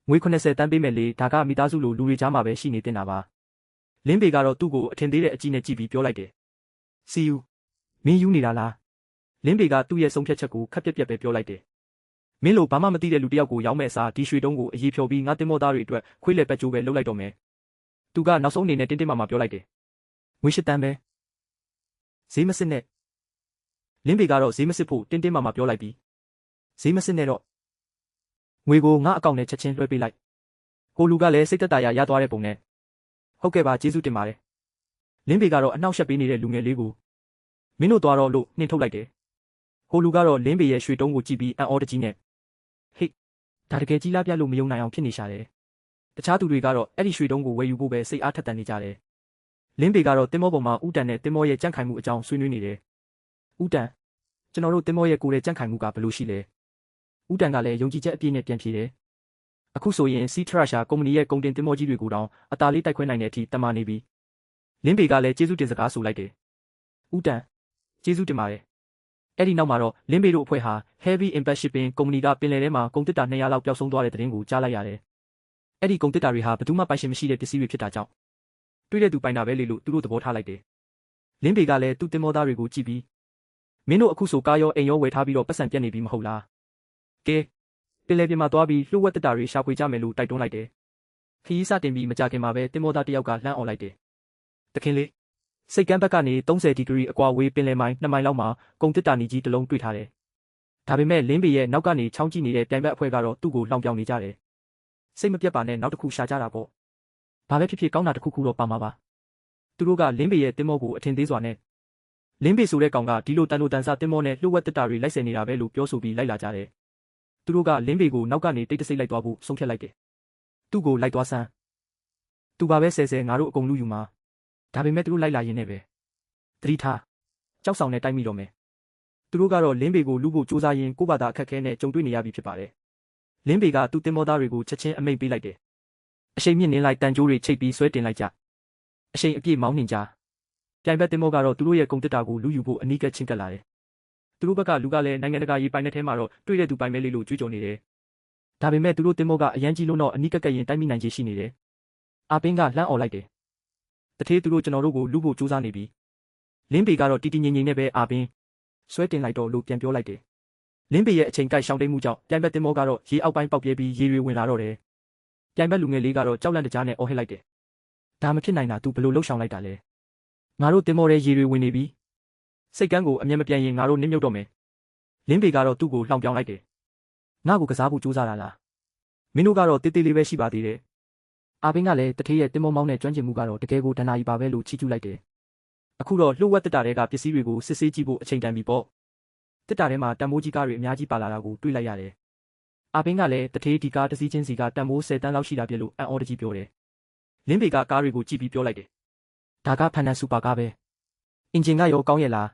ငွေ80 တန်းပေးမယ်လေဒါကမိသားစုလိုလူတွေကြားမှာပဲရှိနေတင်တာပါလင်းပေကတော့သူ့ကိုအထင်သေးတဲ့အကြည့်နဲ့ကြည့်ပြီးပြောလိုက်တယ်စီယူမင်းယူနေတာလားလင်းပေကသူ့ရဲ့ဆုံးဖြတ်ချက်ကိုခက်ပြက်ပြက်ပဲပြောလိုက်တယ်မင်းလိုဘာမှမသိတဲ့လူတစ်ယောက်ကိုရောင်းမဲ့အစားဒီရွှေတုံးကိုအရေးဖြော်ပြီးငါတင်မောသားတွေအတွက်ခွေးလေပက်ကြိုးပဲလုပ်လိုက်တော့မယ်သူကနောက်ဆုံးအနေနဲ့တင်းတင်းမာမာပြောလိုက်တယ်ငွေ8 တန်းပဲဈေးမစစ်နဲ့ လင်းပေကတော့ဈေးမစစ်ဖို့တင်းတင်းမာမာပြောလိုက်ပြီးဈေးမစစ်နဲ့တော့ငွေကိုငါအကောင့်နဲ့ချက်ချင်းလွှဲပေးလိုက်ဟိုလူကလည်းစိတ်သက်သာရရသွားတဲ့ပုံနဲ့ဟုတ်ကဲ့ပါကျေးဇူးတင်ပါတယ်လင်းပေကတော့အနှောက်ယှက်ပေးနေတဲ့လူငယ်လေးကိုမင်းတို့သွားတော့လို့နှင်ထုတ်လိုက်တယ်ဟိုလူကတော့လင်းပေရဲ့ရွှေတုံးကိုကြည့်ပြီးအံ့ဩတကြီးနဲ့ဟေ့ဒါတကယ်ကြီးလားပြလို့မယုံနိုင်အောင်ဖြစ်နေရှာတယ်တခြားသူတွေကတော့အဲ့ဒီရွှေတုံးကိုဝယ်ယူဖို့ပဲစိတ်အားထက်သန်နေကြတယ်လင်းပေကတော့တင်မောပေါ်မှာဥတန်နဲ့တင်မောရဲ့ကြန့်ခိုင်မှုအကြောင်းဆွေးနွေးနေတယ်ဥတန်ကျွန်တော်တို့တင်မောရဲ့ကိုယ်ရဲ့ကြန့်ခိုင်မှုကဘယ်လိုရှိလဲဥတန်ကလည်းယုံကြည်ချက်အပြည့်နဲ့ပြန်ဖြေတယ်အခုဆိုရင်စီထရရှာကုမ္ပဏီရဲ့ကုန်တင်တင်မောကြီးတွေကိုတောင်အသာလေးတိုက်ခွဲနိုင်တဲ့အထိတမနေပြီလင်းပေကလည်းကျေးဇူးတင်စကားဆိုလိုက်တယ်ဥတန်ကျေးဇူးတင်ပါတယ်အဲ့ဒီနောက်မှာတော့လင်းပေတို့အဖွဲ့ဟာ Heavy Impact Shipping ကုမ္ပဏီကပင်လယ်ထဲမှာကုန်တစ်တာ200လောက်ပျောက်ဆုံးသွားတဲ့သတင်းကိုကြားလိုက်ရတယ်အဲ့ဒီကုန်တစ်တာတွေဟာဘယ်သူမှပိုင်ရှင်မရှိတဲ့ပစ္စည်းတွေဖြစ်တာကြောင့်တွေ့တဲ့သူပိုင်တာပဲလေလို့သူတို့သဘောထားလိုက်တယ်လင်းပေကလည်းသူ့တင်မောသားတွေကိုကြည့်ပြီးမင်းတို့အခုဆိုကားရောအိမ်ရောဝယ်ထားပြီးတော့ပတ်စံပြတ်နေပြီမဟုတ်လားကဲပင်လယ်ပြင်မှာသွားပြီးလှုပ်ဝက်တစ်တာတွေရှာဖွေကြမယ်လို့တိုက်တွန်းလိုက်တယ်ခရီးစတင်ပြီးမကြခင်မှာပဲတင်မောသားတစ်ယောက်ကလှမ်းអော်လိုက်တယ်တခင်လေးစိတ်ကမ်းဘက်ကနေ30ဒီဂရီအကွာဝေးပင်လယ်မိုင်2မိုင်လောက်မှာကုန်တစ်တာနီကြီးတစ်လုံးတွေ့ထားတယ်ဒါပေမဲ့လင်းပေရဲ့နောက်ကနေချောင်းကြည့်နေတဲ့ပြိုင်ဘက်အဖွဲ့ကတော့သူ့ကိုလောင်ပြောင်နေကြတယ်စိတ်မပြတ်ပါနဲ့နောက်တစ်ခုရှာကြတာပေါ့ဘာပဲဖြစ်ဖြစ်ကောင်းတာတစ်ခုခုတော့ပါမှာပါသူတို့ကလင်းပေရဲ့တင်မောကိုအထင်သေးစွာနဲ့လင်းပေဆိုတဲ့ကောင်ကဒီလိုတန်လိုတန်ဆတင်မောနဲ့လှုပ်ဝက်တစ်တာတွေလိုက်ဆင်နေတာပဲလို့ပြောဆိုပြီးလိုက်လာကြတယ်သူတို့ကလင်းပေကိုနောက်ကနေတိတ်တဆိတ်လိုက်သွားဖို့ဆုံးဖြတ်လိုက်တယ်သူ့ကိုလိုက်သွားစမ်းသူပါပဲဆဲငါတို့အကုန်လူယူမှာဒါပေမဲ့သူတို့လိုက်လာရင်လည်းပဲသတိထားကြောက်ဆောင်နဲ့တိုက်မိတော့မယ်သူတို့ကတော့လင်းပေကိုလူဖို့စူးစမ်းရင်းကိုယ့်ဘာသာအခက်ခဲနဲ့ကြုံတွေ့နေရပြီဖြစ်ပါတယ်လင်းပေကသူ့တင်မောသားတွေကိုချက်ချင်းအမိန့်ပေးလိုက်တယ်အရှိန်မြင့်နေလိုက်တန်ကြိုးတွေချိတ်ပြီးဆွဲတင်လိုက်ကြအရှိန်အပြည့်မောင်းနှင်ကြပြိုင်ဘက်တင်မောကတော့သူတို့ရဲ့ကုန်တစ်တာကိုလူယူဖို့အနီးကပ်ချင်းကပ်လာတယ်သူတို့ဘက်ကလူကလည်းနိုင်ငံတကာရေးပိုင်တဲ့ထဲမှာတော့တွေ့တဲ့သူပိုင်မဲလေးလို့ကြွေးကြော်နေတယ်ဒါပေမဲ့သူတို့တင်မောကအရန်ကြီးလုံးတော့အနီးကပ်ကပ်ရင်တိုက်မိနိုင်ခြေရှိနေတယ်အာပင်းကလှမ်းអော်လိုက်တယ်တထေးသူတို့ကျွန်တော်တို့ကိုလူဖို့စူးစမ်းနေပြီလင်းပေကတော့တီတီငိမ့်ငိမ့်နဲ့ပဲအာပင်းဆွဲတင်လိုက်တော့လို့ပြန်ပြောလိုက်တယ်လင်းပေရဲ့အချိန်ကိုက်ရှောင်းတိတ်မှုကြောင့်ပြိုင်ဘက်တင်မောကတော့ရေအောက်ပိုင်းပေါက်ပြဲပြီးရေတွေဝင်လာတော့တယ်ပြိုင်ဘက်လူငယ်လေးကတော့ကြောက်လန့်တကြားနဲ့အော်ဟစ်လိုက်တယ်ဒါမဖြစ်နိုင်တာ तू ဘယ်လိုလှုပ်ရှောင်လိုက်တာလဲငါတို့တင်မောတဲ့ရေတွေဝင်နေပြီစိတ်ကန်းကိုအမျက်မပြတ်ရင်ငါတို့နစ်မြုပ်တော့မယ်လင်းပေကတော့သူ့ကိုလှောင်ပြောင်လိုက်တယ်ငါ့ကိုကစားဖို့ကြိုးစားတာလားမင်းတို့ကတော့တေးသေးလေးပဲရှိပါသေးတယ်အာပင်းကလည်းတထေးရဲ့တင်မောမောင်းနဲ့ကျွမ်းကျင်မှုကတော့တကယ်ကိုဒဏ္ဍာရီပါပဲလို့ချီးကျူးလိုက်တယ်အခုတော့လှုပ်ဝက်တစ်တာတွေကပစ္စည်းတွေကိုစစ်ဆေးကြည့်ဖို့အချိန်တန်ပြီပေါ့တစ်တာထဲမှာတန်မိုးကြီးကားတွေအများကြီးပါလာတာကိုတွေ့လိုက်ရတယ်အာပင်းကလည်းတထေးဒီကားတစ်စီးချင်းစီကတန်မိုး10တန်းလောက်ရှိတာပြလို့အံ့ဩတကြီးပြောတယ်လင်းပေကကားတွေကိုကြည့်ပြီးပြောလိုက်တယ်ဒါကဖန်နန်စူပါကားပဲအင်ဂျင်ကရောကောင်းရဲ့လား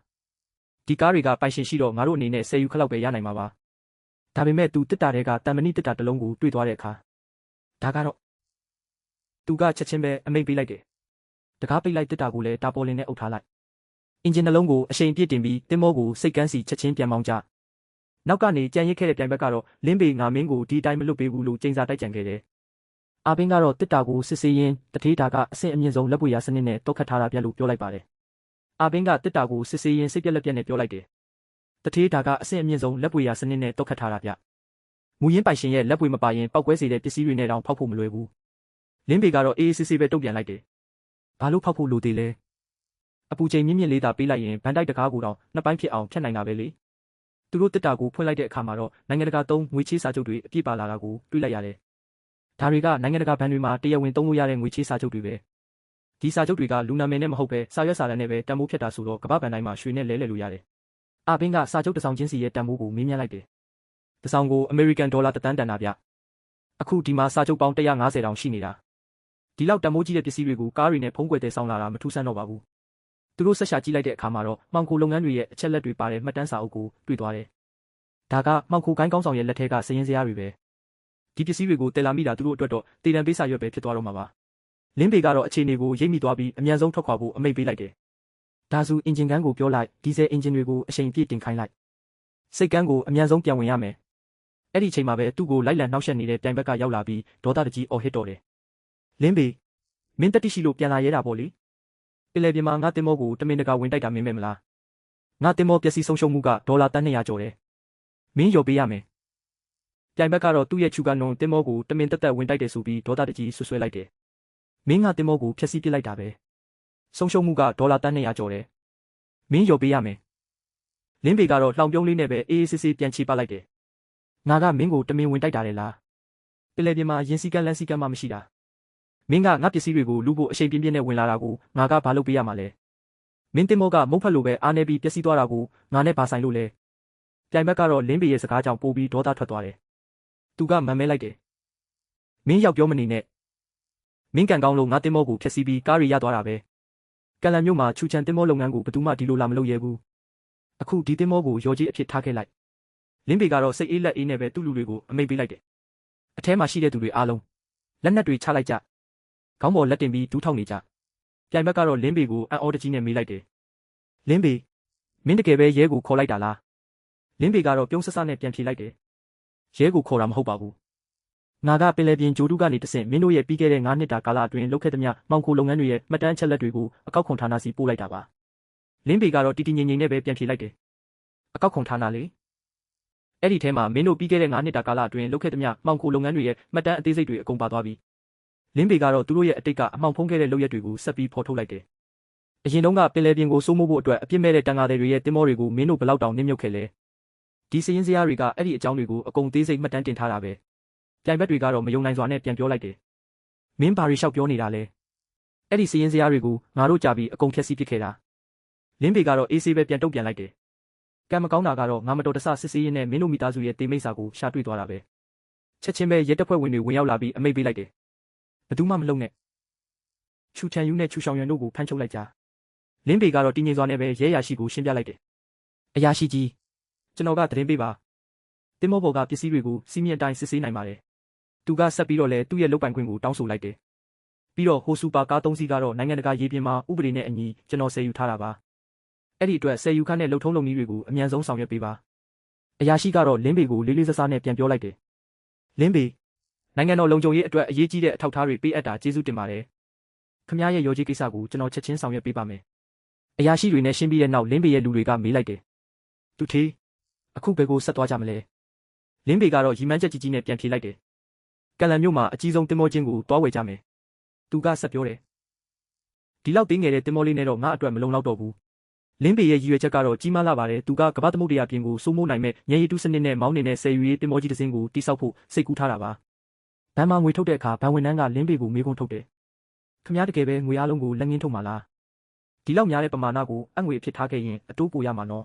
ဒီကားတွေကပိုင်ရှင်ရှိတော့ငါတို့အနေနဲ့10ယူခလောက်ပဲရနိုင်မှာပါဒါပေမဲ့ तू တစ်တာတွေကတန်မဏိတစ်တာတစ်လုံးကိုတွေ့သွားတဲ့အခါဒါကတော့ तू ကချက်ချင်းပဲအမိန့်ပေးလိုက်တယ်တကားပိတ်လိုက်တစ်တာကိုလည်းတာပေါ်လင်နဲ့အုပ်ထားလိုက်အင်ဂျင်နှလုံးကိုအရှိန်ပြည့်တင်ပြီးတင်မောကိုစိတ်ကန်းစီချက်ချင်းပြန်မောင်းကြနောက်ကနေကြံရစ်ခဲ့တဲ့ပြိုင်ဘက်ကတော့လင်းပေငါမင်းကိုဒီတိုင်းမလွတ်ပေးဘူးလို့ကျိန်းစာတိုက်ကြံခဲ့တယ်အာပင်းကတော့တစ်တာကိုစစ်ဆေးရင်းတထေးတာကအဆင့်အမြင့်ဆုံးလက်ပွေရာစနစ်နဲ့တောက်ခတ်ထားတာပြလို့ပြောလိုက်ပါတယ်အာပင်းကတစ်တာကိုစစ်ဆေးရင်းစိတ်ပြက်လက်ပြက်နဲ့ပြောလိုက်တယ်တထေးတာကအဆင့်အမြင့်ဆုံးလက်ပွေရာစနစ်နဲ့တောက်ခတ်ထားတာပြမူရင်းပိုင်ရှင်ရဲ့လက်ပွေမပါရင်ပောက်ကွဲစေတဲ့ပစ္စည်းတွေနဲ့တောင်ဖောက်ဖို့မလွယ်ဘူးလင်းပေကတော့အေးအေးဆေးဆေးပဲတုံ့ပြန်လိုက်တယ်ဘာလို့ဖောက်ဖို့လိုသေးလဲအပူချိန်မြင့်မြင့်လေးသာပေးလိုက်ရင်ဗန်တိုက်တကားကိုတော့နှစ်ပိုင်းဖြစ်အောင်ဖြတ်နိုင်တာပဲလေသူတို့တစ်တာကိုဖွင့်လိုက်တဲ့အခါမှာတော့နိုင်ငံတကာသုံးငွေချေးစာချုပ်တွေအပြည့်ပါလာတာကိုတွေ့လိုက်ရတယ်ဒါတွေကနိုင်ငံတကာဘဏ်တွေမှာတရားဝင်သုံးလို့ရတဲ့ငွေချေးစာချုပ်တွေပဲဒီစာချုပ်တွေကလူနာမည်နဲ့မဟုတ်ပဲစာရွက်စာတမ်းနဲ့ပဲတန်ဖိုးဖြတ်တာဆိုတော့ကမ္ဘာ့ဘဏ်တိုင်းမှာရွှေနဲ့လဲလှယ်လို့ရတယ်အာပင်းကစာချုပ်တစ်စောင်ချင်းစီရဲ့တန်ဖိုးကိုမေးမြန်းလိုက်တယ်တစ်စောင်ကိုအမေရိကန်ဒေါ်လာ1 သန်းတန်တာဗျအခုဒီမှာစာချုပ်ပေါင်း150တောင်ရှိနေတာဒီလောက်တန်ဖိုးကြီးတဲ့ပစ္စည်းတွေကိုကားတွေနဲ့ဖုံးကွယ်တဲ့ဆောင်လာတာမထူးဆန်းတော့ပါဘူးသူတို့ဆက်ရှာကြည့်လိုက်တဲ့အခါမှာတော့မှောင်ခိုလုပ်ငန်းတွေရဲ့အချက်လက်တွေပါတဲ့မှတ်တမ်းစာအုပ်ကိုတွေ့သွားတယ်ဒါကမှောင်ခိုကိုင်းကောင်းဆောင်ရဲ့လက်ထက်ကစည်ရင်းစရာတွေပဲဒီပစ္စည်းတွေကိုတည်လာမိတာသူတို့အတွက်တော့တေတံပေးစာရွက်ပဲဖြစ်သွားတော့မှာပါလင်းပေကတော့အခြေအနေကိုရိပ်မိသွားပြီးအမြန်ဆုံးထွက်ခွာဖို့အမိန့်ပေးလိုက်တယ်ဒါဆိုအင်ဂျင်ကန်းကိုပြောလိုက်ဒီဇယ်အင်ဂျင်တွေကိုအရှိန်ပြည့်တင်ခိုင်းလိုက်စိတ်ကန်းကိုအမြန်ဆုံးပြန်ဝင်ရမယ်အဲ့ဒီအချိန်မှာပဲသူ့ကိုလိုက်လံနှောက်ယှက်နေတဲ့ပြိုင်ဘက်ကရောက်လာပြီးဒေါသတကြီးအော်ဟစ်တော်တယ်လင်းပေမင်းတက်တိရှိလို့ပြန်လာရဲတာပေါ့လေပင်လယ်ပြင်မှာငါတင်မောကိုတမင်တကာဝင်တိုက်တာမင်းမဲ့မလားငါတင်မောပျက်စီးဆုံးရှုံးမှုကဒေါ်လာ100ကျော်တယ်မင်းလျော်ပေးရမယ်ပြိုင်ဘက်ကတော့သူ့ရဲ့ချူကနုံတင်မောကိုတမင်တက်တက်ဝင်တိုက်တယ်ဆိုပြီးဒေါသတကြီးဆွဆွဲလိုက်တယ်မင်းငါတင်မောကိုဖျက်ဆီးပစ်လိုက်တာပဲဆုံးရှုံးမှုကဒေါ်လာ100ကျော်တယ်မင်းလျော်ပေးရမယ် လင်းပေကတော့လှောင်ပြုံးလေးနဲ့ပဲအေးအေးဆေးဆေးပြန်ချေပလိုက်တယ်ငါကမင်းကိုတမင်ဝင်တိုက်တာလေလားပင်လယ်ပြင်မှာရင်စီကန်းလန်းစီကန်းမှမရှိတာမင်းကငါပစ္စည်းတွေကိုလူဖို့အချိန်ပြင်းပြင်းနဲ့ဝင်လာတာကိုငါကဘာလုပ်ပေးရမှာလဲမင်းတင်မောကမုတ်ဖက်လိုပဲအားနေပြီးပျက်စီးသွားတာကိုငါနဲ့ဘာဆိုင်လို့လဲပြိုင်ဘက်ကတော့လင်းပေရဲ့စကားကြောင့်ပိုပြီးဒေါသထွက်သွားတယ်သူကမန်မဲလိုက်တယ်မင်းရောက်ပြောမနေနဲ့မင်းကန်ကောင်းလို့ငါတင်မောကိုဖျက်ဆီးပြီးကားရီရသွားတာပဲကလန်မြို့မှာချူချန်တင်မောလုပ်ငန်းကိုဘယ်သူမှဒီလိုလာမလုပ်ရဲဘူးအခုဒီတင်မောကိုရော်ကြီးအဖြစ်ထားခဲ့လိုက်လင်းပေကတော့စိတ်အေးလက်အေးနဲ့ပဲသူ့လူတွေကိုအမိန့်ပေးလိုက်တယ်အထဲမှာရှိတဲ့သူတွေအားလုံးလက်နက်တွေချလိုက်ကြခေါင်းပေါ်လက်တင်ပြီးဒူးထောက်နေကြပြိုင်ဘက်ကတော့လင်းပေကိုအံ့ဩတကြီးနဲ့မေးလိုက်တယ်လင်းပေမင်းတကယ်ပဲရဲကိုခေါ်လိုက်တာလားလင်းပေကတော့ပြုံးဆဆနဲ့ပြန်ဖြေလိုက်တယ်ရဲကိုခေါ်တာမဟုတ်ပါဘူးငါကပင်လယ်ပြင်ဂျိုတူးကနေတဆင့်မင်းတို့ရဲ့ပြီးခဲ့တဲ့9နှစ်တာကာလအတွင်းလုပ်ခဲ့သမျှမှောင်ခိုလုပ်ငန်းတွေရဲ့မှတ်တမ်းအချက်လက်တွေကိုအကောက်ခွန်ဌာနစီပို့လိုက်တာပါလင်းပေကတော့တီတီငိမ့်ငိမ့်နဲ့ပဲပြန်ဖြေလိုက်တယ်အကောက်ခွန်ဌာနလေအဲ့ဒီထဲမှာမင်းတို့ပြီးခဲ့တဲ့9နှစ်တာကာလအတွင်းလုပ်ခဲ့သမျှမှောင်ခိုလုပ်ငန်းတွေရဲ့မှတ်တမ်းအသေးစိတ်တွေအကုန်ပါသွားပြီလင်းပေကတော့သူတို့ရဲ့အတိတ်ကအမှောင်ဖုံးခဲ့တဲ့လုပ်ရက်တွေကိုဆက်ပြီးဖော်ထုတ်လိုက်တယ်အရင်တုန်းကပင်လယ်ပြင်ကိုစိုးမိုးဖို့အတွက်အပြစ်မဲ့တဲ့တန်ဃာတွေရဲ့တင်မောတွေကိုမင်းတို့ဘလောက်တောင်နှိမ့်မြုပ်ခဲ့လဲဒီစည်ရင်းစရာတွေကအဲ့ဒီအကြောင်းတွေကိုအကုန်သေးစိတ်မှတ်တမ်းတင်ထားတာပဲပြိုင်ဘက်တွေကတော့မယုံနိုင်စွာနဲ့ပြန်ပြောလိုက်တယ်မင်းဘာတွေလျှောက်ပြောနေတာလဲအဲ့ဒီစည်ရင်းစရာတွေကိုငါတို့ကြာပြီးအကုန်ဖျက်ဆီးပစ်ခဲ့တာလင်းပေကတော့အေးဆေးပဲပြန်တုံ့ပြန်လိုက်တယ်ကံမကောင်းတာကတော့ငါမတော်တဆစစ်ဆေးရင်းနဲ့မင်းတို့မိသားစုရဲ့တေမိတ်စာကိုရှာတွေ့သွားတာပဲချက်ချင်းပဲရဲတပ်ဖွဲ့ဝင်တွေဝင်ရောက်လာပြီးအမိန့်ပေးလိုက်တယ်ဘယ်သူမှမလုံနဲ့ချူချန်ယူနဲ့ချူရှောင်ရန်တို့ကိုဖမ်းချုပ်လိုက်ကြလင်းပေကတော့တင်းငင်စွာနဲ့ပဲရဲရရှိကိုရှင်းပြလိုက်တယ်အရာရှိကြီးကျွန်တော်ကသတင်းပေးပါတင်မောဘော်ကပစ္စည်းတွေကိုစီးမြင့်တိုင်းစစ်ဆေးနိုင်ပါတယ်သူကဆက်ပြီးတော့လဲသူ့ရဲ့လုပ်ပိုင်ခွင့်ကိုတောင်းဆိုလိုက်တယ်ပြီးတော့ဟိုစူပါကား3စီးကတော့နိုင်ငံတကာရေပြင်မှာဥပဒေနဲ့အညီကျွန်တော်ဆယ်ယူထားတာပါအဲ့ဒီအတွက်ဆယ်ယူခန့်တဲ့လှုပ်ထုံးလုပ်နည်းတွေကိုအမြန်ဆုံးဆောင်ရွက်ပေးပါအရာရှိကတော့လင်းပေကိုလေးလေးစားစားနဲ့ပြန်ပြောလိုက်တယ်လင်းပေနိုင်ငံတော်လုံခြုံရေးအတွက်အရေးကြီးတဲ့အထောက်အထားတွေပေးအပ်တာကျေးဇူးတင်ပါတယ်ခင်ဗျားရဲ့ရောကြီးကိစ္စကိုကျွန်တော်ချက်ချင်းဆောင်ရွက်ပေးပါမယ်အရာရှိတွေနဲ့ရှင်းပြီးတဲ့နောက်လင်းပေရဲ့လူတွေကမေးလိုက်တယ်သူထေးအခုဘယ်ကိုဆက်သွားကြမလဲလင်းပေကတော့ရီမန်းချက်ကြီးကြီးနဲ့ပြန်ဖြေလိုက်တယ်ကလန်မြို့မှာအကြီးဆုံးတင်မောချင်းကိုတွားဝယ်ကြမယ်သူကဆက်ပြောတယ်ဒီလောက်သေးငယ်တဲ့တင်မောလေးနဲ့တော့ငါအတွက်မလုံလောက်တော့ဘူးလင်းပေရဲ့ရည်ရွယ်ချက်ကတော့ကြီးမားလာပါတယ်သူကကမ္ဘာသမုဒ္ဒရာပြင်ကိုစိုးမိုးနိုင်မဲ့ညရီတူးစနစ်နဲ့မောင်းနေတဲ့ဆယ်ယူရေးတင်မောကြီးတစ်စင်းကိုတိစောက်ဖို့စိတ်ကူးထားတာပါဘဏ်မှာငွေထုတ်တဲ့အခါဘဏ်ဝန်ထမ်းကလင်းပေကိုမေးခွန်းထုတ်တယ်ခင်ဗျားတကယ်ပဲငွေအားလုံးကိုလက်ငင်းထုတ်မှာလားဒီလောက်များတဲ့ပမာဏကိုအငွေအဖြစ်ထားခဲ့ရင်အတိုးပိုရမှာနော်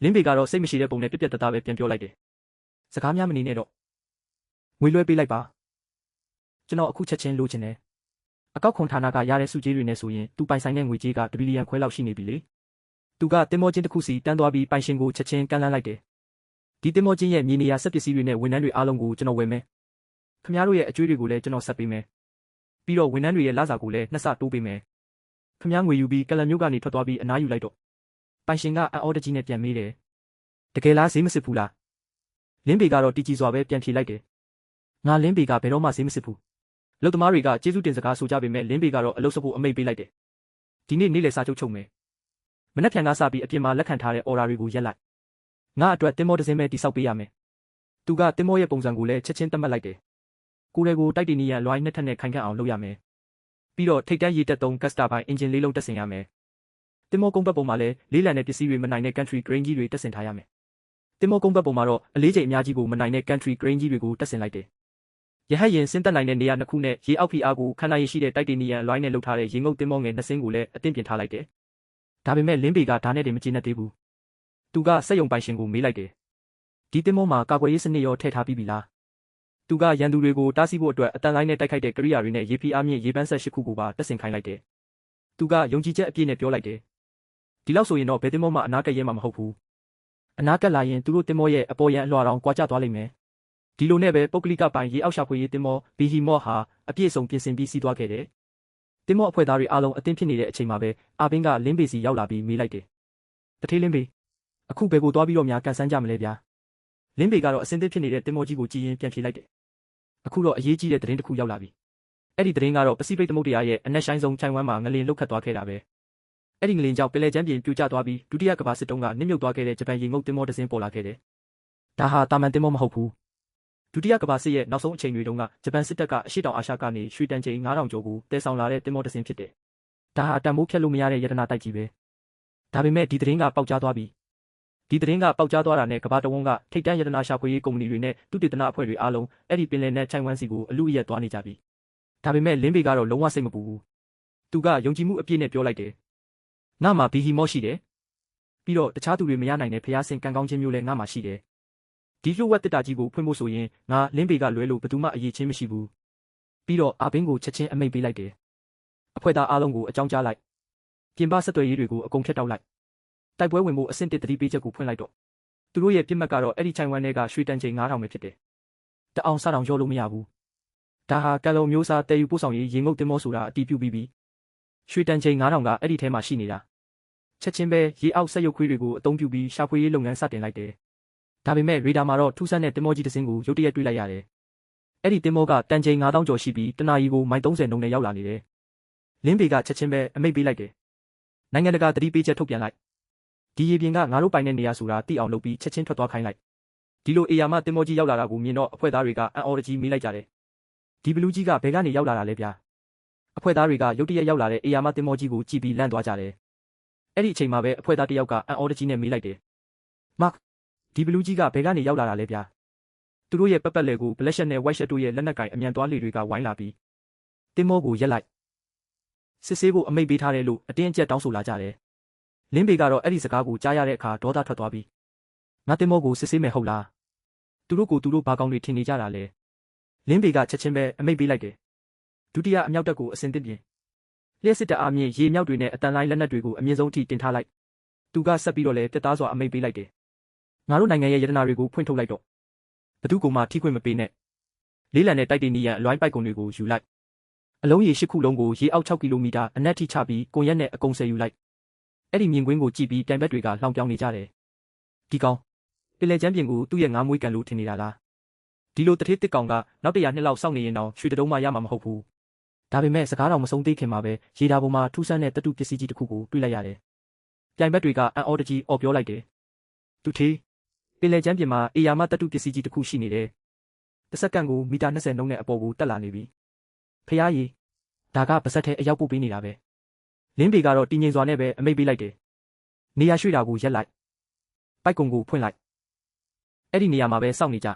လင်းပေကတော့စိတ်မရှိတဲ့ပုံနဲ့ပြက်ပြက်တသားပဲပြန်ပြောလိုက်တယ်စကားများမနေနဲ့တော့ငွေလွှဲပေးလိုက်ပါကျွန်တော်အခုချက်ချင်းလိုချင်တယ်အကောက်ခွန်ဌာနကရတဲ့စုကြီးတွေနဲ့ဆိုရင်သူပိုင်ဆိုင်တဲ့ငွေကြီးက1ဘီလီယံခွဲလောက်ရှိနေပြီလေသူကတင်မောချင်းတစ်ခုစီတန်းသွားပြီးပိုင်ရှင်ကိုချက်ချင်းကမ်းလှမ်းလိုက်တယ်ဒီတင်မောချင်းရဲ့မြေနေရာစက်ပစ္စည်းတွေနဲ့ဝန်ထမ်းတွေအားလုံးကိုကျွန်တော်ဝယ်မယ်ခင်ဗျားတို့ရဲ့အကျွေးတွေကိုလည်းကျွန်တော်ဆက်ပေးမယ်ပြီးတော့ဝန်ထမ်းတွေရဲ့လစာကိုလည်း2ဆတိုးပေးမယ်ခင်ဗျားငွေယူပြီးကလန်မြို့ကနေထွက်သွားပြီးအနားယူလိုက်တော့ပိုင်ရှင်ကအံ့ဩတကြီးနဲ့ပြန်မေးတယ်တကယ်လားဈေးမစစ်ဘူးလားလင်းပေကတော့တီကြီးစွာပဲပြန်ဖြေလိုက်တယ်ငါလင်းပေကဘယ်တော့မှဈေးမစစ်ဘူးလူသမားတွေကကျေးဇူးတင်စကားဆိုကြပေမဲ့လင်းပေကတော့အလုပ်စဖို့အမိန့်ပေးလိုက်တယ်ဒီနေ့နေ့လယ်စာချုပ်ချုပ်မယ်မနက်ဖြန်ကစပြီးအပြင်မှာလက်ခံထားတဲ့အော်ဒါတွေကိုရက်လိုက်ငါအတွက်တင်မောတစ်စင်းပဲတိစောက်ပေးရမယ်သူကတင်မောရဲ့ပုံစံကိုလည်းချက်ချင်းသတ်မှတ်လိုက်တယ်ကိုယ်တွေကိုတိုက်တီနီယန်လွိုင်းနှစ်ထပ်နဲ့ခိုင်ခန့်အောင်လုပ်ရမယ်ပြီးတော့ထိတ်တန်းရေတက်သုံးကတ်စတာပိုင်းအင်ဂျင်လေးလုံးတက်ဆင်ရမယ်တင်မောကုန်းဘက်ပုံမှာလည်းလေးလံတဲ့ပစ္စည်းတွေမနိုင်တဲ့ country grain ကြီးတွေတက်ဆင်ထားရမယ်တင်မောကုန်းဘက်ပုံမှာတော့အလေးချိန်အများကြီးကိုမနိုင်တဲ့ country grain ကြီးတွေကိုတက်ဆင်လိုက်တယ်ရဟတ်ရင်ဆင်းသက်နိုင်တဲ့နေရာနှစ်ခုနဲ့ရေအောက်ဖီအားကိုခန္ဓာရည်ရှိတဲ့တိုက်တီနီယန်လွိုင်းနဲ့လုပ်ထားတဲ့ရေငုပ်တင်မောငယ်နှစ်စင်းကိုလည်းအသင့်ပြင်ထားလိုက်တယ်ဒါပေမဲ့လင်းပေကဒါနဲ့တည်းမကျေနပ်သေးဘူးသူကစက်ယုံပိုင်ရှင်ကိုမေးလိုက်တယ်ဒီတင်မောမှာကာကွယ်ရေးစနစ်ရောထည့်ထားပြီးပြီလားသူကရန်သူတွေကိုတားဆီးဖို့အတွက်အတန်လိုင်းနဲ့တိုက်ခိုက်တဲ့ကိရိယာတွေနဲ့ရေဖီအားမြင့်ရေပန်းဆက်၈ခုကိုပါတက်ဆင်ခိုင်းလိုက်တယ်သူကယုံကြည်ချက်အပြည့်နဲ့ပြောလိုက်တယ်ဒီလောက်ဆိုရင်တော့ဘယ်တင်မောမှအနာကက်ရဲမှာမဟုတ်ဘူးအနာကက်လာရင်သူတို့တင်မောရဲ့အပေါ်ရန်အလွှာတောင်ကွာကျသွားလိမ့်မယ်ဒီလိုနဲ့ပဲပုဂ္ဂလိကပိုင်ရေအောက်ရှာဖွေရေးတင်မောဘီဟီမော့ဟာအပြည့်စုံပြင်ဆင်ပြီးစီးသွားခဲ့တယ်တင်မောအဖွဲ့သားတွေအားလုံးအသင်းဖြစ်နေတဲ့အချိန်မှာပဲအာဘင်းကလင်းပေစီရောက်လာပြီးမေးလိုက်တယ်တထေးလင်းပေအခုဘယ်ကိုသွားပြီးတော့များကန်ဆန်းကြမလဲဗျာလင်းပေကတော့အစင်းသစ်ဖြစ်နေတဲ့တင်မောကြီးကိုကြည်ရင်ပြန်ဖြေလိုက်တယ်အခုတော့အရေးကြီးတဲ့သတင်းတစ်ခုရောက်လာပြီအဲ့ဒီသတင်းကတော့ပစိဖိတ်သမုဒ္ဒရာရဲ့အနက်ရှိုင်းဆုံးချိုင်ဝမ်မှာငလင်လှုပ်ခတ်သွားခဲ့တာပဲအဲ့ဒီငလင်ကြောင့်ပင်လယ်ကျမ်းပြင်ပြိုကျသွားပြီးဒုတိယကမ္ဘာစစ်တုန်းကနစ်မြုပ်သွားခဲ့တဲ့ဂျပန်ရေငုပ်တင်မောတစ်စင်းပေါ်လာခဲ့တယ်ဒါဟာတာမန်တင်မောမဟုတ်ဘူးဒုတိယကမ္ဘာစစ်ရဲ့နောက်ဆုံးအချိန်တွေတုန်းကဂျပန်စစ်တပ်ကအရှေ့တောင်အာရှကနေရွှေတန်ချိန်9000ကျော်ကိုတည်ဆောင်လာတဲ့တင်မောတစ်စင်းဖြစ်တယ်ဒါဟာတန်မိုးဖြတ်လို့မရတဲ့ရတနာတိုက်ကြီးပဲဒါပေမဲ့ဒီသတင်းကပေါက်ကြားသွားပြီ ဒီသတင်းကပေါက်ကြားသွားတာနဲ့ကမ္ဘာတဝန်းကထိပ်တန်းရတနာရှာဖွေရေးကုမ္ပဏီတွေနဲ့သုတေသနအဖွဲ့တွေအားလုံးအဲ့ဒီပင်လယ်နက်ချိုင်ဝမ်စီကိုအလူအယက်သွားနေကြပြီဒါပေမဲ့လင်းပေကတော့လုံးဝစိတ်မပူဘူးသူကယုံကြည်မှုအပြည့်နဲ့ပြောလိုက်တယ်ငါမှာဘီဟီမော့ရှိတယ်ပြီးတော့တခြားသူတွေမရနိုင်တဲ့ဖျားဆင်ကံကောင်းခြင်းမျိုးလည်းငါမှာရှိတယ်ဒီလှုပ်ဝက်တစ်တာကြီးကိုဖွင့်ဖို့ဆိုရင်ငါလင်းပေကလွဲလို့ဘယ်သူမှအရေးချင်းမရှိဘူးပြီးတော့အာဘင်းကိုချက်ချင်းအမိန့်ပေးလိုက်တယ်အဖွဲ့သားအားလုံးကိုအကြောင်းကြားလိုက်ပြင်ပဆက်သွယ်ရေးတွေကိုအကုန်ဖြတ်တောက်လိုက်တိုက်ပွဲဝင်ဖို့အဆင့်တစ်သတိပေးချက်ကိုဖွင့်လိုက်တော့သူတို့ရဲ့ပြစ်မှတ်ကတော့အဲ့ဒီချိုင်ဝမ်ထဲကရွှေတန်ချိန်9000ပဲဖြစ်တယ်တအောင်စားတောင်ရောလို့မရမျိုးဒါဟာကယ်လိုမျိုးစားတဲယူပို့ဆောင်ရေးရေငုပ်တင်မောဆိုတာအတီးပြုတ်ပြီးပြီရွှေတန်ချိန်9000ကအဲ့ဒီထဲမှာရှိနေတာချက်ချင်းပဲရေအောက်ဆက်ရုပ်ခွေးတွေကိုအသုံးပြုပြီးရှာဖွေရေးလုပ်ငန်းစတင်လိုက်တယ်ဒါပေမဲ့ရေဒါမှာတော့ထူးဆန်းတဲ့တင်မောကြီးတစ်စင်းကိုရုတ်တရက်တွေ့လိုက်ရတယ်အဲ့ဒီတင်မောကတန်ချိန်9000ကျော်ရှိပြီးတနာရီကိုမိုင်30နှုန်းနဲ့ရောက်လာနေတယ်လင်းပေကချက်ချင်းပဲအမိန့်ပေးလိုက်တယ်နိုင်ငံတကာသတိပေးချက်ထုတ်ပြန်လိုက်ဒီရေပြင်ကငါတို့ပိုင်တဲ့နေရာဆိုတာသိအောင်လုပ်ပြီးချက်ချင်းထွက်သွားခိုင်းလိုက်ဒီလိုအေယာမတင်မောကြီးရောက်လာတာကိုမြင်တော့အဖွဲ့သားတွေကအံ့ဩတကြီးမေးလိုက်ကြတယ်ဒီဘလူးကြီးကဘယ်ကနေရောက်လာတာလဲဗျာအဖွဲ့သားတွေကရုတ်တရက်ရောက်လာတဲ့အေယာမတင်မောကြီးကိုကြည့်ပြီးလန့်သွားကြတယ်အဲ့ဒီအချိန်မှာပဲအဖွဲ့သားတစ်ယောက်ကအံ့ဩတကြီးနဲ့မေးလိုက်တယ်မတ်ဒီဘလူးကြီးကဘယ်ကနေရောက်လာတာလဲဗျာသူတို့ရဲ့ပတ်လည်ကိုဘလက်ရှက်နဲ့ဝိုက်ရှက်တို့ရဲ့လက်နက်ကင်အမြန်သွားလေတွေကဝိုင်းလာပြီးတင်မောကိုရက်လိုက်စစ်ဆေးဖို့အမိန့်ပေးထားတယ်လို့အတင်းအကျပ်တောင်းဆိုလာကြတယ်လင်းပေကတော့အဲ့ဒီစကားကိုကြားရတဲ့အခါဒေါသထွက်သွားပြီးငါတင်မောကိုစစ်ဆေးမယ်ဟုတ်လားသူတို့ဘာကောင်းတွေထင်နေကြတာလဲလင်းပေကချက်ချင်းပဲအမိန့်ပေးလိုက်တယ်ဒုတိယအမြောက်တပ်ကိုအစင်သစ်ပြင်လျှက်စစ်တပ်အားမြင့်ရေမြောက်တွေနဲ့အတန်လိုင်းလက်နက်တွေကိုအမြင့်ဆုံးအထိတင်ထားလိုက်သူကဆက်ပြီးတော့လည်းတက်သားစွာအမိန့်ပေးလိုက်တယ်ငါတို့နိုင်ငံရဲ့ရတနာတွေကိုဖွင့်ထုတ်လိုက်တော့ဘသူကမှထိခွင့်မပေးနဲ့လေးလံနဲ့တိုက်တေနီယံအလွိုင်းပိုက်ကုံတွေကိုယူလိုက်အလုံးရေ၈ခုလုံးကိုရေအောက်6ကီလိုမီတာအနက်ထိချပြီးကွန်ရက်နဲ့အကုန်ဆယ်ယူလိုက်အဲ့ဒီမြင်ကွင်းကိုကြည့်ပြီးတိုင်ဘက်တွေကလှောင်ပြောင်းနေကြတယ်ဒီကောင်ပင်လယ်ကျမ်းပြင်ကိုသူ့ရဲ့ငါးမွေးကန်လို့ထင်နေတာလားဒီလိုတထေးတစ်ကောင်ကနောက်100နှစ်လောက်စောင့်နေရင်တော့ရွှေတုံးမှရမှာမဟုတ်ဘူးဒါပေမဲ့စကားတော်မဆုံးသေးခင်မှာပဲရေဒါပေါ်မှာထူးဆန်းတဲ့တတုပစ္စည်းကြီးတစ်ခုကိုတွေ့လိုက်ရတယ်ပြိုင်ဘက်တွေကအံ့ဩတကြီးအော်ပြောလိုက်တယ်သူထေးပင်လယ်ကျမ်းပြင်မှာအေယာမတတုပစ္စည်းကြီးတစ်ခုရှိနေတယ်တစ်စက္ကန့်ကိုမီတာ20နှုန်းနဲ့အပေါ်ကိုတက်လာနေပြီဖျားရည်ဒါကပါဇက်ထဲအရောက်ပို့ပေးနေတာပဲလင်းပေကတော့တည်ငြိမ်စွာနဲ့ပဲအမိန့်ပေးလိုက်တယ်နေရာရွှေ့တာကိုရက်လိုက်ပိုက်ကုံကိုဖွင့်လိုက်အဲ့ဒီနေရာမှာပဲစောင့်နေကြ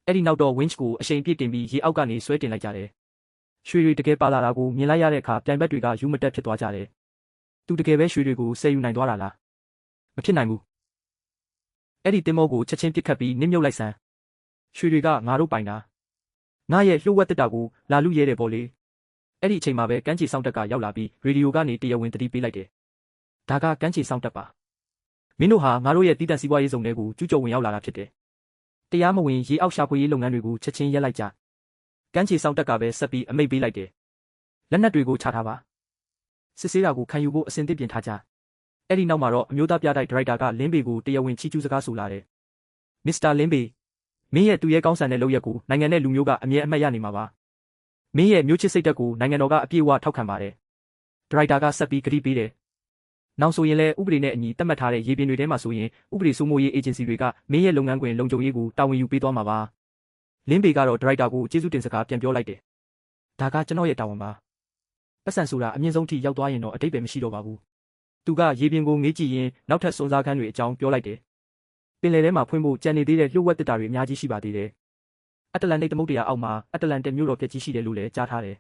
အဲ့ဒီနောက်တော့ winch ကိုအရှိန်ပြည့်တင်ပြီးရေအောက်ကနေဆွဲတင်လိုက်ကြတယ်ရွှေတွေတကယ်ပါလာတာကိုမြင်လိုက်ရတဲ့အခါပြိုင်ဘက်တွေကယူမတက်ဖြစ်သွားကြတယ်သူတကယ်ပဲရွှေတွေကိုဆယ်ယူနိုင်သွားတာလားမဖြစ်နိုင်ဘူးအဲ့ဒီတင်မောကိုချက်ချင်းပစ်ခတ်ပြီးနစ်မြုပ်လိုက်စမ်းရွှေတွေကငါတို့ပိုင်တာငါရဲ့လှုပ်ဝက်တက်တာကိုလာလူရဲတယ်ပေါ့လေအဲ့ဒီအချိန်မှာပဲကမ်းခြေစောင့်တပ်ကရောက်လာပြီးရေဒီယိုကနေတရားဝင်တတိပေးလိုက်တယ်ဒါကကမ်းခြေစောင့်တပ်ပါမင်းတို့ဟာငါတို့ရဲ့တီးတန့်စီးပွားရေးစုံတွေကိုကျူးကျော်ဝင်ရောက်လာတာဖြစ်တယ်တရားမဝင်ရေအောက်ရှာဖွေရေးလုပ်ငန်းတွေကိုချက်ချင်းရပ်လိုက်ကြကမ်းခြေစောင့်တပ်ကပဲဆက်ပြီးအမိန့်ပေးလိုက်တယ်လက်နက်တွေကိုချထားပါစစ်ဆေးတာကိုခံယူဖို့အစဉ်သင့်ပြင်ထားကြအဲ့ဒီနောက်မှာတော့အမျိုးသားပြတိုက်ဒါရိုက်တာကလင်းပေကိုတရားဝင်ချီးကျူးစကားဆိုလာတယ်မစ္စတာလင်းပေမင်းရဲ့သူရဲကောင်းဆန်တဲ့လုပ်ရက်ကိုနိုင်ငံနဲ့လူမျိုးကအမြဲအမှတ်ရနေမှာပါမင်းရဲ့မျိုးချစ်စိတ်ဓာတ်ကိုနိုင်ငံတော်ကအပြည့်အဝထောက်ခံပါတယ်ဒါရိုက်တာကဆက်ပြီးကတိပေးတယ်နောက်ဆိုရင်လည်းဥပဒေနဲ့အညီသတ်မှတ်ထားတဲ့ရေပြင်တွေထဲမှာဆိုရင်ဥပဒေစိုးမိုးရေးအေဂျင်စီတွေကမင်းရဲ့လုပ်ငန်းခွင်လုံခြုံရေးကိုတာဝန်ယူပေးသွားမှာပါလင်းပေကတော့ဒါရိုက်တာကိုကျေးဇူးတင်စကားပြန်ပြောလိုက်တယ်ဒါကကျွန်တော်ရဲ့တာဝန်ပါပတ်စံဆိုတာအမြင့်ဆုံးထိရောက်သွားရင်တော့အတိတ်ပဲမရှိတော့ပါဘူးသူကရေပြင်ကိုငေးကြည့်ရင်နောက်ထပ်စွန်စားခန်းတွေအကြောင်းပြောလိုက်တယ်ပင်လယ်ထဲမှာဖွင့်ဖို့ကြံနေသေးတဲ့လှုပ်ဝက်တစ်တာတွေအများကြီးရှိပါသေးတယ်အတ္တလန်တိတ်သမုဒ္ဒရာအောက်မှာအတ္တလန်တစ်မြို့တော်ပြည့်ကြီးရှိတယ်လို့လည်းကြားထားတယ်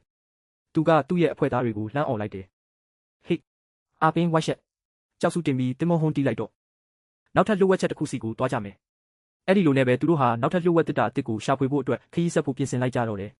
သူကသူ့ရဲ့အဖွဲ့သားတွေကိုလှမ်းអော်လိုက်တယ်ဟေ့အာပင်းဝိုက်ရှက်ကြောက်စုတင်ပြီးတင်မောဟွန်းတီးလိုက်တော့နောက်ထပ်လှုပ်ဝက်ချက်တစ်ခုစီကိုတွားကြမယ်အဲ့ဒီလိုနဲ့ပဲသူတို့ဟာနောက်ထပ်လှုပ်ဝက်တစ်တာအစ်စ်ကိုရှာဖွေဖို့အတွက်ခရီးဆက်ဖို့ပြင်ဆင်လိုက်ကြတော့တယ်